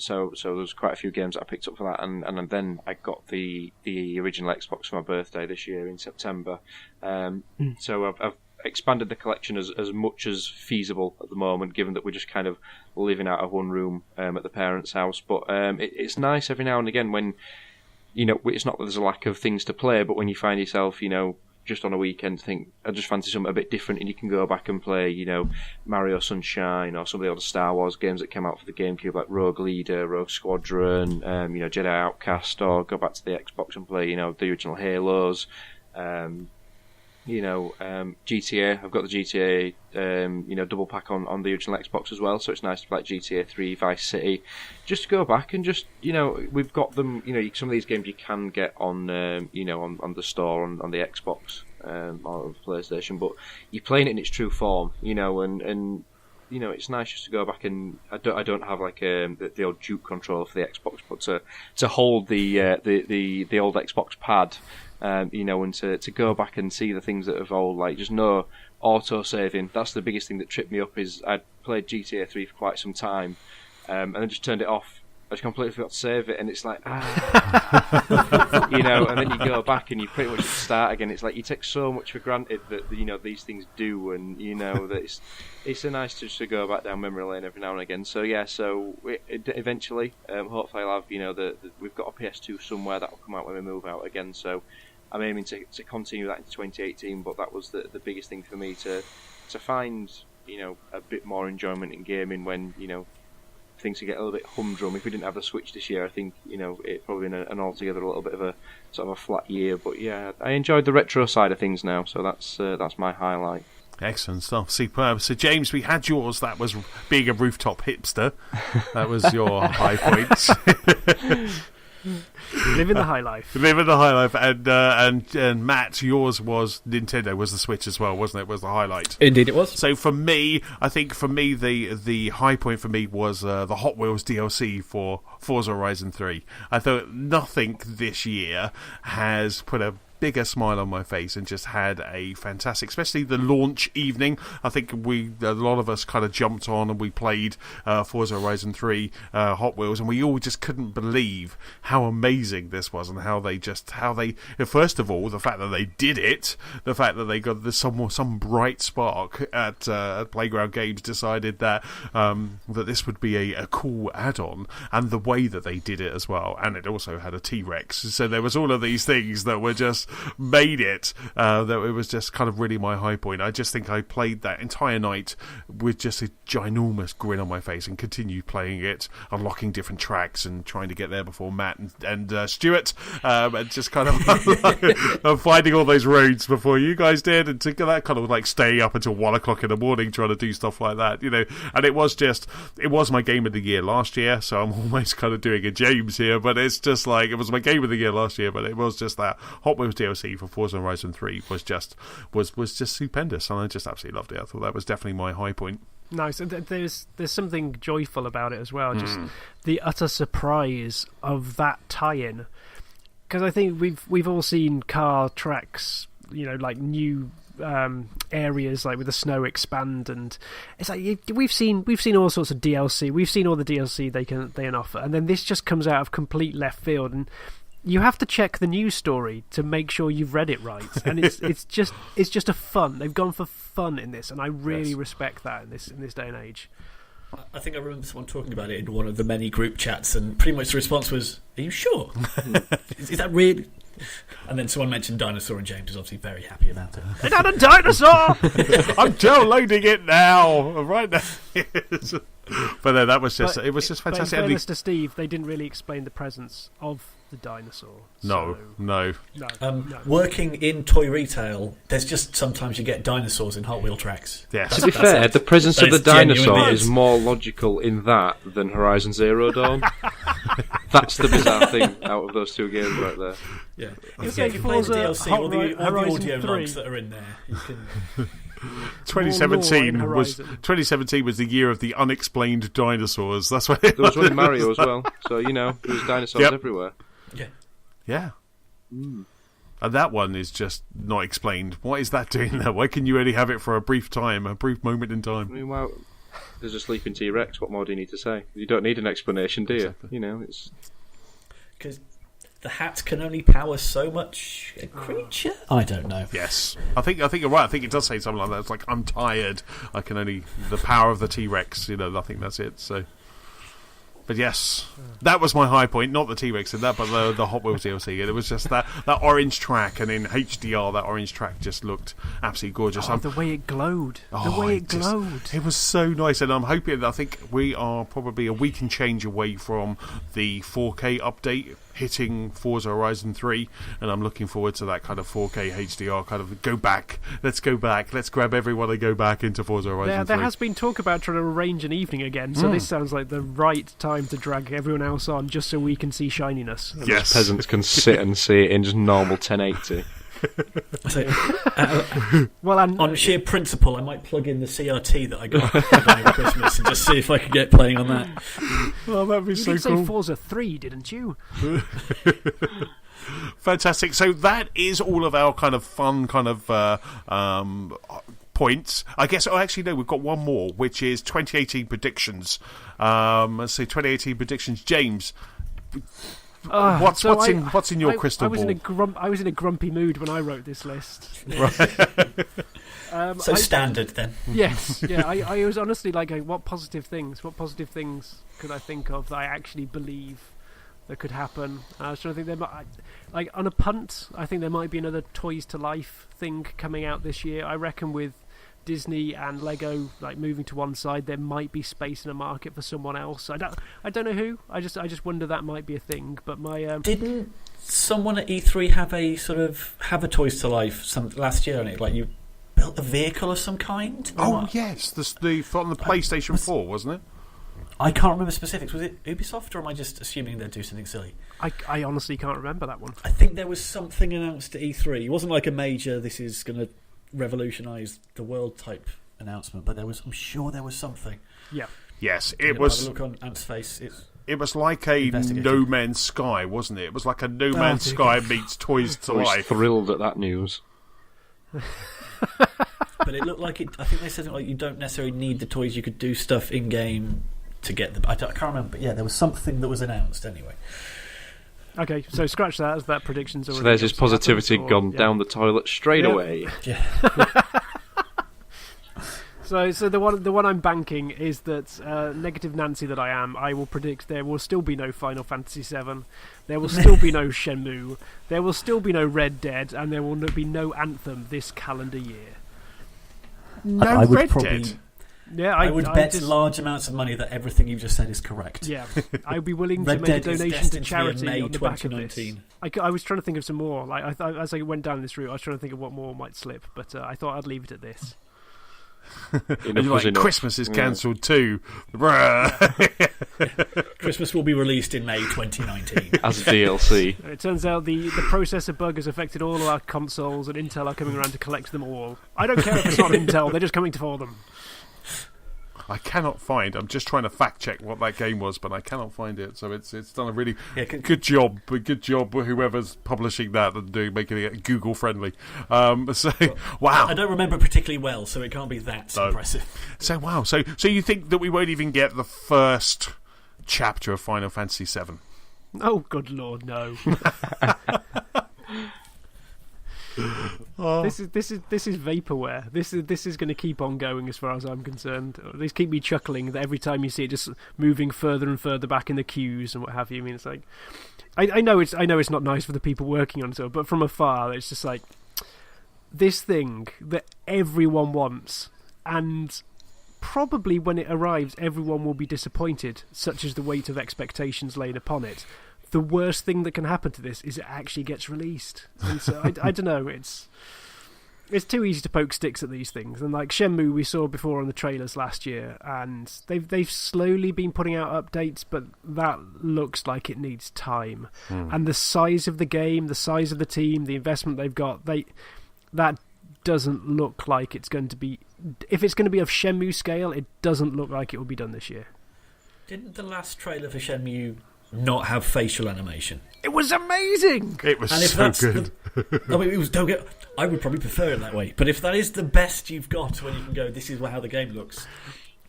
So there was quite a few games that I picked up for that, and then I got the original Xbox for my birthday this year in September. So I've expanded the collection as much as feasible at the moment, given that we're just kind of living out of one room at the parents' house. But it's nice every now and again when, it's not that there's a lack of things to play, but when you find yourself, just on a weekend think, I just fancy something a bit different, and you can go back and play, Mario Sunshine or some of the other Star Wars games that came out for the GameCube, like Rogue Leader, Rogue Squadron, Jedi Outcast, or go back to the Xbox and play, the original Halos. GTA. I've got the GTA, double pack on the original Xbox as well. So it's nice to play like GTA 3, Vice City. Just to go back and just, we've got them. Some of these games you can get on, on the store on the Xbox or the PlayStation, but you're playing it in its true form, and it's nice just to go back and I don't have like the old Duke controller for the Xbox, but to hold the old Xbox pad. And to go back and see the things that have old, like just no auto saving. That's the biggest thing that tripped me up. Is I'd played GTA 3 for quite some time, and then just turned it off. I just completely forgot to save it, and it's like, and then you go back and you pretty much start again. It's like you take so much for granted that these things do, and that it's so nice just to go back down memory lane every now and again. So yeah, eventually, hopefully I'll have we've got a PS2 somewhere that will come out when we move out again. So I'm aiming to continue that into 2018. But that was the biggest thing for me to find a bit more enjoyment in gaming when things would get a little bit humdrum. If we didn't have the Switch this year, I think it probably been an altogether a little bit of a sort of a flat year. But yeah, I enjoyed the retro side of things now, so that's my highlight. Excellent stuff, superb. So James, we had yours. That was being a rooftop hipster. That was your high points. Living the high life. Living the high life, and Matt, yours was Nintendo, was the Switch as well, wasn't it? Was the highlight? Indeed, it was. So for me, I think the high point for me was the Hot Wheels DLC for Forza Horizon 3. I thought nothing this year has put a bigger smile on my face and just had a fantastic, especially the launch evening. I think a lot of us kind of jumped on and we played Forza Horizon 3 Hot Wheels, and we all just couldn't believe how amazing this was, and how they first of all, the fact that they did it, the fact that they got some bright spark at Playground Games decided that that this would be a cool add-on, and the way that they did it as well, and it also had a T-Rex, so there was all of these things that were just just made it. That it was just kind of really my high point. I just think I played that entire night with just a ginormous grin on my face and continued playing it, unlocking different tracks and trying to get there before Matt and Stuart, and just kind of finding all those roads before you guys did, and to that kind of like stay up until 1 o'clock in the morning trying to do stuff like that, and it was my game of the year last year, so I'm almost kind of doing a James here, but it's just like, it was my game of the year last year, but it was just that Hot Wheels DLC for Forza Horizon 3 was just stupendous, and I just absolutely loved it. I thought that was definitely my high point. Nice. There's something joyful about it as well, just the utter surprise of that tie-in, because I think we've all seen car tracks, like new areas, like with the snow expand, and it's like we've seen all sorts of DLC. We've seen all the DLC they can offer, and then this just comes out of complete left field, and you have to check the news story to make sure you've read it right. And it's just a fun. They've gone for fun in this, and I really respect that in this day and age. I think I remember someone talking about it in one of the many group chats, and pretty much the response was, "Are you sure? Is that really?" And then someone mentioned Dinosaur, and James was obviously very happy about it. It's not a dinosaur! I'm downloading it now, right now. But no, that was just, it was just fantastic. But in fairness to Steve, they didn't really explain the presence of the dinosaur. No. Working in toy retail, there's just sometimes you get dinosaurs in Hot Wheel tracks. Yes. To be fair, the presence of the dinosaur genuinely is more logical in that than Horizon Zero Dawn. That's the bizarre thing out of those two games right there. Yeah. If you play the DLC, all the audio logs that are in there, you can... 2017 was the year of the unexplained dinosaurs. That's what it There was one in Mario as well, so there was dinosaurs everywhere. Yeah. And that one is just not explained. What is that doing there? Why can you only have it for a brief moment in time? I mean, well, there's a sleeping T-Rex. What more do you need to say? You don't need an explanation, do you? Exactly. It's because the hat can only power so much a creature. I don't know. Yes, I think you're right. I think it does say something like that. It's like, I'm tired. I can only the power of the T-Rex. I think that's it. So. But yes, that was my high point. Not the T-Rex in that, but the Hot Wheels DLC. It was just that orange track, and in HDR, that orange track just looked absolutely gorgeous. The way it glowed. It was so nice, and I'm hoping. I think we are probably a week and change away from the 4K update hitting Forza Horizon 3, and I'm looking forward to that kind of 4K HDR kind of let's go back, let's grab everyone and go back into Forza Horizon 3. There has been talk about trying to arrange an evening again, so this sounds like the right time to drag everyone else on just so we can see shininess. And yes. Peasants can sit and see it in just normal 1080. So, on sheer principle, I might plug in the CRT that I got over Christmas and just see if I could get playing on that. Well, that'd be so cool. You did say Forza 3, didn't you? Fantastic. So that is all of our kind of fun kind of points. I guess. Oh, actually, no. We've got one more, which is 2018 predictions. Let's say 2018 predictions, James. What's in your crystal ball? I was in a grumpy mood when I wrote this list. Right. Standard then. Yes. Yeah. I was honestly like, what positive things could I think of that I actually believe that could happen? I was trying to think there might, like on a punt, I think there might be another Toys to Life thing coming out this year. I reckon with Disney and Lego like moving to one side, there might be space in a market for someone else. I don't know who. I just wonder that might be a thing. But my didn't someone at E3 have a Toys to Life last year on it? Like you built a vehicle of some kind? Oh yes, the on the PlayStation 4, wasn't it? I can't remember specifics. Was it Ubisoft, or am I just assuming they'd do something silly? I honestly can't remember that one. I think there was something announced at E3. It wasn't like a major, this is going to revolutionise the world type announcement, but I'm sure there was something. Yeah. Yes, it was. Have a look on Ant's face. It was like a No Man's Sky, wasn't it? It was like a No Man's Sky meets Toys to Life. I was thrilled at that news. But it looked like it. I think they said like you don't necessarily need the toys. You could do stuff in game to get them. I can't remember. But yeah, there was something that was announced anyway. Okay, so scratch that as that prediction's already. So there's his positivity gone down the toilet straight away. Yeah. So the one I'm banking is that negative Nancy that I am. I will predict there will still be no Final Fantasy VII, there will still be no Shenmue, there will still be no Red Dead, and there will be no Anthem this calendar year. No Red Dead. Yeah, I would bet large amounts of money that everything you just said is correct. Yeah, I'd be willing to Red make Dead a donation is to destined to charity be a May on the back of 2019. this. I was trying to think of some more. Like as I went down this route, I was trying to think of what more might slip, but I thought I'd leave it at this. And you're like, Christmas is cancelled too. Christmas will be released in May 2019 as DLC. It turns out the processor bug has affected all of our consoles, and Intel are coming around to collect them all. I don't care if it's not Intel; they're just coming for them. I cannot find. I'm just trying to fact check what that game was, but I cannot find it. So it's done a really good job. Good job, whoever's publishing that and making it Google friendly. Wow. I don't remember it particularly well, so it can't be that impressive. So wow. So you think that we won't even get the first chapter of Final Fantasy VII? Oh, good lord, no. This is vaporware. This is going to keep on going as far as I'm concerned. These keep me chuckling that every time you see it just moving further and further back in the queues and what have you. I mean, it's like I know it's not nice for the people working on it, but from afar, it's just like this thing that everyone wants, and probably when it arrives, everyone will be disappointed, such as the weight of expectations laid upon it. The worst thing that can happen to this is it actually gets released. And so I don't know. It's too easy to poke sticks at these things. And like Shenmue, we saw before on the trailers last year, and they've slowly been putting out updates, but that looks like it needs time. And the size of the game, the size of the team, the investment they've got, that doesn't look like it's going to be. If it's going to be of Shenmue scale, it doesn't look like it will be done this year. Didn't the last trailer for Shenmue not have facial animation? It was amazing. It was so good. I would probably prefer it that way. But if that is the best you've got, when you can go, this is how the game looks,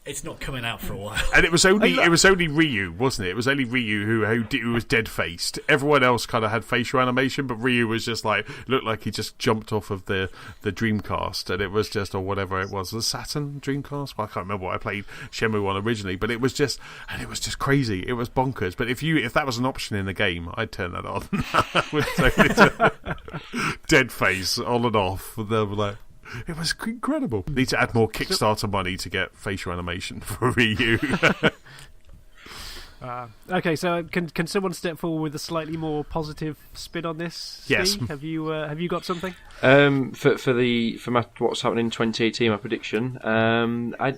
it's not coming out for a while. And it was only Ryu, wasn't it? It was only Ryu who was dead faced. Everyone else kind of had facial animation, but Ryu was just looked like he just jumped off of the Dreamcast, and it was just, or whatever it was, the Saturn Dreamcast. Well, I can't remember what I played Shenmue on originally, but it was just crazy. It was bonkers. But if that was an option in the game, I'd turn that on. Dead face on and off. They were like. It was incredible. Need to add more Kickstarter money to get facial animation for Ryu. Okay, so can someone step forward with a slightly more positive spin on this? Yes. Steve? Have you got something? For what's happening in 2018, my prediction.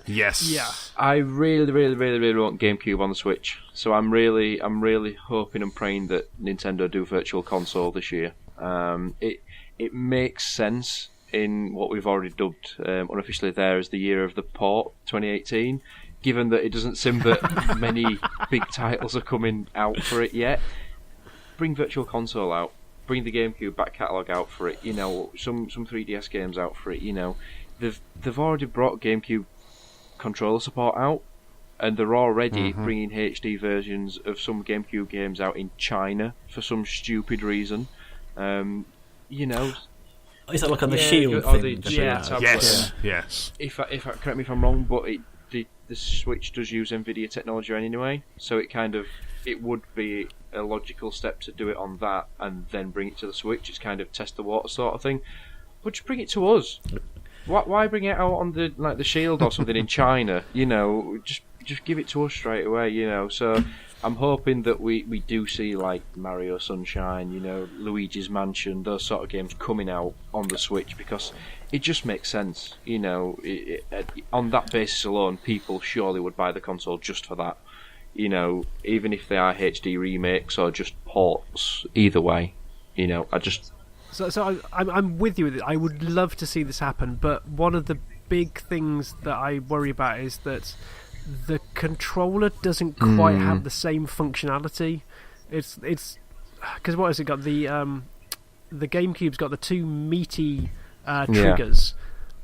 Yes. Yeah. I really, really, really, really want GameCube on the Switch. So I'm really hoping and praying that Nintendo do Virtual Console this year. It makes sense in what we've already dubbed unofficially there as the year of the port 2018, given that it doesn't seem that many big titles are coming out for it yet. Bring Virtual Console out, bring the GameCube back catalogue out for it, some 3DS games out for it, they've already brought GameCube controller support out, and they're already bringing HD versions of some GameCube games out in China for some stupid reason. Is that like on the Shield thing? Yes. If correct me if I'm wrong, but the Switch does use NVIDIA technology anyway, so it would be a logical step to do it on that and then bring it to the Switch. It's kind of test the water sort of thing. But just bring it to us. Why bring it out on the Shield or something in China? Just give it to us straight away. So. I'm hoping that we do see like Mario Sunshine, Luigi's Mansion, those sort of games coming out on the Switch, because it just makes sense. On that basis alone, people surely would buy the console just for that. Even if they are HD remakes or just ports, either way. So I'm with you with it. I would love to see this happen, but one of the big things that I worry about is that the controller doesn't quite have the same functionality. It's because what has it got? The GameCube's got the two meaty triggers,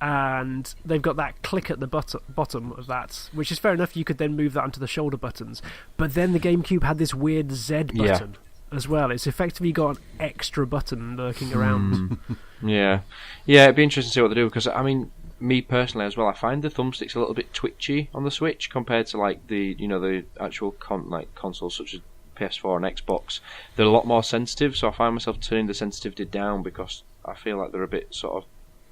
and they've got that click at the bottom of that, which is fair enough. You could then move that onto the shoulder buttons, but then the GameCube had this weird Z button as well. It's effectively got an extra button lurking around. Yeah, it'd be interesting to see what they do, because me personally as well, I find the thumbsticks a little bit twitchy on the Switch compared to like the actual consoles such as PS4 and Xbox. They're a lot more sensitive, so I find myself turning the sensitivity down because I feel like they're a bit sort of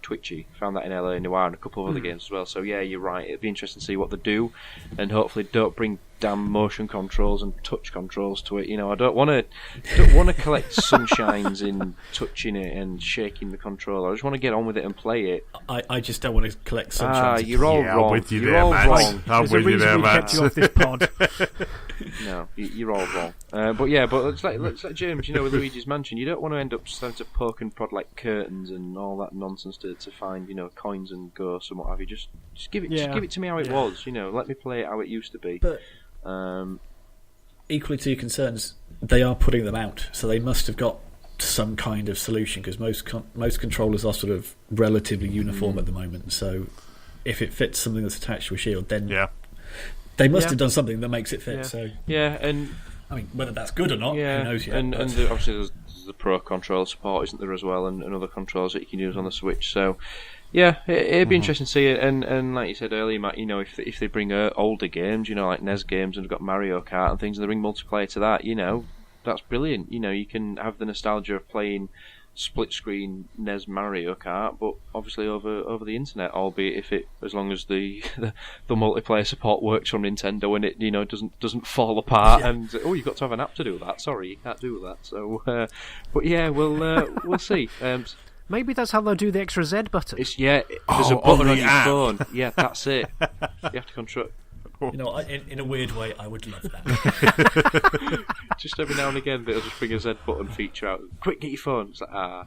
twitchy. Found that in LA Noire and a couple of other games as well. So yeah, you're right. It'd be interesting to see what they do, and hopefully don't bring damn motion controls and touch controls to it. I don't want to collect sunshines in touching it and shaking the controller. I just want to get on with it and play it. I just don't want to collect sunshines. You're all wrong. I'm with you you're there, all Matt. wrong. I'm with you there, Matt. Kept you off this pod. No, you're all wrong. But it's like James, with Luigi's Mansion. You don't want to end up starting to poke and prod like curtains and all that nonsense to find coins and ghosts and what have you. Just give it to me how it was. Let me play it how it used to be. But equally to your concerns, they are putting them out, so they must have got some kind of solution, because most controllers are sort of relatively uniform at the moment. So if it fits something that's attached to a shield, then they must have done something that makes it fit. And I mean, whether that's good or not, who knows yet. And obviously there's the Pro Controller support, isn't there, as well, and other controls that you can use on the Switch. So yeah, it'd be interesting to see it. And like you said earlier, Matt, if they bring older games, like NES games, and they've got Mario Kart and things, and they bring multiplayer to that, that's brilliant. You can have the nostalgia of playing split screen NES Mario Kart, but obviously over the internet, albeit as long as the multiplayer support works from Nintendo and it doesn't fall apart and you've got to have an app to do that. Sorry, you can't do that. So but yeah, we'll see. Maybe that's how they'll do the extra Z button. There's a button on your app. phone. Yeah, that's it. You have to control. In a weird way, I would love that. Just every now and again, they'll just bring a Z button feature out. Quick, get your phone. It's like,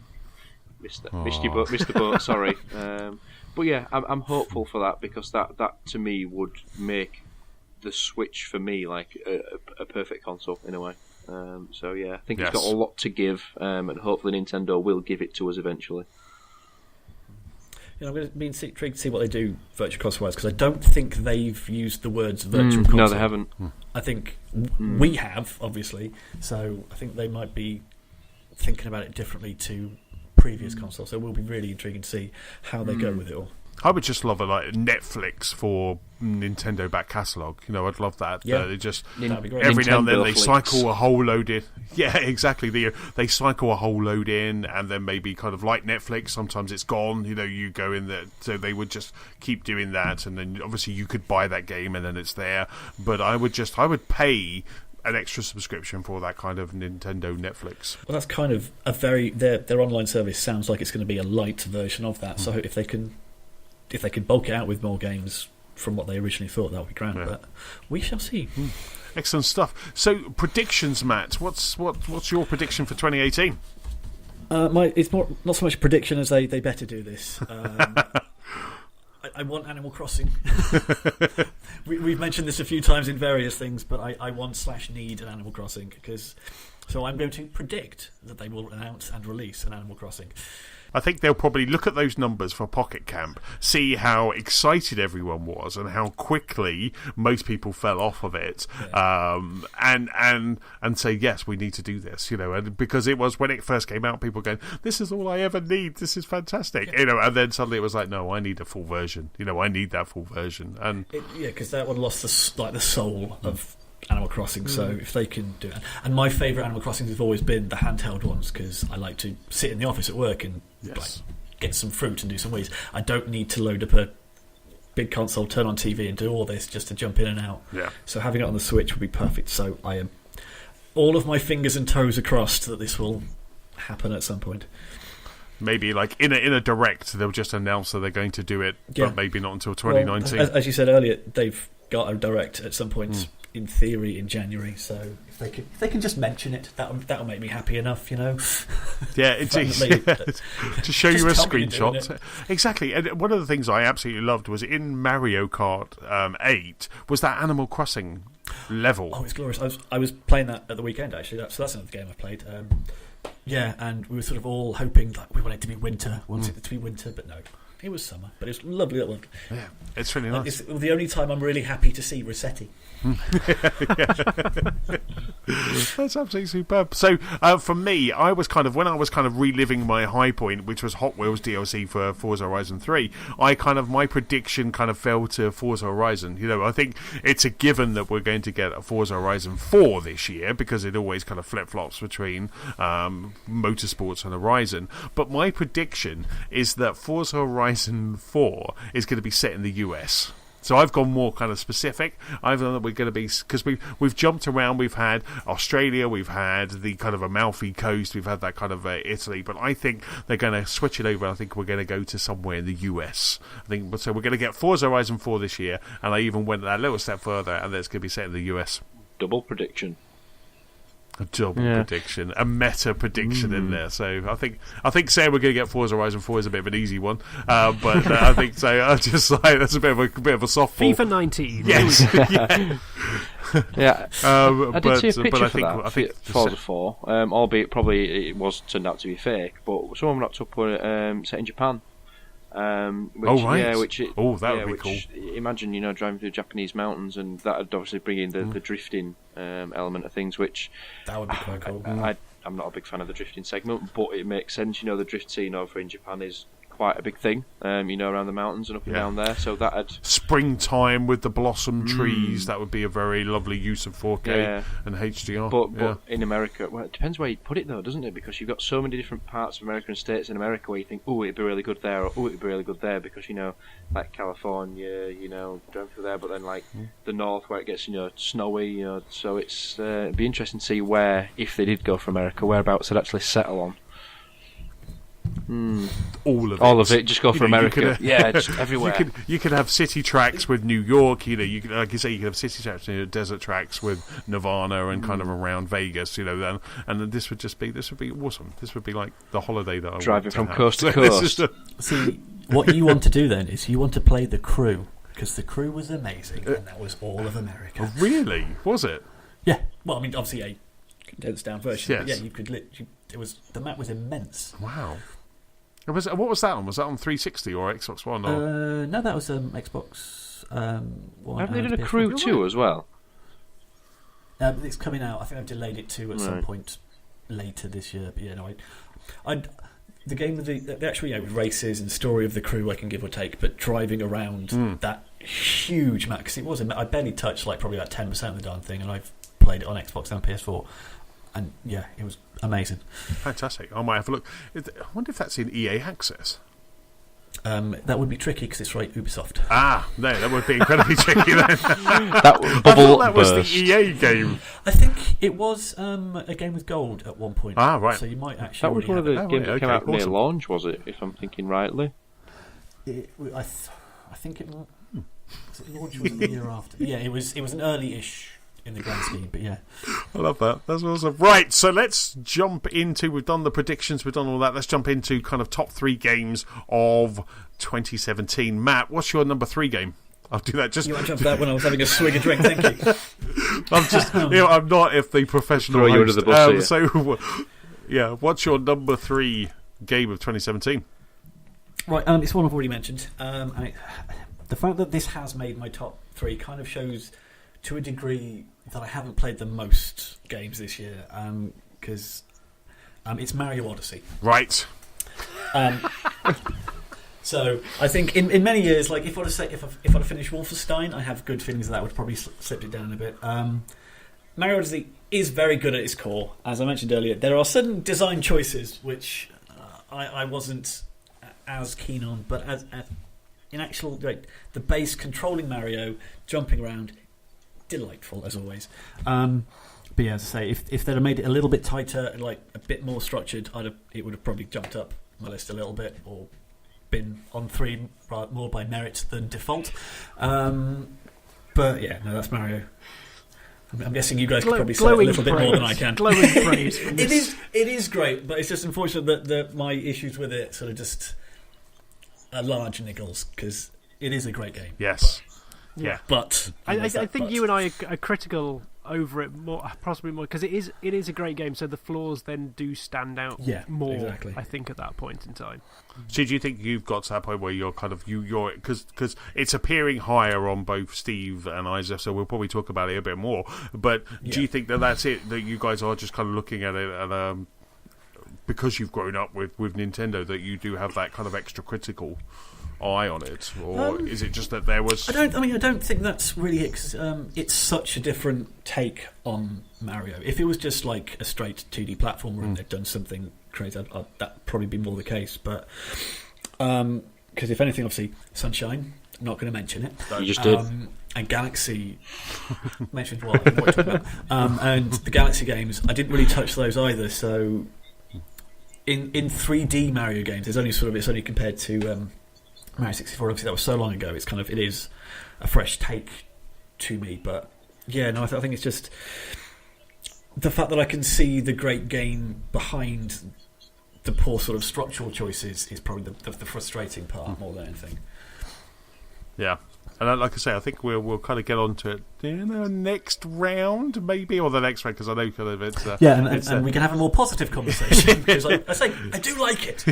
missed the boat. Sorry. But yeah, I'm hopeful for that, because that to me would make the Switch for me like a perfect console in a way. So yeah, I think it's got a lot to give, and hopefully Nintendo will give it to us eventually. I'm going to be intrigued to see what they do virtual console-wise, because I don't think they've used the words virtual console. No, they haven't. I think we have, obviously, so I think they might be thinking about it differently to previous consoles, so it will be really intriguing to see how they go with it all. I would just love a Netflix for Nintendo back catalogue. I'd love that. Yeah, that'd be great. Every now and then Nintendo they Flix. cycle a whole load in. Yeah, exactly. They cycle a whole load in, and then maybe kind of like Netflix. Sometimes it's gone. You go in there, so they would just keep doing that, and then obviously you could buy that game, and then it's there. But I would pay an extra subscription for that kind of Nintendo Netflix. Well, that's kind of their online service sounds like it's going to be a light version of that. So if they can bulk it out with more games from what they originally thought, that would be grand. But we shall see. Excellent stuff. So predictions, Matt. What's your prediction for 2018? It's not so much a prediction as they better do this. I want Animal Crossing. We've mentioned this a few times in various things, but I want/need an Animal Crossing, so I'm going to predict that they will announce and release an Animal Crossing. I think they'll probably look at those numbers for Pocket Camp, see how excited everyone was and how quickly most people fell off of it, and say, yes, we need to do this, and because it was, when it first came out, people going, this is all I ever need, this is fantastic, and then suddenly it was like, no, I need a full version, I need that full version, and because that one lost the soul of Animal Crossing, so if they can do it. And my favourite Animal Crossings have always been the handheld ones, because I like to sit in the office at work and get some fruit and do some weeds. I don't need to load up a big console, turn on TV and do all this just to jump in and out. So having it on the Switch would be perfect. So I am all of my fingers and toes are crossed that this will happen at some point. Maybe like in a direct, they'll just announce that they're going to do it, but maybe not until 2019. Well, as you said earlier, they've got a direct at some point in theory in January, so if they can just mention it, that'll make me happy enough, Yeah, it's easy to show you a screenshot. Exactly. And one of the things I absolutely loved was in Mario Kart 8 was that Animal Crossing level. Oh, it's glorious. I was playing that at the weekend, actually. So that's another game I played. And we were sort of all hoping, like, we want it to be winter, but no. It was summer, but it was lovely. Yeah, it's really nice. It's the only time I'm really happy to see Rossetti. That's absolutely superb. So for me, I was kind of reliving my high point, which was Hot Wheels DLC for Forza Horizon 3. My prediction kind of fell to Forza Horizon. I think it's a given that we're going to get a Forza Horizon 4 this year, because it always kind of flip-flops between Motorsports and Horizon. But my prediction is that Forza Horizon 4 is going to be set in the US. So I've gone more kind of specific. I've done that we're going to be, because we've jumped around. We've had Australia, we've had the kind of Amalfi Coast, we've had that kind of Italy. But I think they're going to switch it over. I think we're going to go to somewhere in the US. So we're going to get Forza Horizon 4 this year, and I even went that little step further, and it's going to be set in the US. Double prediction. A double prediction, a meta prediction in there. So I think saying we're going to get Forza Horizon 4 is a bit of an easy one, but I think so. I just like that's a bit of a softball. FIFA 19. Yes. Yeah. I did see a picture I think Forza 4, albeit probably it was turned out to be fake. But someone knocked up set in Japan. That would be cool. Imagine, driving through Japanese mountains, and that would obviously bring in the drifting element of things, which that would be quite cool. I'm not a big fan of the drifting segment, but it makes sense. The drift scene over in Japan is quite a big thing, around the mountains and up and down there. So that'd springtime with the blossom trees. That would be a very lovely use of 4K and HDR. But in America, well, it depends where you put it, though, doesn't it? Because you've got so many different parts of America and states in America where you think, oh, it'd be really good there, or oh, it'd be really good there, because like California, driving through there, but then like the north where it gets snowy, so it's it'd be interesting to see where, if they did go for America, whereabouts they'd actually settle on. All of it. Just go for America. Just everywhere. You could have city tracks with New York. You could, like you say, you could have city tracks, desert tracks with Nirvana and kind of around Vegas. And this would be awesome. This would be like the holiday that I driving from have. coast to coast. See, what you want to do then is you want to play The Crew, because The Crew was amazing, and that was all of America. Oh, really? Was it? Yeah. Well, I mean, obviously a condensed down version. Yes. But yeah, you could. The map was immense. Wow. What was that on? Was that on 360 or Xbox One? Or? No, that was Xbox One. Haven't they done a Crew 2 as well? It's coming out. I think I've delayed it to at some point later this year. But yeah, no, the game with the actual races and story of The Crew I can give or take, but driving around that huge map, because I barely touched probably about 10% of the darn thing, and I've played it on Xbox and PS4. And yeah, it was amazing. Fantastic. I might have a look. I wonder if that's in EA Access. That would be tricky because it's Ubisoft. No, that would be incredibly tricky then. That I thought that was the EA game. I think it was a game with gold at one point. Right. So you might actually. That was one of the games that came out near launch, was it? If I'm thinking rightly. I think it. Launch was the year after. Yeah, it was an early-ish in the grand scheme, but yeah. I love that. That's awesome. Right, so let's jump into, we've done the predictions, we've done all that, let's jump into kind of top 3 games of 2017. Matt, what's your number 3 game? I'll do that. Just you want to jump that when I was having a swig of drink, thank you. I'm not if the professional throw you under the bus so what's your number 3 game of 2017? Right, it's one I've already mentioned. The fact that this has made my top 3 kind of shows to a degree that I haven't played the most games this year, because it's Mario Odyssey. Right. So I think in many years, like if I'd have finished Wolfenstein, I have good feelings that would probably slipped it down a bit. Mario Odyssey is very good at its core, as I mentioned earlier. There are certain design choices which I wasn't as keen on, but as in actual the base controlling Mario, jumping around, delightful as always. But yeah, as I say, if they'd have made it a little bit tighter and like a bit more structured, it would have probably jumped up my list a little bit, or been on 3 more by merit than default. But yeah, no, that's Mario. I'm guessing you guys could probably say a little bit more than I can. Glowing praise. It is great, but it's just unfortunate that my issues with it sort of just are large niggles, because it is a great game. Yes. Yeah, but I think you and I are critical over it more, possibly more, because it is a great game. So the flaws then do stand out more. Exactly. I think at that point in time. So do you think you've got to that point where you're kind of you're because it's appearing higher on both Steve and Isaac, so we'll probably talk about it a bit more. But do you think that that's it? That you guys are just kind of looking at it and because you've grown up with Nintendo, that you do have that kind of extra critical eye on it, or is it just that there was? I don't think that's really. It's such a different take on Mario. If it was just like a straight 2D platformer and they'd done something crazy, that'd probably be more the case. But because if anything, obviously, Sunshine. I'm not going to mention it. You just did. And Galaxy mentioned what? And the Galaxy games, I didn't really touch those either. So in 3D Mario games, it's only compared to Mario 64. Obviously, that was so long ago. It is a fresh take to me. But yeah, no, I think it's just the fact that I can see the great game behind the poor sort of structural choices is probably the frustrating part more than anything. Yeah. And like I say, I think we'll kind of get on to it in the next round, maybe, or the next round, because I know kind of it's... and we can have a more positive conversation, because I do like it.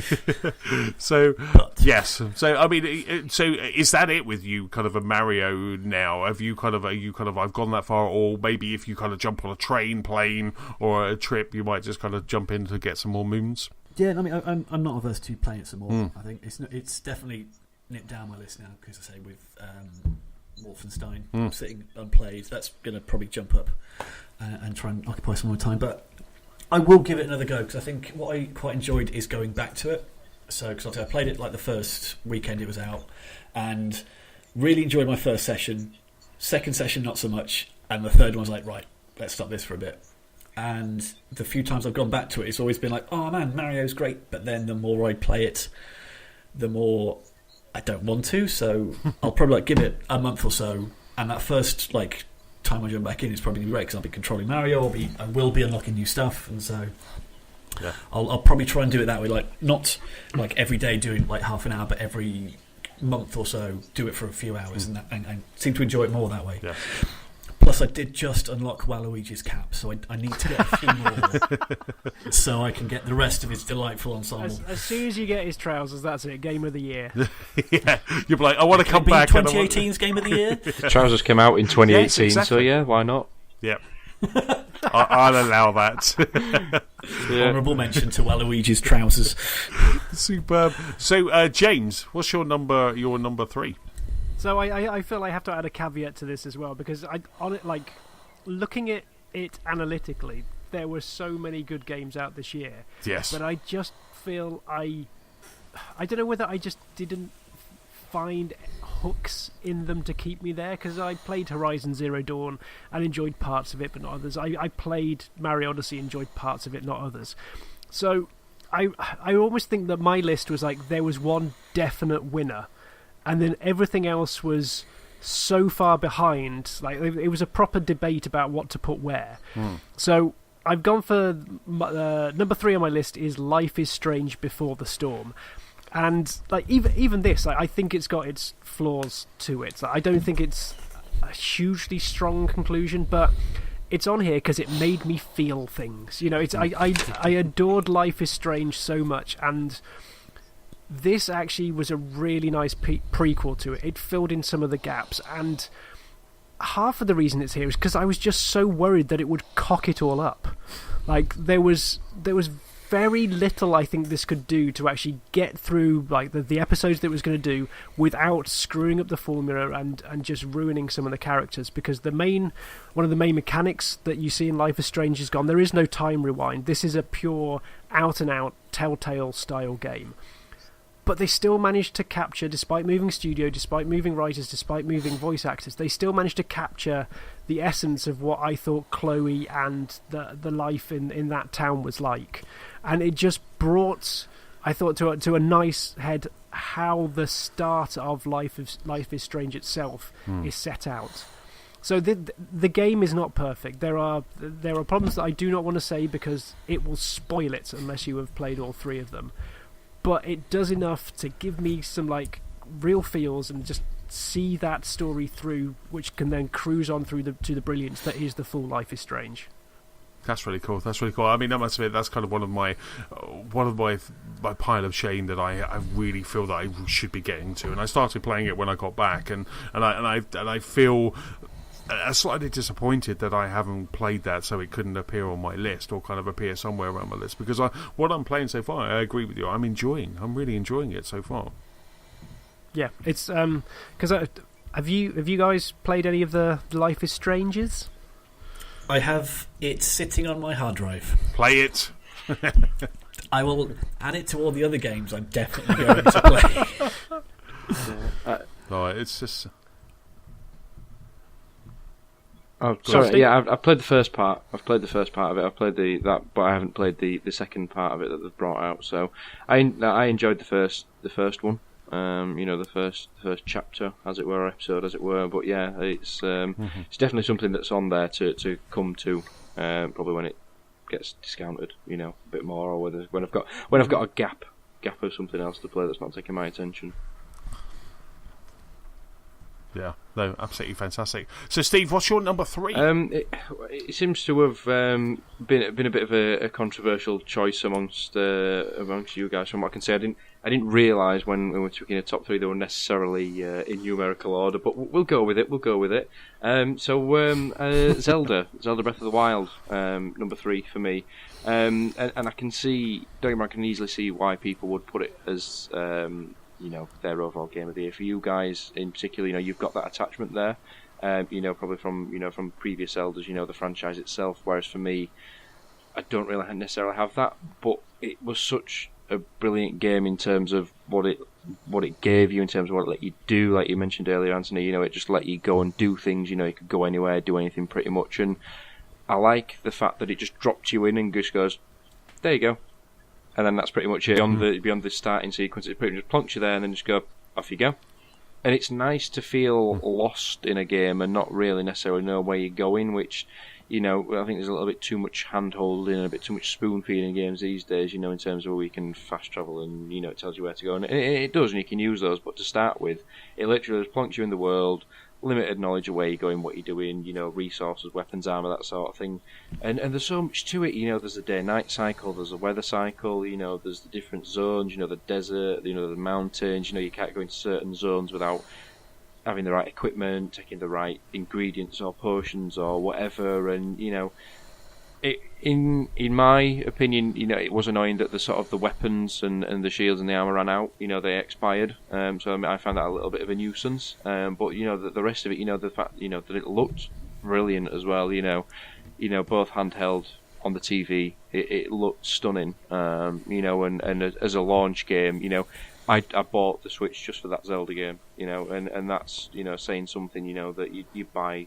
Yes. So, I mean, so is that it with you, kind of a Mario now? Are you kind of, I've gone that far, or maybe if you kind of jump on a train, plane, or a trip, you might just kind of jump in to get some more moons? Yeah, I mean, I'm not averse to playing it some more. I think it's definitely nipped down my list now, because I say with Wolfenstein sitting unplayed, that's going to probably jump up and try and occupy some more time. But I will give it another go, because I think what I quite enjoyed is going back to it. So, because I played it like the first weekend it was out, and really enjoyed my first session. Second session, not so much, and the third one was like, right, let's stop this for a bit. And the few times I've gone back to it, it's always been like, oh man, Mario's great. But then the more I play it, the more I don't want to, so I'll probably give it a month or so, and that first time I jump back in is probably going to be great, because I'll be controlling Mario, I will be unlocking new stuff, and so I'll probably try and do it that way, not every day doing half an hour, but every month or so do it for a few hours, and seem to enjoy it more that way. Yeah. Plus, I did just unlock Waluigi's cap, so I need to get a few more so I can get the rest of his delightful ensemble. As soon as you get his trousers, that's it. Game of the year. Yeah, you'll be like, I want to come back. 2018's Game of the Year. Trousers came out in 2018, yes, exactly. So yeah, why not? Yep. I'll allow that. Honourable mention to Waluigi's trousers. Superb. So, James, what's your number 3? So I feel I have to add a caveat to this as well, because looking at it analytically, there were so many good games out this year. Yes. But I just feel I don't know whether I just didn't find hooks in them to keep me there, because I played Horizon Zero Dawn and enjoyed parts of it, but not others. I played Mario Odyssey, enjoyed parts of it, not others. So I almost think that my list was there was one definite winner, and then everything else was so far behind. It was a proper debate about what to put where. So I've gone for number 3 on my list is Life is Strange Before the Storm. And even this, I think it's got its flaws to it. I don't think it's a hugely strong conclusion, but it's on here because it made me feel things. I adored Life is Strange so much, and this actually was a really nice prequel to it. It filled in some of the gaps, and half of the reason it's here is because I was just so worried that it would cock it all up. There was very little I think this could do to actually get through the episodes that it was going to do without screwing up the formula and just ruining some of the characters, because one of the main mechanics that you see in Life is Strange is gone. There is no time rewind. This is a pure out and out Telltale style game. But they still managed to capture, despite moving studio, despite moving writers, despite moving voice actors, they still managed to capture the essence of what I thought Chloe and the life in that town was like. And it just brought, I thought, to a nice head how the start of Life is Strange itself is set out. So the game is not perfect. There are problems that I do not want to say, because it will spoil it unless you have played all 3 of them. But it does enough to give me some real feels and just see that story through, which can then cruise on through to the brilliance that is the full Life is Strange. That's really cool. That's really cool. I mean, I must admit, that's kind of one of my pile of shame that I really feel that I should be getting to. And I started playing it when I got back, and I feel slightly disappointed that I haven't played that, so it couldn't appear on my list or kind of appear somewhere around my list. Because what I'm playing so far, I agree with you. I'm really enjoying it so far. Yeah, it's because have you guys played any of the Life is Stranges? I have it sitting on my hard drive. Play it. I will add it to all the other games I'm definitely going to play. No, it's just. Oh, sorry. Yeah, I've played the first part. I've played the first part of it. I've played but I haven't played the second part of it that they've brought out. So I enjoyed the first one. The first chapter, as it were, or episode, as it were. But yeah, it's definitely something that's on there to come to. Probably when it gets discounted, a bit more, or when I've got a gap of something else to play that's not taking my attention. Yeah, no, absolutely fantastic. So, Steve, what's your number 3? It seems to have been a bit of a controversial choice amongst you guys. From what I can say, I didn't realise when we were talking a top 3 they were necessarily in numerical order, but we'll go with it. Zelda Breath of the Wild, number 3 for me, and I can see, I can easily see why people would put it as their overall game of the year. For you guys in particular, you've got that attachment there, probably from previous Zeldas, the franchise itself. Whereas for me, I don't really necessarily have that, but it was such a brilliant game in terms of what it gave you, in terms of what it let you do. Like you mentioned earlier, Antony, it just let you go and do things. You could go anywhere, do anything pretty much, and I like the fact that it just dropped you in and just goes, there you go. And then that's pretty much it. Beyond the starting sequence, it pretty much plonks you there and then just go, off you go. And it's nice to feel lost in a game and not really necessarily know where you're going, which, I think there's a little bit too much hand-holding and a bit too much spoon-feeding in games these days, in terms of where we can fast travel and, it tells you where to go. And it does, and you can use those, but to start with, it literally just plonks you in the world, limited knowledge of where you're going, what you're doing, resources, weapons, armour, that sort of thing. And there's so much to it, there's a day-night cycle, there's a weather cycle, there's the different zones, the desert, the mountains, you can't go into certain zones without having the right equipment, taking the right ingredients or potions or whatever, and, in my opinion, it was annoying that the weapons and the shields and the armor ran out. They expired. So I found that a little bit of a nuisance. But the rest of it, the fact that it looked brilliant as well. Both handheld on the TV, it looked stunning. And as a launch game, I bought the Switch just for that Zelda game. And that's saying something. That you buy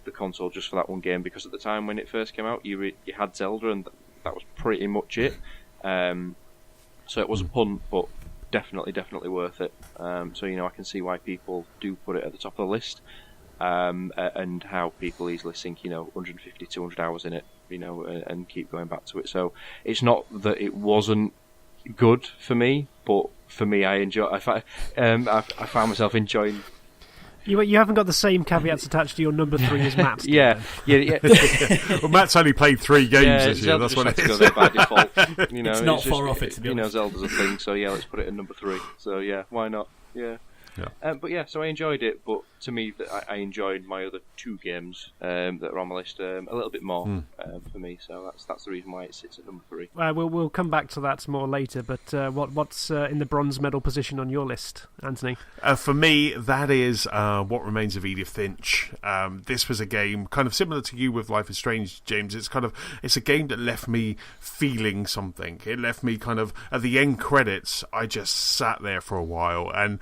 the console just for that one game, because at the time when it first came out, you had Zelda, and that was pretty much it. So it was a punt, but definitely worth it. So I can see why people do put it at the top of the list, and how people easily sink 150, 200 hours in it, and keep going back to it. So it's not that it wasn't good for me, but for me, I found myself enjoying. You haven't got the same caveats attached to your number 3 as Matt's. Yeah. Well, Matt's only played 3 games this year. That's what it is. Go there by default. It's not far off it, to be honest. Zelda's a thing, so yeah, let's put it at number 3. So yeah, why not? Yeah. But yeah, so I enjoyed it, but to me, I enjoyed my other 2 games that are on my list a little bit more for me. So that's the reason why it sits at number 3. We'll come back to that more later. But what's in the bronze medal position on your list, Antony? For me, that is What Remains of Edith Finch. This was a game kind of similar to you with Life is Strange, James. It's a game that left me feeling something. It left me kind of at the end credits. I just sat there for a while and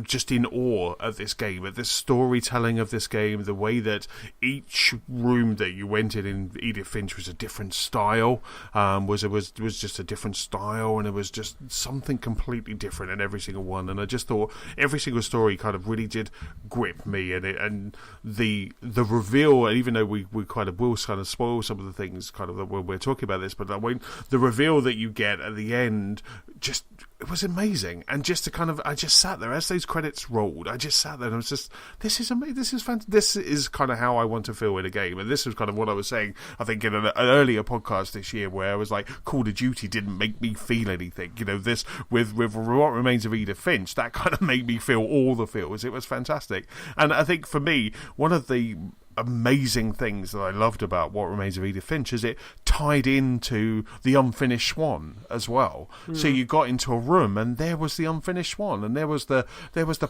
just in awe of this game, at the storytelling of this game, the way that each room that you went in Edith Finch was a different style, was just a different style, and it was just something completely different in every single one. And I just thought every single story kind of really did grip me, and the reveal. And even though we kind of will kind of spoil some of the things kind of when we're talking about this, but the reveal that you get at the end just it was amazing. And just to kind of, I just sat there as those credits rolled. I just sat there and I was just, this is amazing. This is fantastic. This is kind of how I want to feel in a game. And this was kind of what I was saying, I think, in an earlier podcast this year, where I was like, Call of Duty didn't make me feel anything. You know, this with What Remains of Edith Finch, that kind of made me feel all the feels. It was fantastic. And I think for me, one of the amazing things that I loved about What Remains of Edith Finch is it tied into the Unfinished Swan as well. So you got into a room and there was the Unfinished Swan, and there was the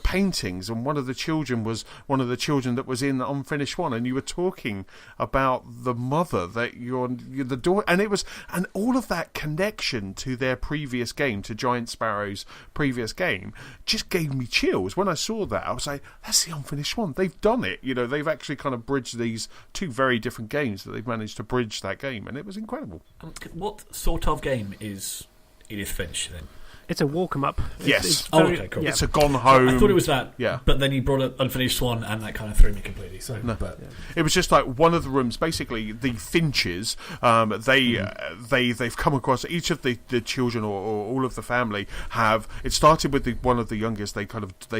paintings, and one of the children that was in the Unfinished Swan, and you were talking about the mother that the daughter, and all of that connection to their previous game, to Giant Sparrow's previous game, just gave me chills. When I saw that, I was like, that's the Unfinished Swan. They've done it. You know, they've actually kind of bridged these two very different games, that they've managed to bridge that game, and it was incredible. What sort of game is Edith Finch then? It's a walk 'em up. Yes. Okay, cool. It's a Gone Home. I thought it was that. Yeah. But then you brought up Unfinished Swan, and that kind of threw me completely. So, No. It was just like one of the rooms. Basically, the Finches, they've come across, each of the children or all of the family have. It started with one of the youngest. They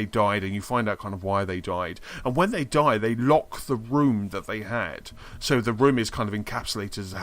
died, and you find out kind of why they died. And when they die, they lock the room that they had. So the room is kind of encapsulated as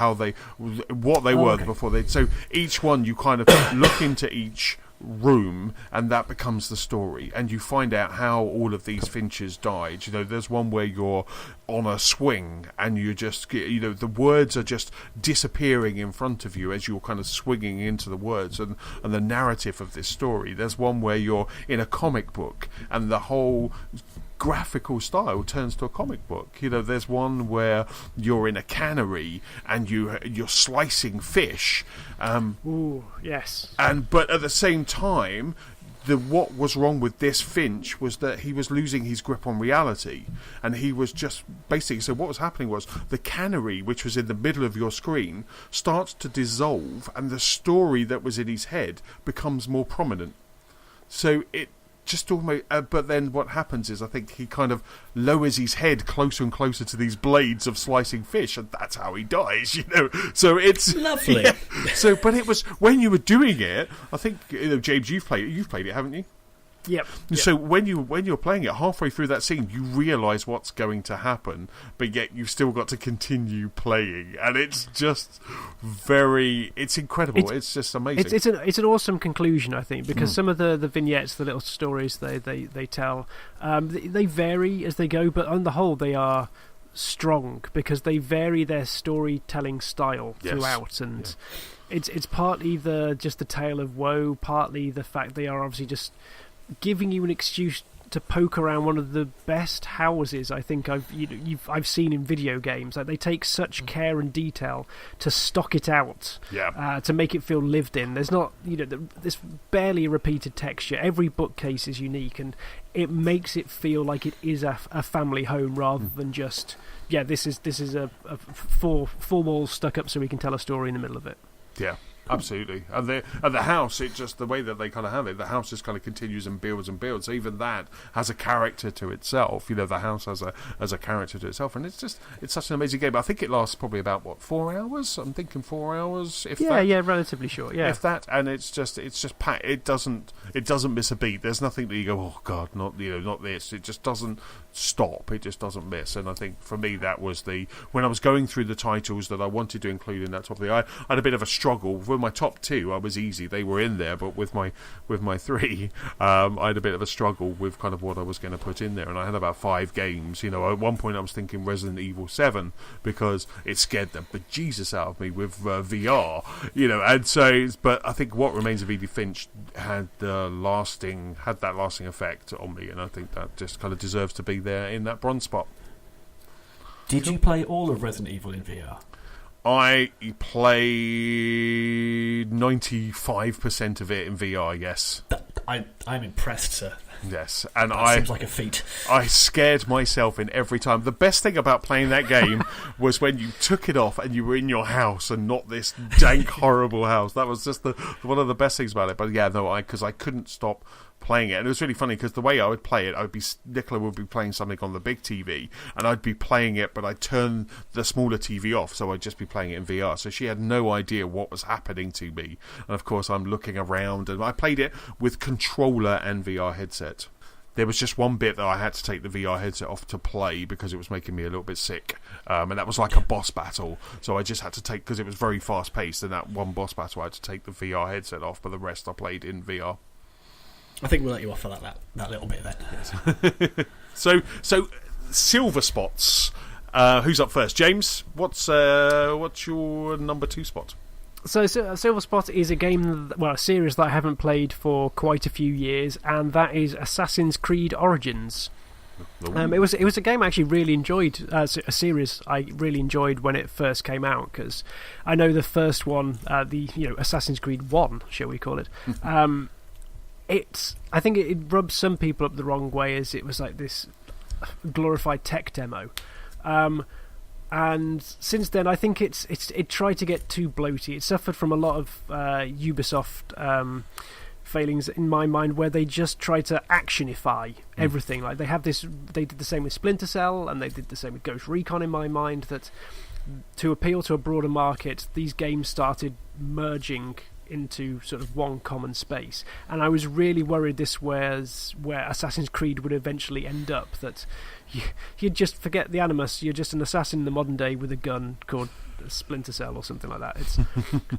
what they were before they. So each one, you kind of look into each room, and that becomes the story, and you find out how all of these Finches died. You know, there's one where you're on a swing and you just, you know, the words are just disappearing in front of you as you're kind of swinging into the words and the narrative of this story. There's one where you're in a comic book and the whole graphical style turns to a comic book. You know, there's one where you're in a cannery and you're slicing fish. Ooh, yes. But at the same time, what was wrong with this Finch was that he was losing his grip on reality, and he was just basically. So what was happening was the cannery, which was in the middle of your screen, starts to dissolve, and the story that was in his head becomes more prominent. So it just almost, but then what happens is, I think he kind of lowers his head closer and closer to these blades of slicing fish, and that's how he dies, you know. So it's lovely. Yeah. So, but it was when you were doing it. I think, you know, James, you've played it, haven't you? Yep. So when you're playing it, halfway through that scene, you realise what's going to happen, but yet you've still got to continue playing, and it's just it's incredible. It's just amazing. It's an awesome conclusion, I think, because some of the vignettes, the little stories they tell, they vary as they go, but on the whole, they are strong because they vary their storytelling style throughout, and it's partly just the tale of woe, partly the fact they are obviously just giving you an excuse to poke around one of the best houses I think I've seen in video games. Like, they take such care and detail to stock it out, to make it feel lived in. There's not, you know, this barely a repeated texture. Every bookcase is unique, and it makes it feel like it is a family home rather than just this is a four walls stuck up so we can tell a story in the middle of it. Yeah. Absolutely, and the house, it just, the way that they kind of have it, the house just kind of continues and builds and builds. So even that has a character to itself. You know, the house has a character to itself, and it's such an amazing game. I think it lasts probably about 4 hours. I'm thinking 4 hours. Relatively short. Yeah, if that, and it's just packed. It doesn't miss a beat. There's nothing that you go, oh God, not this. It just doesn't stop. It just doesn't miss. And I think for me that was when I was going through the titles that I wanted to include in that top three, I had a bit of a struggle. With my top two, I was easy; they were in there. But with my three, I had a bit of a struggle with kind of what I was going to put in there. And I had about 5 games. You know, at one point I was thinking Resident Evil 7 because it scared the bejesus out of me with VR. You know, and so, but I think What Remains of Edith Finch had that lasting effect on me, and I think that just kind of deserves to be there in that bronze spot. Did you play all of Resident Evil in VR? I played 95% of it in VR, yes. I'm impressed, sir. Yes, and That seems like a feat. I scared myself in every time. The best thing about playing that game was when you took it off and you were in your house and not this dank, horrible house. That was just one of the best things about it. But yeah, no, because I couldn't stop playing it, and it was really funny because the way I would play it, Nicola would be playing something on the big TV, and I'd be playing it, but I'd turn the smaller TV off, so I'd just be playing it in VR. So she had no idea what was happening to me, and of course I'm looking around, and I played it with controller and VR headset. There was just one bit that I had to take the VR headset off to play because it was making me a little bit sick, and that was like a boss battle. So I just had to take, because it was very fast paced, and that one boss battle I had to take the VR headset off, but the rest I played in VR. I think we'll let you off for that little bit then. So silver spots. Who's up first? James, what's your number 2 spot? So Silver Spot is a series that I haven't played for quite a few years, and that is Assassin's Creed Origins. It was a game I actually really enjoyed, a series I really enjoyed when it first came out, because I know the first one, Assassin's Creed 1, shall we call it. I think it rubs some people up the wrong way, as it was like this glorified tech demo. And since then, I think it tried to get too bloaty. It suffered from a lot of Ubisoft failings in my mind, where they just try to actionify everything. Like they did the same with Splinter Cell, and they did the same with Ghost Recon. In my mind, that to appeal to a broader market, these games started merging into sort of one common space, and I was really worried this was where Assassin's Creed would eventually end up, that you'd just forget the animus, you're just an assassin in the modern day with a gun called Splinter Cell or something like that.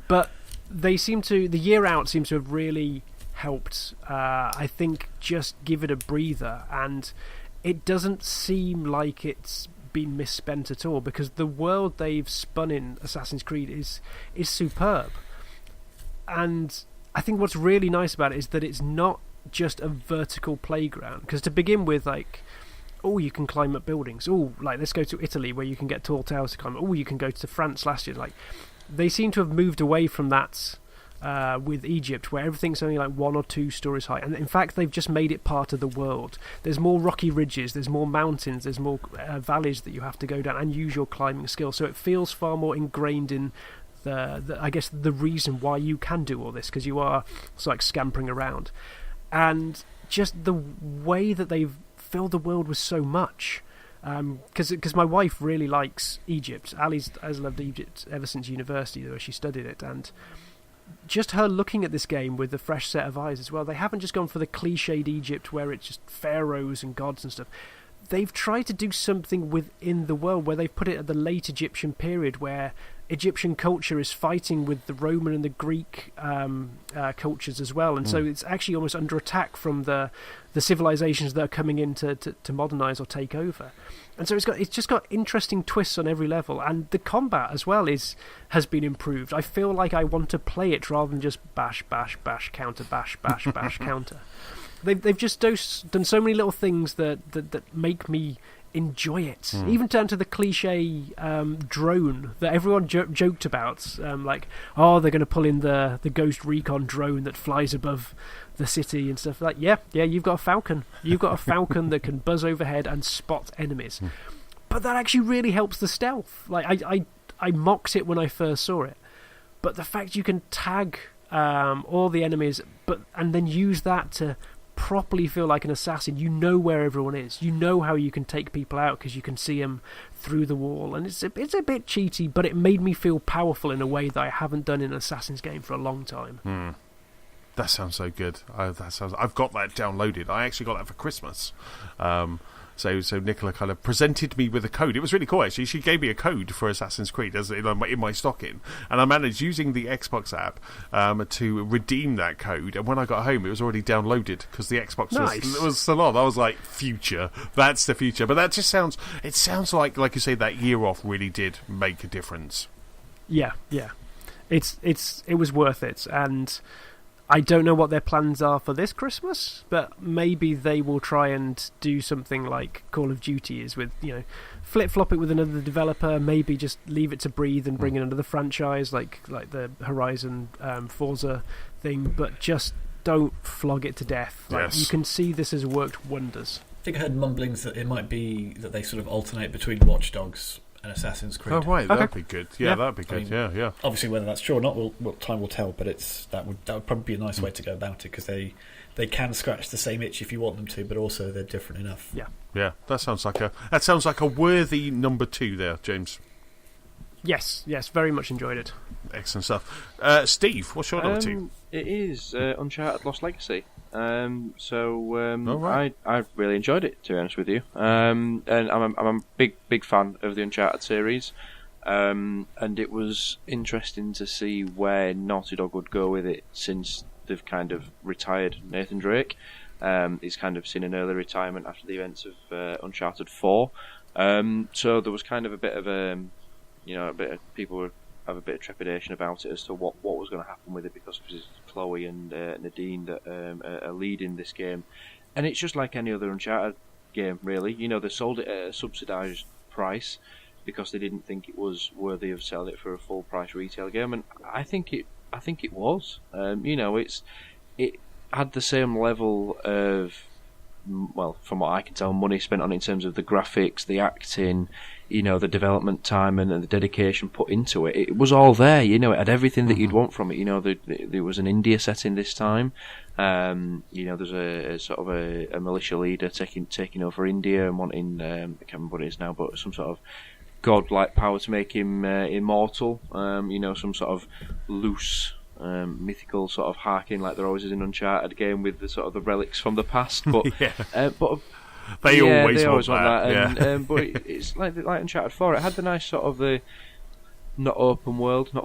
But the year out seems to have really helped, I think, just give it a breather, and it doesn't seem like it's been misspent at all, because the world they've spun in Assassin's Creed is superb. And I think what's really nice about it is that it's not just a vertical playground. Because to begin with, like, you can climb up buildings. Let's go to Italy where you can get tall towers to climb up. You can go to France last year. Like, they seem to have moved away from that with Egypt, where everything's only like 1 or 2 stories high. And in fact, they've just made it part of the world. There's more rocky ridges, there's more mountains, there's more valleys that you have to go down and use your climbing skills. So it feels far more ingrained in I guess the reason why you can do all this, because you are like scampering around, and just the way that they've filled the world with so much. Because my wife really likes Egypt. Ali's has loved Egypt ever since university, where she studied it, and just her looking at this game with a fresh set of eyes as well. They haven't just gone for the cliched Egypt where it's just pharaohs and gods and stuff. They've tried to do something within the world where they've put it at the late Egyptian period, where Egyptian culture is fighting with the Roman and the Greek cultures as well, and so it's actually almost under attack from the civilizations that are coming in to modernize or take over. And so it's just got interesting twists on every level, and the combat as well has been improved. I feel like I want to play it rather than just bash, bash, bash, counter, bash, bash, bash, counter. They've just done so many little things that make me enjoy it, even down to the cliche drone that everyone joked about, they're going to pull in the Ghost Recon drone that flies above the city and stuff like that. Yeah, you've got a falcon that can buzz overhead and spot enemies, but that actually really helps the stealth. Like I mocked it when I first saw it, but the fact you can tag all the enemies and then use that to properly feel like an assassin, you know where everyone is, you know how you can take people out because you can see them through the wall, and it's a bit cheaty, but it made me feel powerful in a way that I haven't done in an Assassin's game for a long time. That sounds so good. I've got that downloaded. I actually got that for Christmas. So Nicola kind of presented me with a code. It was really cool, actually. She gave me a code for Assassin's Creed as in my stocking, and I managed, using the Xbox app, to redeem that code. And when I got home, it was already downloaded because the Xbox was still on. I was like, future. That's the future. But that just sounds like you say, that year off really did make a difference. Yeah. It was worth it, and I don't know what their plans are for this Christmas, but maybe they will try and do something like Call of Duty is, with, flip-flop it with another developer, maybe just leave it to breathe and bring in another franchise like the Horizon Forza thing, but just don't flog it to death. Like, Yes. you can see this has worked wonders. I think I heard mumblings that it might be that they sort of alternate between Watch Dogs and Assassin's Creed. Oh, right, that'd be good. Yeah, Yeah. that'd be good. I mean, Yeah. Obviously, whether that's true or not, time will tell. But that would probably be a nice way to go about it, because they can scratch the same itch if you want them to, but also they're different enough. Yeah, that sounds like a worthy number 2 there, James. Yes, very much enjoyed it. Excellent stuff. Steve, what's your number 2? It is Uncharted Lost Legacy. I right. really enjoyed it, to be honest with you. And I'm a big fan of the Uncharted series. And it was interesting to see where Naughty Dog would go with it, since they've kind of retired Nathan Drake. He's kind of seen an early retirement after the events of Uncharted 4. So there was kind of a bit of people would have a bit of trepidation about it as to what was going to happen with it, because of Chloe and Nadine that are leading this game. And it's just like any other Uncharted game, really. They sold it at a subsidised price because they didn't think it was worthy of selling it for a full price retail game, and I think it was. It had the same level of, well, from what I can tell, money spent on it in terms of the graphics, the acting, the development time and the dedication put into it. It was all there, it had everything that you'd want from it. There was an India setting this time. There's a sort of a militia leader taking over India and wanting, I can't remember what it is now, but some sort of godlike power to make him immortal. Some sort of loose mythical sort of harking, like there always is in Uncharted game, with the sort of the relics from the past. But They always want that. And, but it's like Uncharted 4. It had the nice sort of the not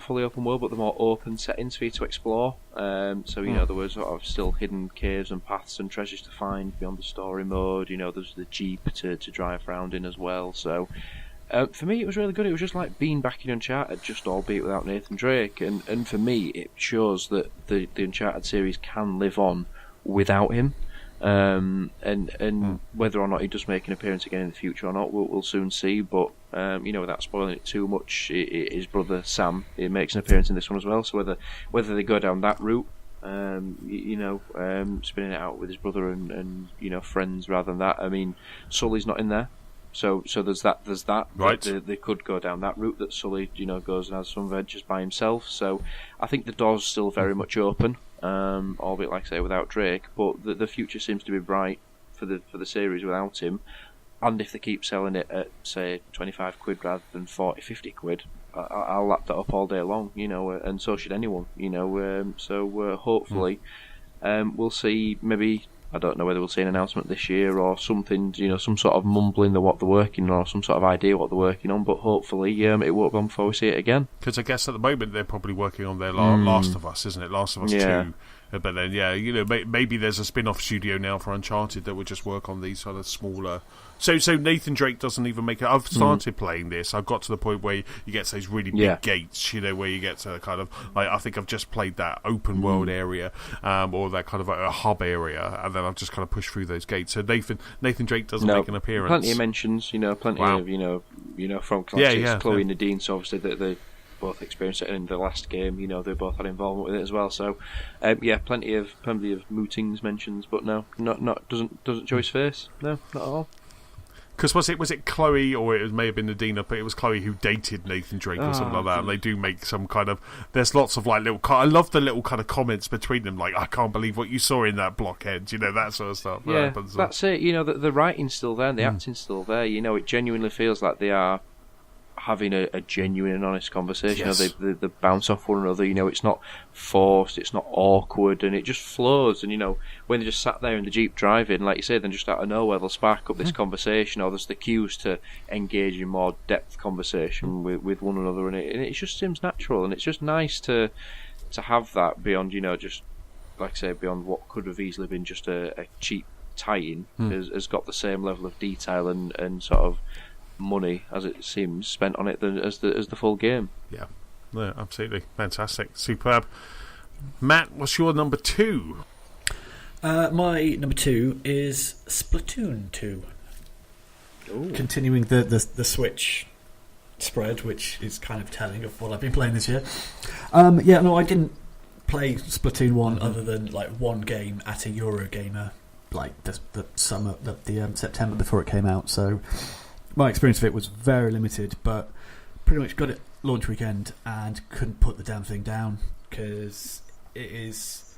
fully open world, but the more open settings for you to explore. There were sort of still hidden caves and paths and treasures to find beyond the story mode. There's the Jeep to drive around in as well. So for me, it was really good. It was just like being back in Uncharted, just albeit without Nathan Drake. And for me, it shows that the Uncharted series can live on without him. Whether or not he does make an appearance again in the future or not, we'll soon see. But without spoiling it too much, his brother Sam, it makes an appearance in this one as well. So whether they go down that route, spinning it out with his brother and friends rather than that. I mean, Sully's not in there. So there's that. Right. They could go down that route, that Sully, goes and has some adventures by himself. So I think the door's still very much open, albeit, like I say, without Drake. But the future seems to be bright for the series without him. And if they keep selling it at, say, 25 quid rather than 40, 50 quid, I'll lap that up all day long, and so should anyone, hopefully we'll see. Maybe, I don't know whether we'll see an announcement this year or something, some sort of mumbling what they're working on, or some sort of idea what they're working on, but hopefully it won't be on before we see it again. Because I guess at the moment they're probably working on their Last of Us, isn't it? Last of Us 2. But then, maybe there's a spin-off studio now for Uncharted that would just work on these sort of smaller... So Nathan Drake doesn't even make it... I've started playing this. I've got to the point where you get to those really big gates, where you get to kind of... Like, I think I've just played that open world area, or that kind of a hub area, and then I've just kind of pushed through those gates. So Nathan Drake doesn't make an appearance. Plenty of mentions, plenty of, from Chloe and Nadine, so obviously they both experienced it in the last game. They both had involvement with it as well. So, plenty of mootings mentions, but no, not doesn't show his face. No, not at all. Because was it Chloe, or it may have been Nadina, but it was Chloe who dated Nathan Drake or something like that, and they do make some kind of... There's lots of little... I love the little kind of comments between them, like, I can't believe what you saw in that blockhead, that sort of stuff. Yeah, that's it. The writing's still there and the acting's still there. It genuinely feels like they are having a genuine and honest conversation. Yes. They bounce off one another. It's not forced, it's not awkward, and it just flows. And when they just sat there in the Jeep driving, like you say, then just out of nowhere they'll spark up this conversation, or there's the cues to engage in more depth conversation with one another, and it just seems natural, and it's just nice to have that beyond just, like I say, beyond what could have easily been just a cheap tie-in. Has got the same level of detail and sort of money, as it seems, spent on it as the full game. Yeah, absolutely fantastic, superb. Matt, what's your number 2? My number 2 is Splatoon 2. Ooh. Continuing the Switch spread, which is kind of telling of what I've been playing this year. I didn't play Splatoon 1 other than like one game at a Eurogamer, like the summer, the September before it came out. So my experience of it was very limited, but pretty much got it launch weekend and couldn't put the damn thing down because it is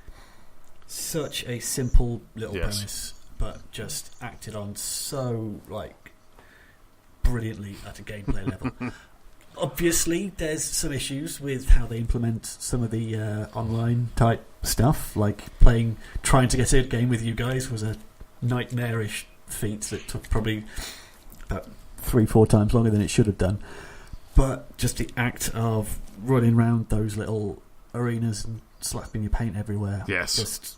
such a simple little premise, but just acted on so like brilliantly at a gameplay level. Obviously, there's some issues with how they implement some of the online type stuff, like trying to get a game with you guys was a nightmarish feat that took probably about 3-4 times longer than it should have done. But just the act of running around those little arenas and slapping your paint everywhere, just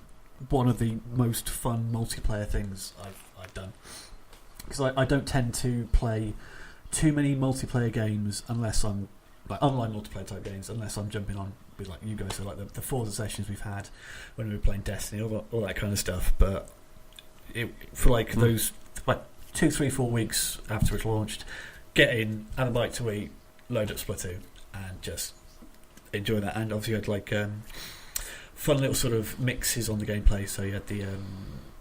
one of the most fun multiplayer things I've done. Because I don't tend to play too many multiplayer games unless I'm like online multiplayer type games, unless I'm jumping on with like you guys, so like the Forza sessions we've had when we were playing Destiny, all that kind of stuff. But for like those like 2, 3, 4 weeks after it's launched, get in, have a bite to eat, load up Splatoon, and just enjoy that. And obviously you had like fun little sort of mixes on the gameplay. So you had the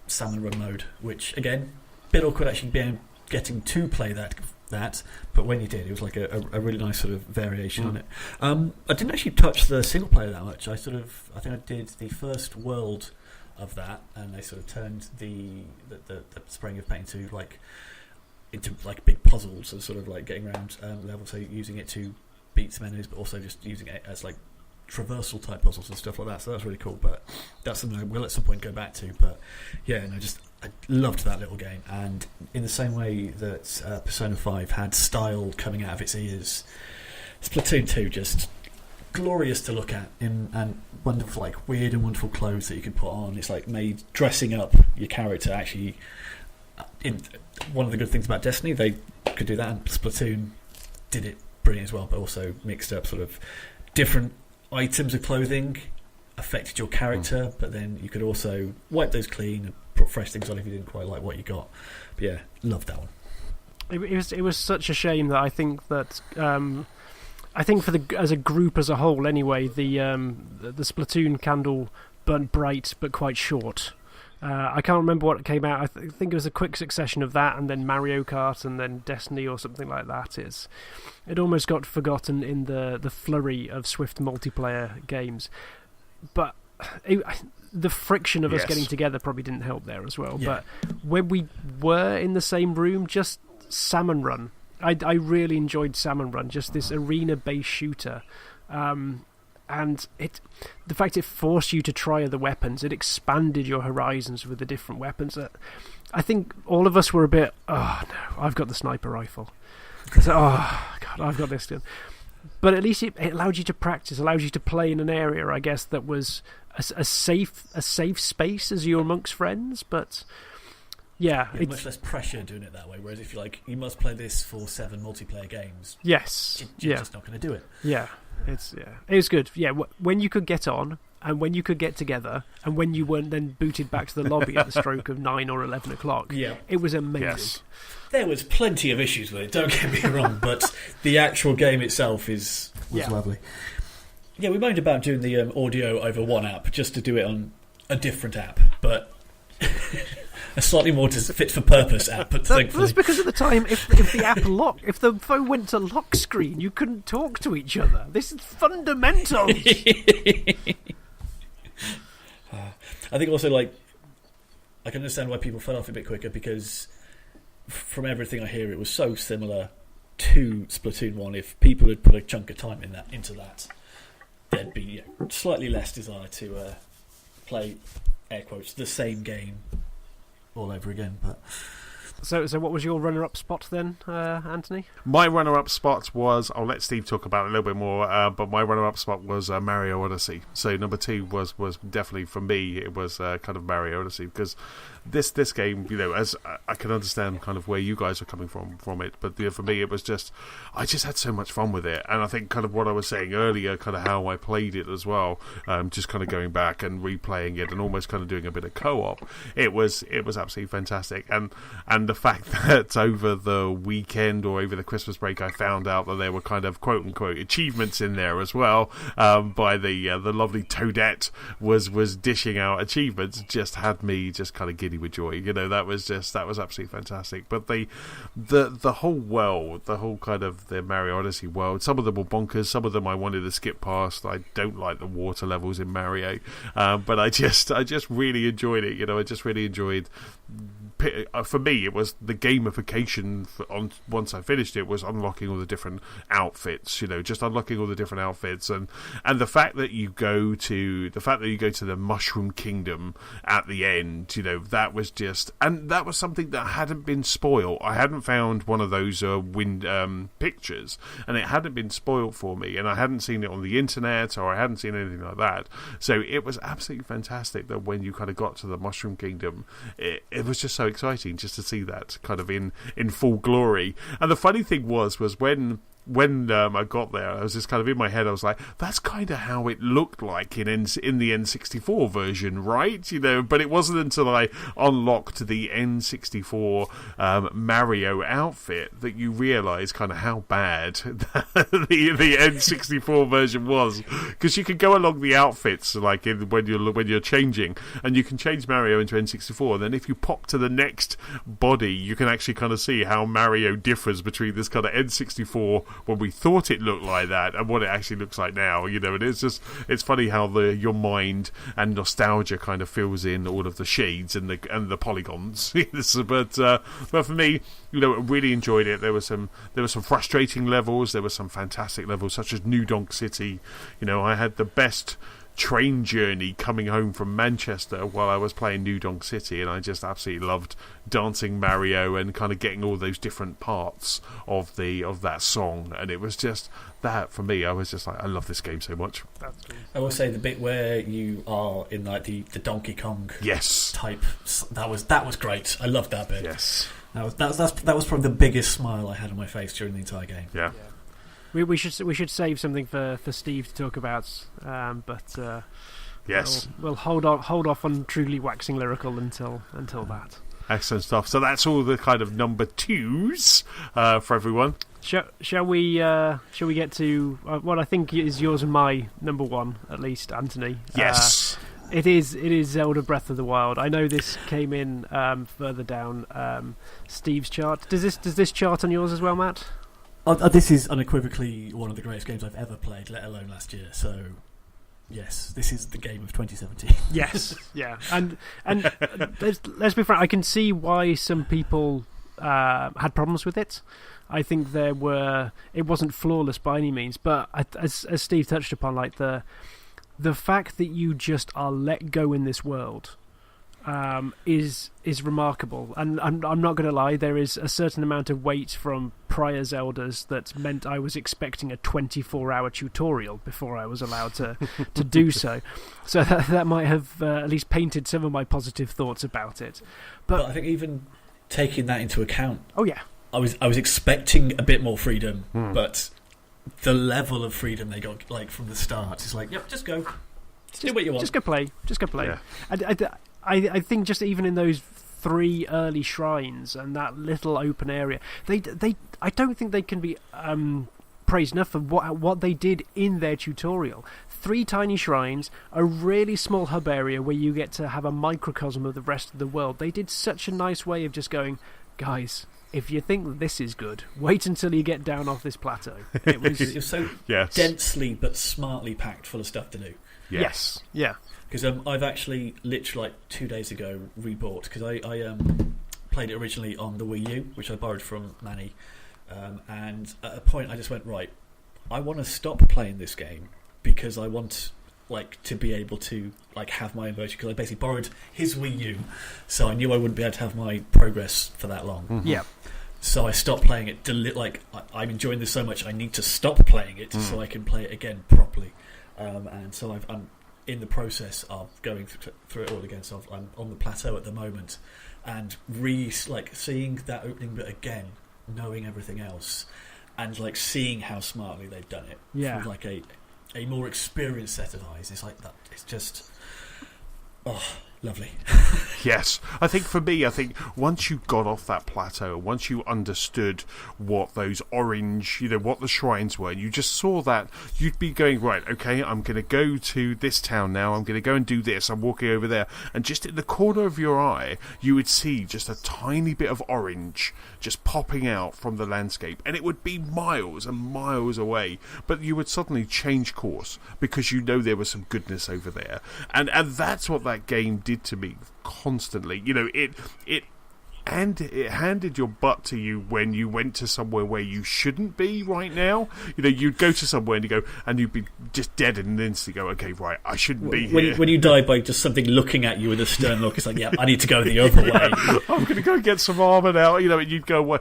salmon run mode, which again, bit awkward actually getting to play that, but when you did, it was like a really nice sort of variation on it. I didn't actually touch the single player that much. I think I did the first world of that, and they sort of turned the spraying of paint into big puzzles and sort of like getting around levels, so using it to beat some enemies, but also just using it as like traversal type puzzles and stuff like that. So that's really cool. But that's something I will at some point go back to. But yeah, I loved that little game, and in the same way that Persona 5 had style coming out of its ears, Splatoon 2 just glorious to look at, and wonderful, like weird and wonderful clothes that you can put on. It's like made dressing up your character actually. One of the good things about Destiny, they could do that, and Splatoon did it brilliant as well, but also mixed up sort of different items of clothing affected your character, but then you could also wipe those clean and put fresh things on if you didn't quite like what you got. But yeah, loved that one. It was such a shame that I think that as a group as a whole anyway, the Splatoon candle burnt bright but quite short. I can't remember what came out. I think it was a quick succession of that, and then Mario Kart, and then Destiny or something like that. It almost got forgotten in the flurry of swift multiplayer games. But the friction of us getting together probably didn't help there as well. Yeah. But when we were in the same room, just Salmon Run. I really enjoyed Salmon Run, just this arena-based shooter. And the fact it forced you to try other weapons, it expanded your horizons with the different weapons. I think all of us were a bit, oh no, I've got the sniper rifle. So, oh god, I've got this gun. But at least it allowed you to practice, allowed you to play in an area, I guess, that was a safe space as you were amongst friends. But yeah, it's much less pressure doing it that way. Whereas if you're like, you must play this for 7 multiplayer games, you're just not going to do it. Yeah. It was good. Yeah, when you could get on, and when you could get together, and when you weren't then booted back to the lobby at the stroke of 9 or 11 o'clock. Yeah, it was amazing. Yes. There was plenty of issues with it. Don't get me wrong, but the actual game itself was lovely. Yeah, we moaned about doing the audio over one app just to do it on a different app, but a slightly more fit for purpose app. But thankfully, that's because at the time, if the app if the phone went to lock screen, you couldn't talk to each other. This is fundamental. I think also, like, I can understand why people fell off a bit quicker, because from everything I hear, it was so similar to Splatoon 1. If people had put a chunk of time into that, there'd be slightly less desire to play, air quotes, the same game all over again. But so what was your runner-up spot then, Antony? My runner-up spot was, I'll let Steve talk about it a little bit more, but my runner-up spot was Mario Odyssey. So number 2 was definitely, for me, it was kind of Mario Odyssey, because this game, as I can understand kind of where you guys are coming from it, but for me it was just, I just had so much fun with it. And I think kind of what I was saying earlier, kind of how I played it as well, just kind of going back and replaying it and almost kind of doing a bit of co-op, it was absolutely fantastic. And and the fact that over the weekend or over the Christmas break, I found out that there were kind of quote unquote achievements in there as well. By the lovely Toadette was dishing out achievements, just had me just kind of giddy with joy. That was absolutely fantastic. But the whole world, the whole kind of the Mario Odyssey world, some of them were bonkers. Some of them I wanted to skip past. I don't like the water levels in Mario, but I just really enjoyed it. I just really enjoyed. For me, it was the gamification. Once I finished it, was unlocking all the different outfits. Just unlocking all the different outfits, and the fact that you go to the Mushroom Kingdom at the end. That was that was something that hadn't been spoiled. I hadn't found one of those pictures, and it hadn't been spoiled for me, and I hadn't seen it on the internet, or I hadn't seen anything like that. So it was absolutely fantastic that when you kind of got to the Mushroom Kingdom, it was just so exciting just to see that kind of in full glory. And the funny thing was when I got there, I was just kind of in my head, I was like, that's kind of how it looked like in the N64 version, right? But it wasn't until I unlocked the N64 Mario outfit that you realise kind of how bad the N64 version was. Because you can go along the outfits like when you're changing, and you can change Mario into N64, and then if you pop to the next body, you can actually kind of see how Mario differs between this kind of N64 when we thought it looked like that and what it actually looks like now. And it's funny how your mind and nostalgia kind of fills in all of the shades and the polygons. but for me, really enjoyed it. There were some frustrating levels. There were some fantastic levels, such as New Donk City. I had the best train journey coming home from Manchester while I was playing New Donk City, and I just absolutely loved dancing Mario and kind of getting all those different parts of that song. And it was just that, for me, I was just like, I love this game so much. That's cool. I will say the bit where you are in like the Donkey Kong type, that was great. I loved that bit. Yes, that was probably the biggest smile I had on my face during the entire game. Yeah. We should save something for Steve to talk about, but yes, we'll hold off on truly waxing lyrical until that. Excellent stuff. So that's all the kind of number twos for everyone. Shall we get to what I think is yours and my number one, at least, Antony? Yes. It is Zelda Breath of the Wild. I know this came in further down Steve's chart. Does this chart on yours as well, Matt? This is unequivocally one of the greatest games I've ever played, let alone last year. So, yes, this is the game of 2017. Yes, yeah, and let's be frank. I can see why some people had problems with it. I think it wasn't flawless by any means, but as Steve touched upon, like the fact that you just are let go in this world is remarkable. And I'm not going to lie, there is a certain amount of weight from prior Zeldas that meant I was expecting a 24-hour tutorial before I was allowed to do so. So that might have at least painted some of my positive thoughts about it. But I think even taking that into account, oh yeah, I was expecting a bit more freedom, but the level of freedom they got like from the start is like, yep, just go. Do what you want. Just go play. Yeah. I think just even in those 3 early shrines and that little open area, I don't think they can be praised enough for what they did in their tutorial. 3 tiny shrines, a really small hub area where you get to have a microcosm of the rest of the world. They did such a nice way of just going, guys, if you think this is good, wait until you get down off this plateau. It was so densely but smartly packed full of stuff to do. Yes. Yeah. Because I've actually literally 2 days ago rebought, because I played it originally on the Wii U, which I borrowed from Manny, and at a point I just went, right, I want to stop playing this game because I want to be able to have my own version, because I basically borrowed his Wii U, so I knew I wouldn't be able to have my progress for that long. Mm-hmm. Yeah. So I stopped playing it. I'm enjoying this so much, I need to stop playing it so I can play it again properly. And so I'm in the process of going through it all again. So I'm on the plateau at the moment, and seeing that opening bit again, knowing everything else, and seeing how smartly they've done it. Yeah. Through a more experienced set of eyes. It's like that. It's just lovely. Yes, I think for me, once you got off that plateau, once you understood what those orange, what the shrines were, and you just saw that, you'd be going, right, okay, I'm going to go to this town now, I'm going to go and do this, I'm walking over there, and just in the corner of your eye, you would see just a tiny bit of orange just popping out from the landscape, and it would be miles and miles away, but you would suddenly change course because there was some goodness over there, and that's what that game did to me constantly. It handed your butt to you when you went to somewhere where you shouldn't be right now. You'd go to somewhere and you'd be just dead in an instant. Go, okay, right, I shouldn't be here. When you die by just something looking at you with a stern look, it's like, yeah, I need to go the other way. I'm going to go get some armour now. And you'd go,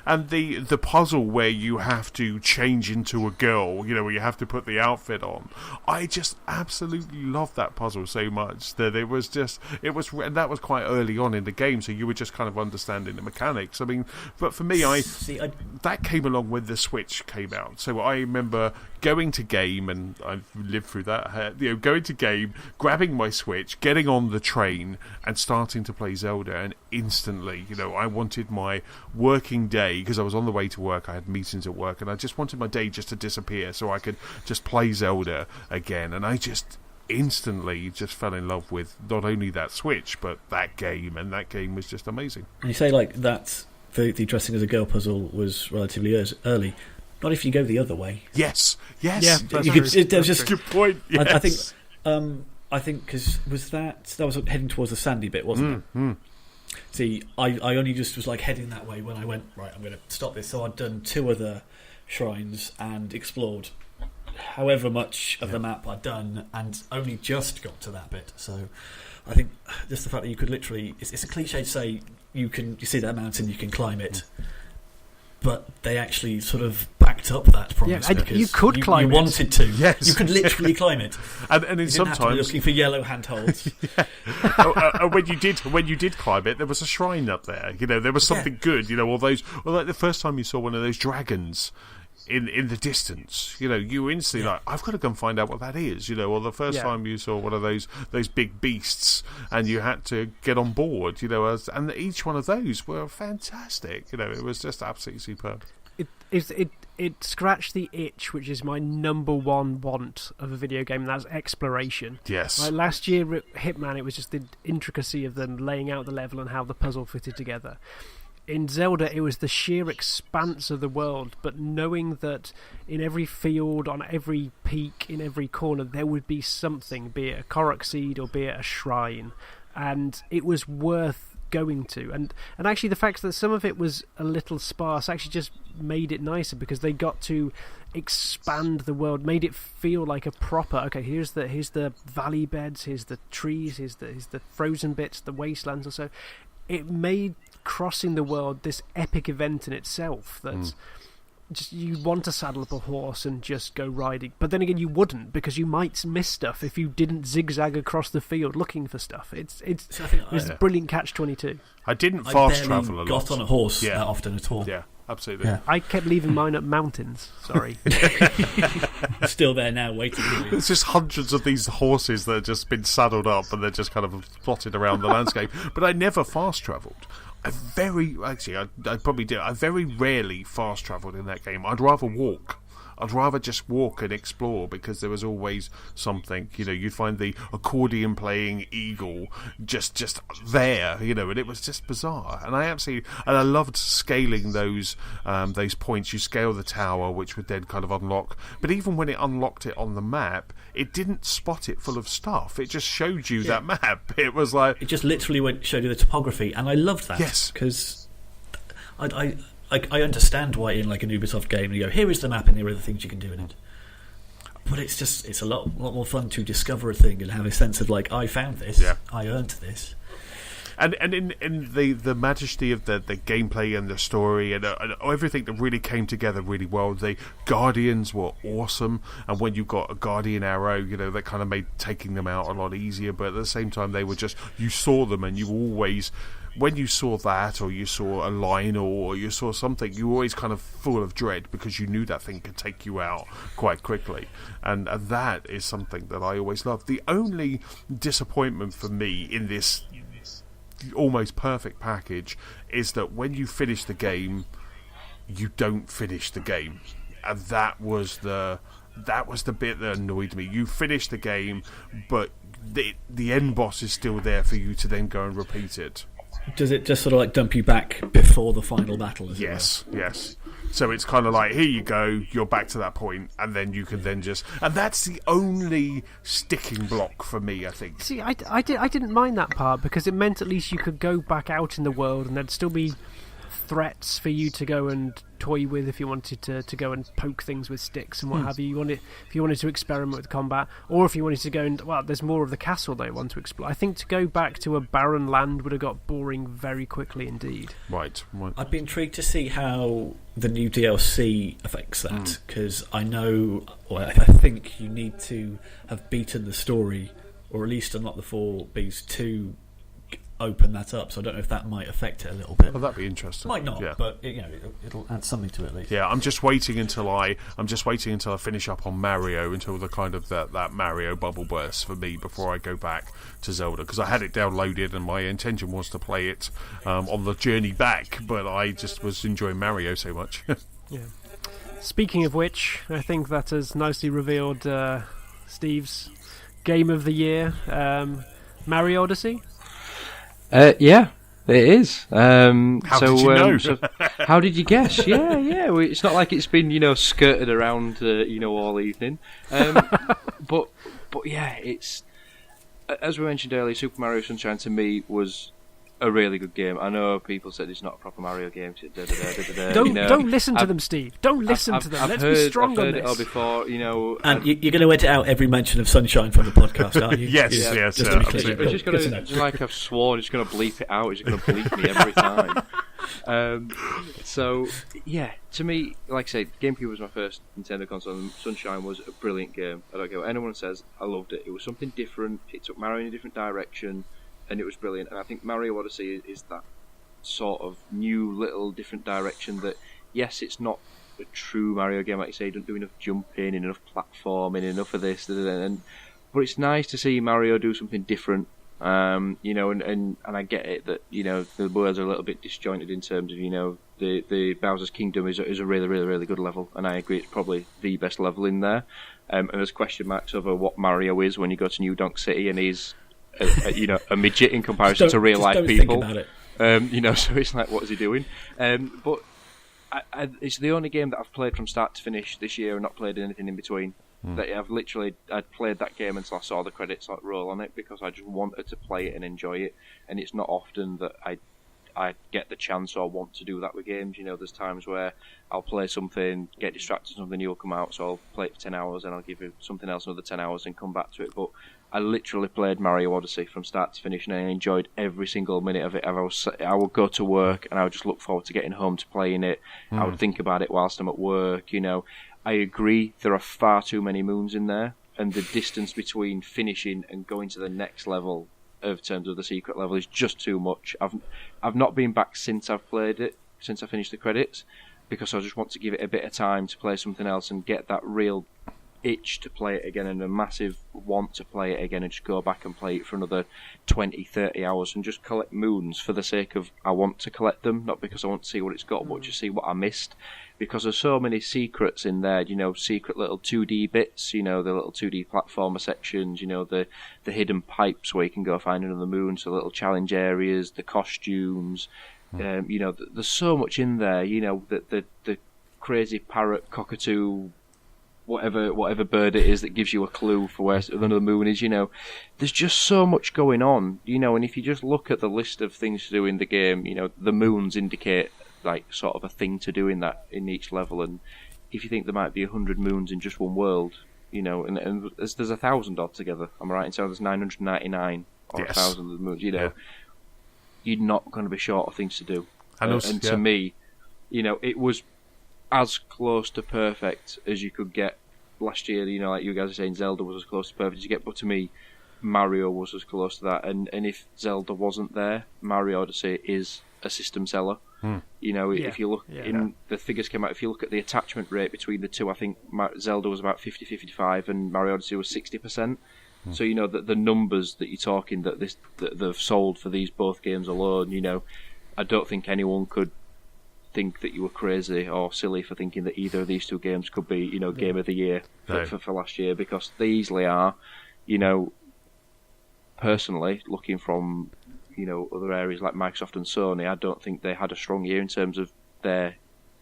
and the puzzle where you have to change into a girl, where you have to put the outfit on. I just absolutely loved that puzzle so much that and that was quite early on in the game, so you were just kind of understanding the mechanics. I mean, but for me, that came along when the Switch came out. So I remember going to game, and I've lived through that. Going to game, grabbing my Switch, getting on the train, and starting to play Zelda. And instantly, I wanted my working day, because I was on the way to work. I had meetings at work, and I just wanted my day just to disappear so I could just play Zelda again. And I just instantly just fell in love with not only that Switch but that game, and that game was just amazing. And you say that the dressing as a girl puzzle was relatively early. Not if you go the other way. Yes. Yeah, That's a good point. Yes. I think because that was heading towards the sandy bit, wasn't it? See, I only just was like heading that way when I went, right, I'm going to stop this. So I'd done 2 other shrines and explored however much of the map I'd done, and only just got to that bit. So I think just the fact that you could literally, it's a cliche to say you see that mountain, you can climb it, but they actually sort of backed up that promise. Yeah, you could climb it. You wanted to. Yes. You could literally climb it. And you sometimes have to be looking for yellow handholds. when you did climb it, there was a shrine up there. There was something good. Like the first time you saw one of those dragons in the distance, you were instantly like, I've got to go and find out what that is, or the first time you saw one of those big beasts and you had to get on board, and each one of those were fantastic. It was just absolutely superb. It scratched the itch, which is my number one want of a video game, and that's exploration. Yes. Like last year, Hitman, it was just the intricacy of them laying out the level and how the puzzle fitted together. In Zelda, it was the sheer expanse of the world, but knowing that in every field, on every peak, in every corner, there would be something, be it a Korok seed or be it a shrine, and it was worth going to. And actually, the fact that some of it was a little sparse actually just made it nicer, because they got to expand the world, made it feel like a proper, okay, here's the valley beds, here's the trees, here's the frozen bits, the wastelands or so. It made crossing the world this epic event in itself that just you want to saddle up a horse and just go riding, but then again you wouldn't, because you might miss stuff if you didn't zigzag across the field looking for stuff. It's a brilliant catch-22. I didn't fast travel a lot. Got on a horse that often at all. Yeah, absolutely. Yeah. I kept leaving mine at mountains. Sorry. Still there now, waiting. There's just hundreds of these horses that have just been saddled up and they're just kind of plotted around the landscape. But I never fast travelled. I very rarely fast travelled in that game. I'd rather walk. I'd rather just walk and explore, because there was always something. You'd find the accordion playing eagle just there, and it was just bizarre. And I loved scaling those points. You scale the tower, which would then kind of unlock. But even when it unlocked it on the map, it didn't spot it full of stuff. It just showed you that map. It was like, it just literally showed you the topography, and I loved that. Yes, because I understand why in like an Ubisoft game you go, here is the map and here are the things you can do in it. But it's a lot more fun to discover a thing and have a sense of like, I found this, I earned this. And in the majesty of the gameplay and the story and everything that really came together really well. The Guardians were awesome, and when you got a Guardian arrow, that kind of made taking them out a lot easier. But at the same time, they were just, you saw them, and you always, when you saw that, or you saw a Lionel, or you saw something, you were always kind of full of dread, because you knew that thing could take you out quite quickly. And that is something that I always loved. The only disappointment for me in this almost perfect package is that when you finish the game, you don't finish the game, and that was the bit that annoyed me. You finish the game, but the end boss is still there for you to then go and repeat it. Does it just sort of like dump you back before the final battle? Yes. So it's kind of like, here you go, you're back to that point, and then you can then just... And that's the only sticking block for me, I think. See, I didn't mind that part, because it meant at least you could go back out in the world and there'd still be threats for you to go and toy with if you wanted to go and poke things with sticks and what have you. If you wanted to experiment with combat, or if you wanted to go and... Well, there's more of the castle they want to explore. I think to go back to a barren land would have got boring very quickly indeed. Right. I'd be intrigued to see how the new DLC affects that, because I think you need to have beaten the story, or at least unlock the 4 beasts to open that up. So I don't know if that might affect it a little bit. Well, that'd be interesting. Might not, but it'll add something to it at least. Yeah, I'm just waiting until I finish up on Mario, until the kind of that Mario bubble bursts for me before I go back to Zelda, because I had it downloaded and my intention was to play it on the journey back, but I just was enjoying Mario so much. Yeah. Speaking of which, I think that has nicely revealed Steve's Game of the Year, Mario Odyssey. Yeah, it is. How did you know? How did you guess? Yeah. It's not like it's been, skirted around, all evening. But yeah, it's, as we mentioned earlier, Super Mario Sunshine to me was a really good game. I know people said it's not a proper Mario game. Don't listen to them, Steve. Don't listen to them. Let's be strong on this. I've heard it all before, And you're going to edit out every mention of Sunshine from the podcast, aren't you? Yes. Just to be clear. It's just going to, like I've sworn, it's going to bleep it out. It's going to bleep me every time. So yeah, to me, like I say, GameCube was my first Nintendo console, and Sunshine was a brilliant game. I don't care what anyone says, I loved it. It was something different. It took Mario in a different direction, and it was brilliant. And I think Mario Odyssey is that sort of new little different direction that, yes, it's not a true Mario game, like you say, don't do enough jumping, enough platforming, enough of this, but it's nice to see Mario do something different. And I get it that the worlds are a little bit disjointed in terms of the Bowser's Kingdom is a really, really, really good level, and I agree it's probably the best level in there. And there's question marks over what Mario is when you go to New Donk City, and he's a midget in comparison to real life people. Think about it. So it's like, what is he doing? But it's the only game that I've played from start to finish this year and not played anything in between. That I'd played that game until I saw the credits roll on it, because I just wanted to play it and enjoy it, and it's not often that I get the chance or want to do that with games. There's times where I'll play something, get distracted, something new will come out, so I'll play it for 10 hours and I'll give it something else another 10 hours and come back to it. But I literally played Mario Odyssey from start to finish, and I enjoyed every single minute of it. I would go to work and I would just look forward to getting home to playing it. I would think about it whilst I'm at work. I agree there are far too many moons in there, and the distance between finishing and going to the next level in terms of the secret level is just too much. I've not been back since I've played it, since I finished the credits, because I just want to give it a bit of time to play something else and get that real itch to play it again, and a massive want to play it again, and just go back and play it for another 20-30 hours and just collect moons for the sake of I want to collect them, not because I want to see what it's got, but just see what I missed. Because there's so many secrets in there, secret little 2D bits, the little 2D platformer sections, the hidden pipes where you can go find another moon, so little challenge areas, the costumes, there's so much in there, the crazy parrot, cockatoo, whatever bird it is that gives you a clue for where another moon is, there's just so much going on, and if you just look at the list of things to do in the game, the moons indicate like sort of a thing to do in each level, and if you think there might be 100 moons in just one world, and there's 1,000 altogether, am I right in saying there's 999 or 1,000 moons, you're not going to be short of things to do. And to me, it was as close to perfect as you could get last year. Like you guys are saying, Zelda was as close to perfect as you get, but to me, Mario was as close to that. And if Zelda wasn't there, Mario Odyssey is a system seller. If you look in the figures came out, if you look at the attachment rate between the two, I think Zelda was about 50-55 and Mario Odyssey was 60%. So the numbers that you're talking that they've sold for these both games alone, I don't think anyone could think that you were crazy or silly for thinking that either of these two games could be game of the year for last year, because they easily are. Personally, looking from other areas like Microsoft and Sony, I don't think they had a strong year in terms of their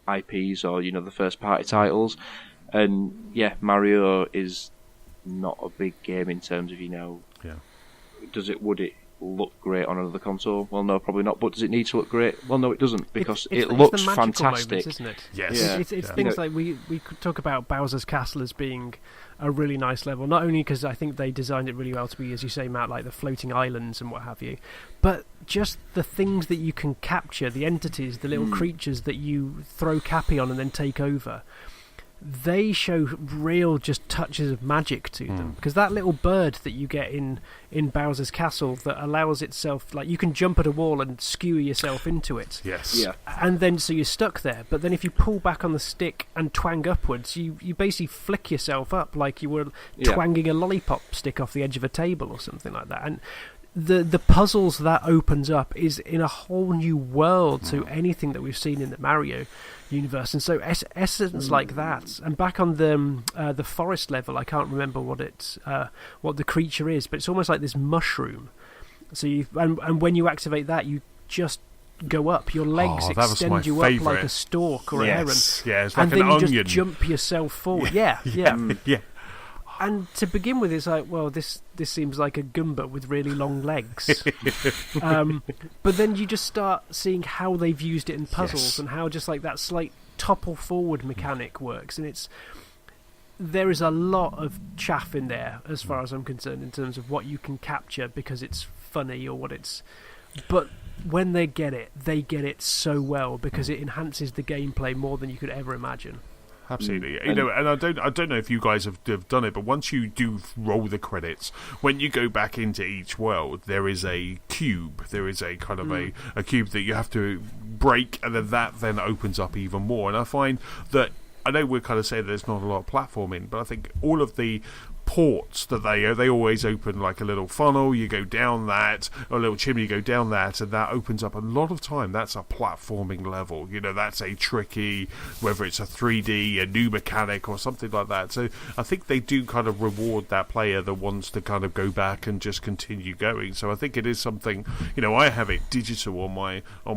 IPs or the first party titles. And yeah, Mario is not a big game in terms of would it look great on another console? Well, no, probably not. But does it need to look great? Well, no, it doesn't, because it looks the fantastic, moments, isn't it? Yes. Yeah. It's things like we could talk about Bowser's Castle as being a really nice level, not only because I think they designed it really well to be, as you say, Matt, like the floating islands and what have you, but just the things that you can capture, the entities, the little creatures that you throw Cappy on and then take over. They show real just touches of magic to them, because that little bird that you get in Bowser's Castle that allows itself, like, you can jump at a wall and skewer yourself into it. Yes. Yeah. And then so you're stuck there. But then if you pull back on the stick and twang upwards, you basically flick yourself up like you were twanging a lollipop stick off the edge of a table or something like that. And the puzzles that opens up is in a whole new world to anything that we've seen in the Mario universe. And so essence like that, and back on the forest level, I can't remember what the creature is, but it's almost like this mushroom. So and when you activate that, you just go up. Your legs extend you up like a stalk or a heron. Yeah, it's like and then an you onion. just jump yourself forward. Yeah. And to begin with, it's like, well, this seems like a Goomba with really long legs. But then you just start seeing how they've used it in puzzles and how just like that slight topple forward mechanic works. And there is a lot of chaff in there, as far as I'm concerned, in terms of what you can capture because it's funny or what it's... But when they get it so well, because it enhances the gameplay more than you could ever imagine. Absolutely, and I don't know if you guys have done it, but once you do roll the credits, when you go back into each world, there is a cube. There is a kind of a cube that you have to break, and then that opens up even more. And I find that, I know we're kind of saying there's not a lot of platforming, but I think all of the ports that they always open like a little funnel, you go down that, or a little chimney, you go down that, and that opens up a lot of time. That's a platforming level, that's a tricky, whether it's a 3D, a new mechanic or something like that. So I think they do kind of reward that player that wants to kind of go back and just continue going. So I think it is something, I have it digital on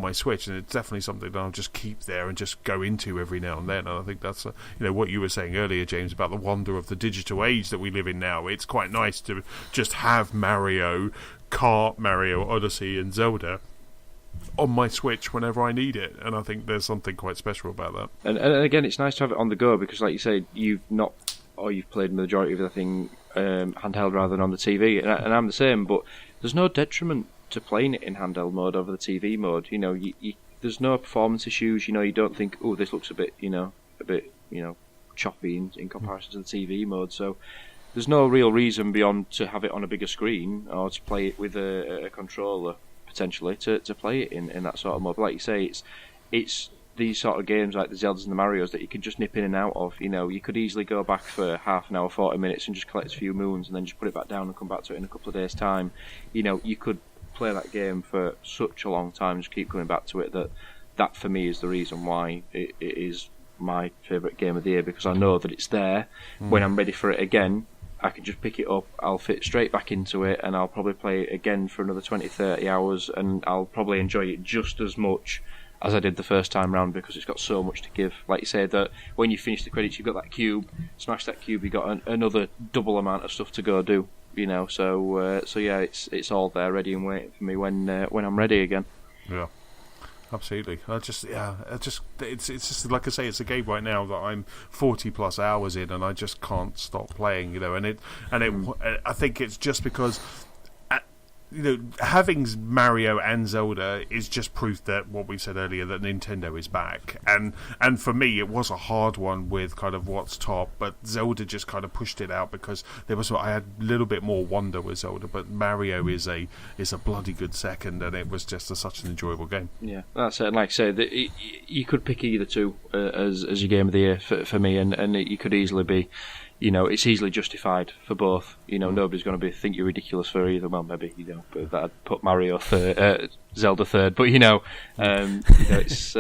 my Switch, and it's definitely something that I'll just keep there and just go into every now and then. And I think that's what you were saying earlier, James, about the wonder of the digital age that we live in now. It's quite nice to just have Mario Kart, Mario Odyssey and Zelda on my Switch whenever I need it, and I think there's something quite special about that. And again, it's nice to have it on the go, because like you say, you've played the majority of the thing handheld rather than on the TV, and I'm the same, but there's no detriment to playing it in handheld mode over the TV mode. There's no performance issues. You don't think, oh, this looks a bit choppy in comparison to the TV mode. So there's no real reason beyond to have it on a bigger screen or to play it with a controller potentially to play it in that sort of mode. But like you say, it's these sort of games like the Zeldas and the Marios that you can just nip in and out of. You could easily go back for half an hour, 40 minutes and just collect a few moons and then just put it back down and come back to it in a couple of days' time. You could play that game for such a long time, just keep coming back to it. That for me is the reason why it is my favourite game of the year, because I know that it's there. When I'm ready for it again, I can just pick it up, I'll fit straight back into it, and I'll probably play it again for another 20-30 hours, and I'll probably enjoy it just as much as I did the first time round, because it's got so much to give. Like you said, that when you finish the credits, you've got that cube, smash that cube, you've got another double amount of stuff to go do. So yeah, it's all there, ready and waiting for me when I'm ready again. Yeah. Absolutely. It's just like I say, it's a game right now that I'm 40 plus hours in, and I just can't stop playing. I think it's just because having Mario and Zelda is just proof that what we said earlier, that Nintendo is back. And for me, it was a hard one with kind of what's top, but Zelda just kind of pushed it out, because I had a little bit more wonder with Zelda, but Mario is a bloody good second, and it was just such an enjoyable game. Yeah, that's it. And like I said, you could pick either two as your game of the year for me, and you could easily be it's easily justified for both. Nobody's going to think you're ridiculous for either. Well, maybe but that'd put Mario third, Zelda third. But it's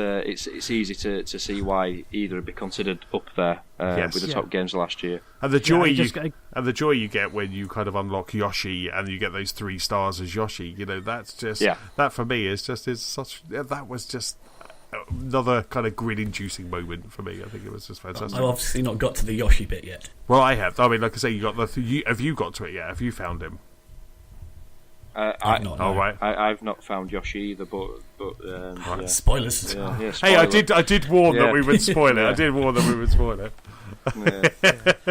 easy to see why either would be considered up there with the top games last year. And the joy you get when you kind of unlock Yoshi and you get those 3 stars as Yoshi. That's just that for me that was just another kind of grin-inducing moment for me. I think it was just fantastic. I've obviously not got to the Yoshi bit yet. Well, I have. I mean, like I say, have you got to it yet? Have you found him? I've not. Oh, right. I've not found Yoshi either, but right. Spoilers. Yeah, hey, I did warn that we would spoil it. I did warn that we would spoil it.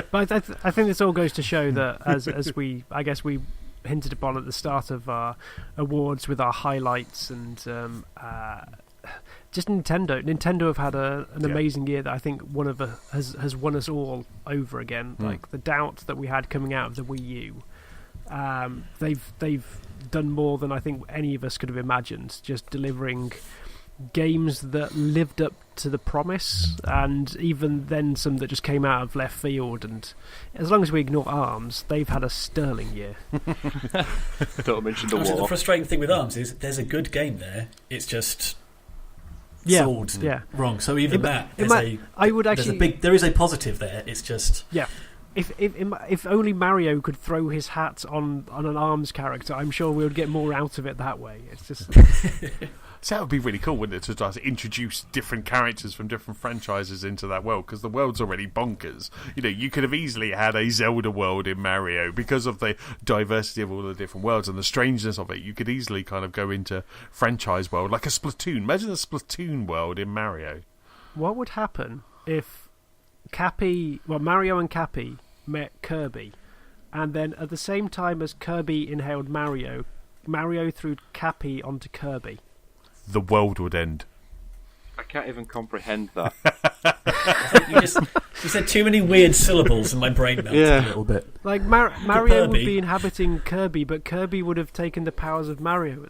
But I think this all goes to show that as we hinted upon at the start of our awards with our highlights and just Nintendo. Nintendo have had an amazing year that I think has won us all over again. Like the doubt that we had coming out of the Wii U, they've done more than I think any of us could have imagined. Just delivering games that lived up to the promise, and even then some that just came out of left field. And as long as we ignore ARMS, they've had a sterling year. Don't mention the war. The frustrating thing with ARMS is there's a good game there. It's just sold wrong. So even there is a positive there. It's just If only Mario could throw his hat on an ARMS character, I'm sure we would get more out of it that way. It's just. So that would be really cool, wouldn't it, to introduce different characters from different franchises into that world, because the world's already bonkers. You could have easily had a Zelda world in Mario because of the diversity of all the different worlds and the strangeness of it. You could easily kind of go into franchise world, like a Splatoon. Imagine a Splatoon world in Mario. What would happen if Mario and Cappy met Kirby, and then at the same time as Kirby inhaled Mario threw Cappy onto Kirby? The world would end. I can't even comprehend that. you said too many weird syllables and my brain melted a little bit. Like Mario would be inhabiting Kirby, but Kirby would have taken the powers of Mario.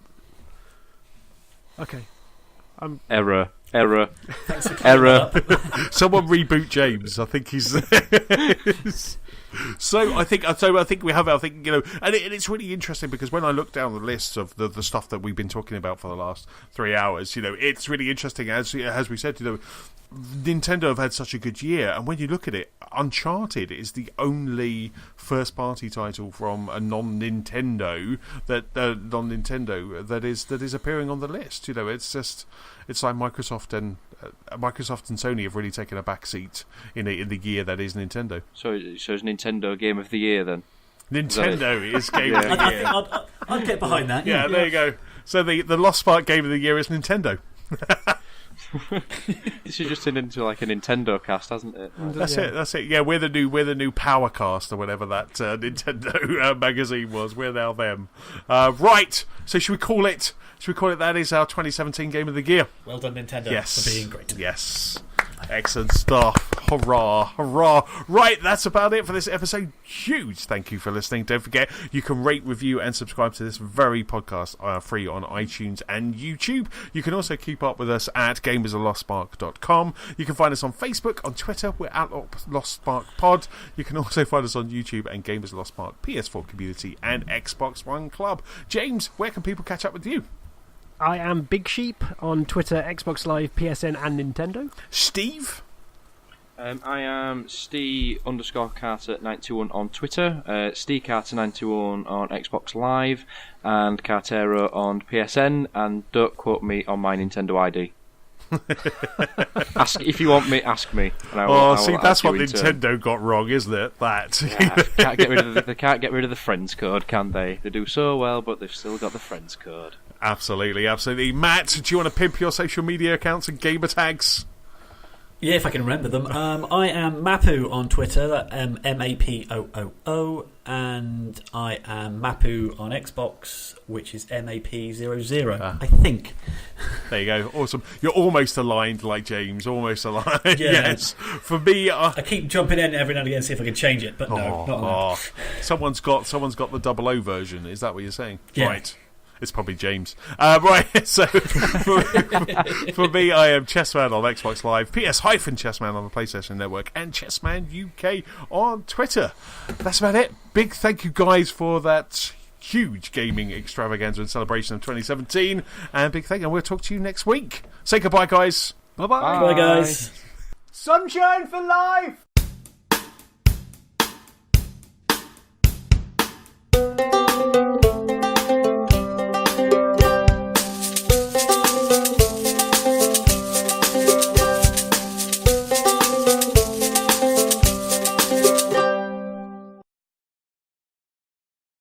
Okay. Error. Someone reboot James. I think he's. So I think we have. I think and it's really interesting because when I look down the list of the stuff that we've been talking about for the last 3 hours, it's really interesting. As we said, Nintendo have had such a good year, and when you look at it, Uncharted is the only first-party title from a non-Nintendo that is appearing on the list. It's like Microsoft and Sony have really taken a back seat in the year that is Nintendo. So it's Nintendo Game of the Year then? Nintendo is Game of the Year. I'd get behind that. Yeah, there you go. So the Lost Spark Game of the Year is Nintendo. This has just turned into like a Nintendo cast, hasn't it? That's it. Yeah, we're the new Power Cast or whatever that Nintendo magazine was. We're now them. Right. So should we call it? That is our 2017 Game of the Year. Well done, Nintendo. Yes. For being great. Yes. Excellent stuff. Hurrah, hurrah. Right, that's about it for this episode. Huge thank you for listening. Don't forget, you can rate, review, and subscribe to this very podcast free on iTunes and YouTube. You can also keep up with us at gamersoflostspark.com. You can find us on Facebook, on Twitter, we're at Lost Spark Pod. You can also find us on YouTube and Gamers of Lost Spark, PS4 Community, and Xbox One Club. James, where can people catch up with you? I am Big Sheep on Twitter, Xbox Live, PSN, and Nintendo. Steve? I am Steve_Carter921 on Twitter, SteveCarter921 on Xbox Live, and Cartero on PSN, and don't quote me on my Nintendo ID. If you want me, ask me. And I will, that's what Nintendo got wrong, isn't it? That they can't get rid of the friends code, can they? They do so well, but they've still got the friends code. Absolutely. Matt, do you want to pimp your social media accounts and gamer tags? Yeah, if I can remember them. I am Mapu on Twitter, MAPOOO, and I am Mapu on Xbox, which is MAP00, I think. There you go. Awesome. You're almost aligned like James, almost aligned. Yeah. Yes. For me... I keep jumping in every now and again to see if I can change it, but no, not on that. Someone's got the 00 version, is that what you're saying? Yeah. Right. It's probably James. Right, so for me, I am Chessman on Xbox Live, PS-Chessman on the PlayStation Network, and Chessman UK on Twitter. That's about it. Big thank you, guys, for that huge gaming extravaganza and celebration of 2017. And big thank you. And we'll talk to you next week. Say goodbye, guys. Bye-bye. Bye, guys. Sunshine for life!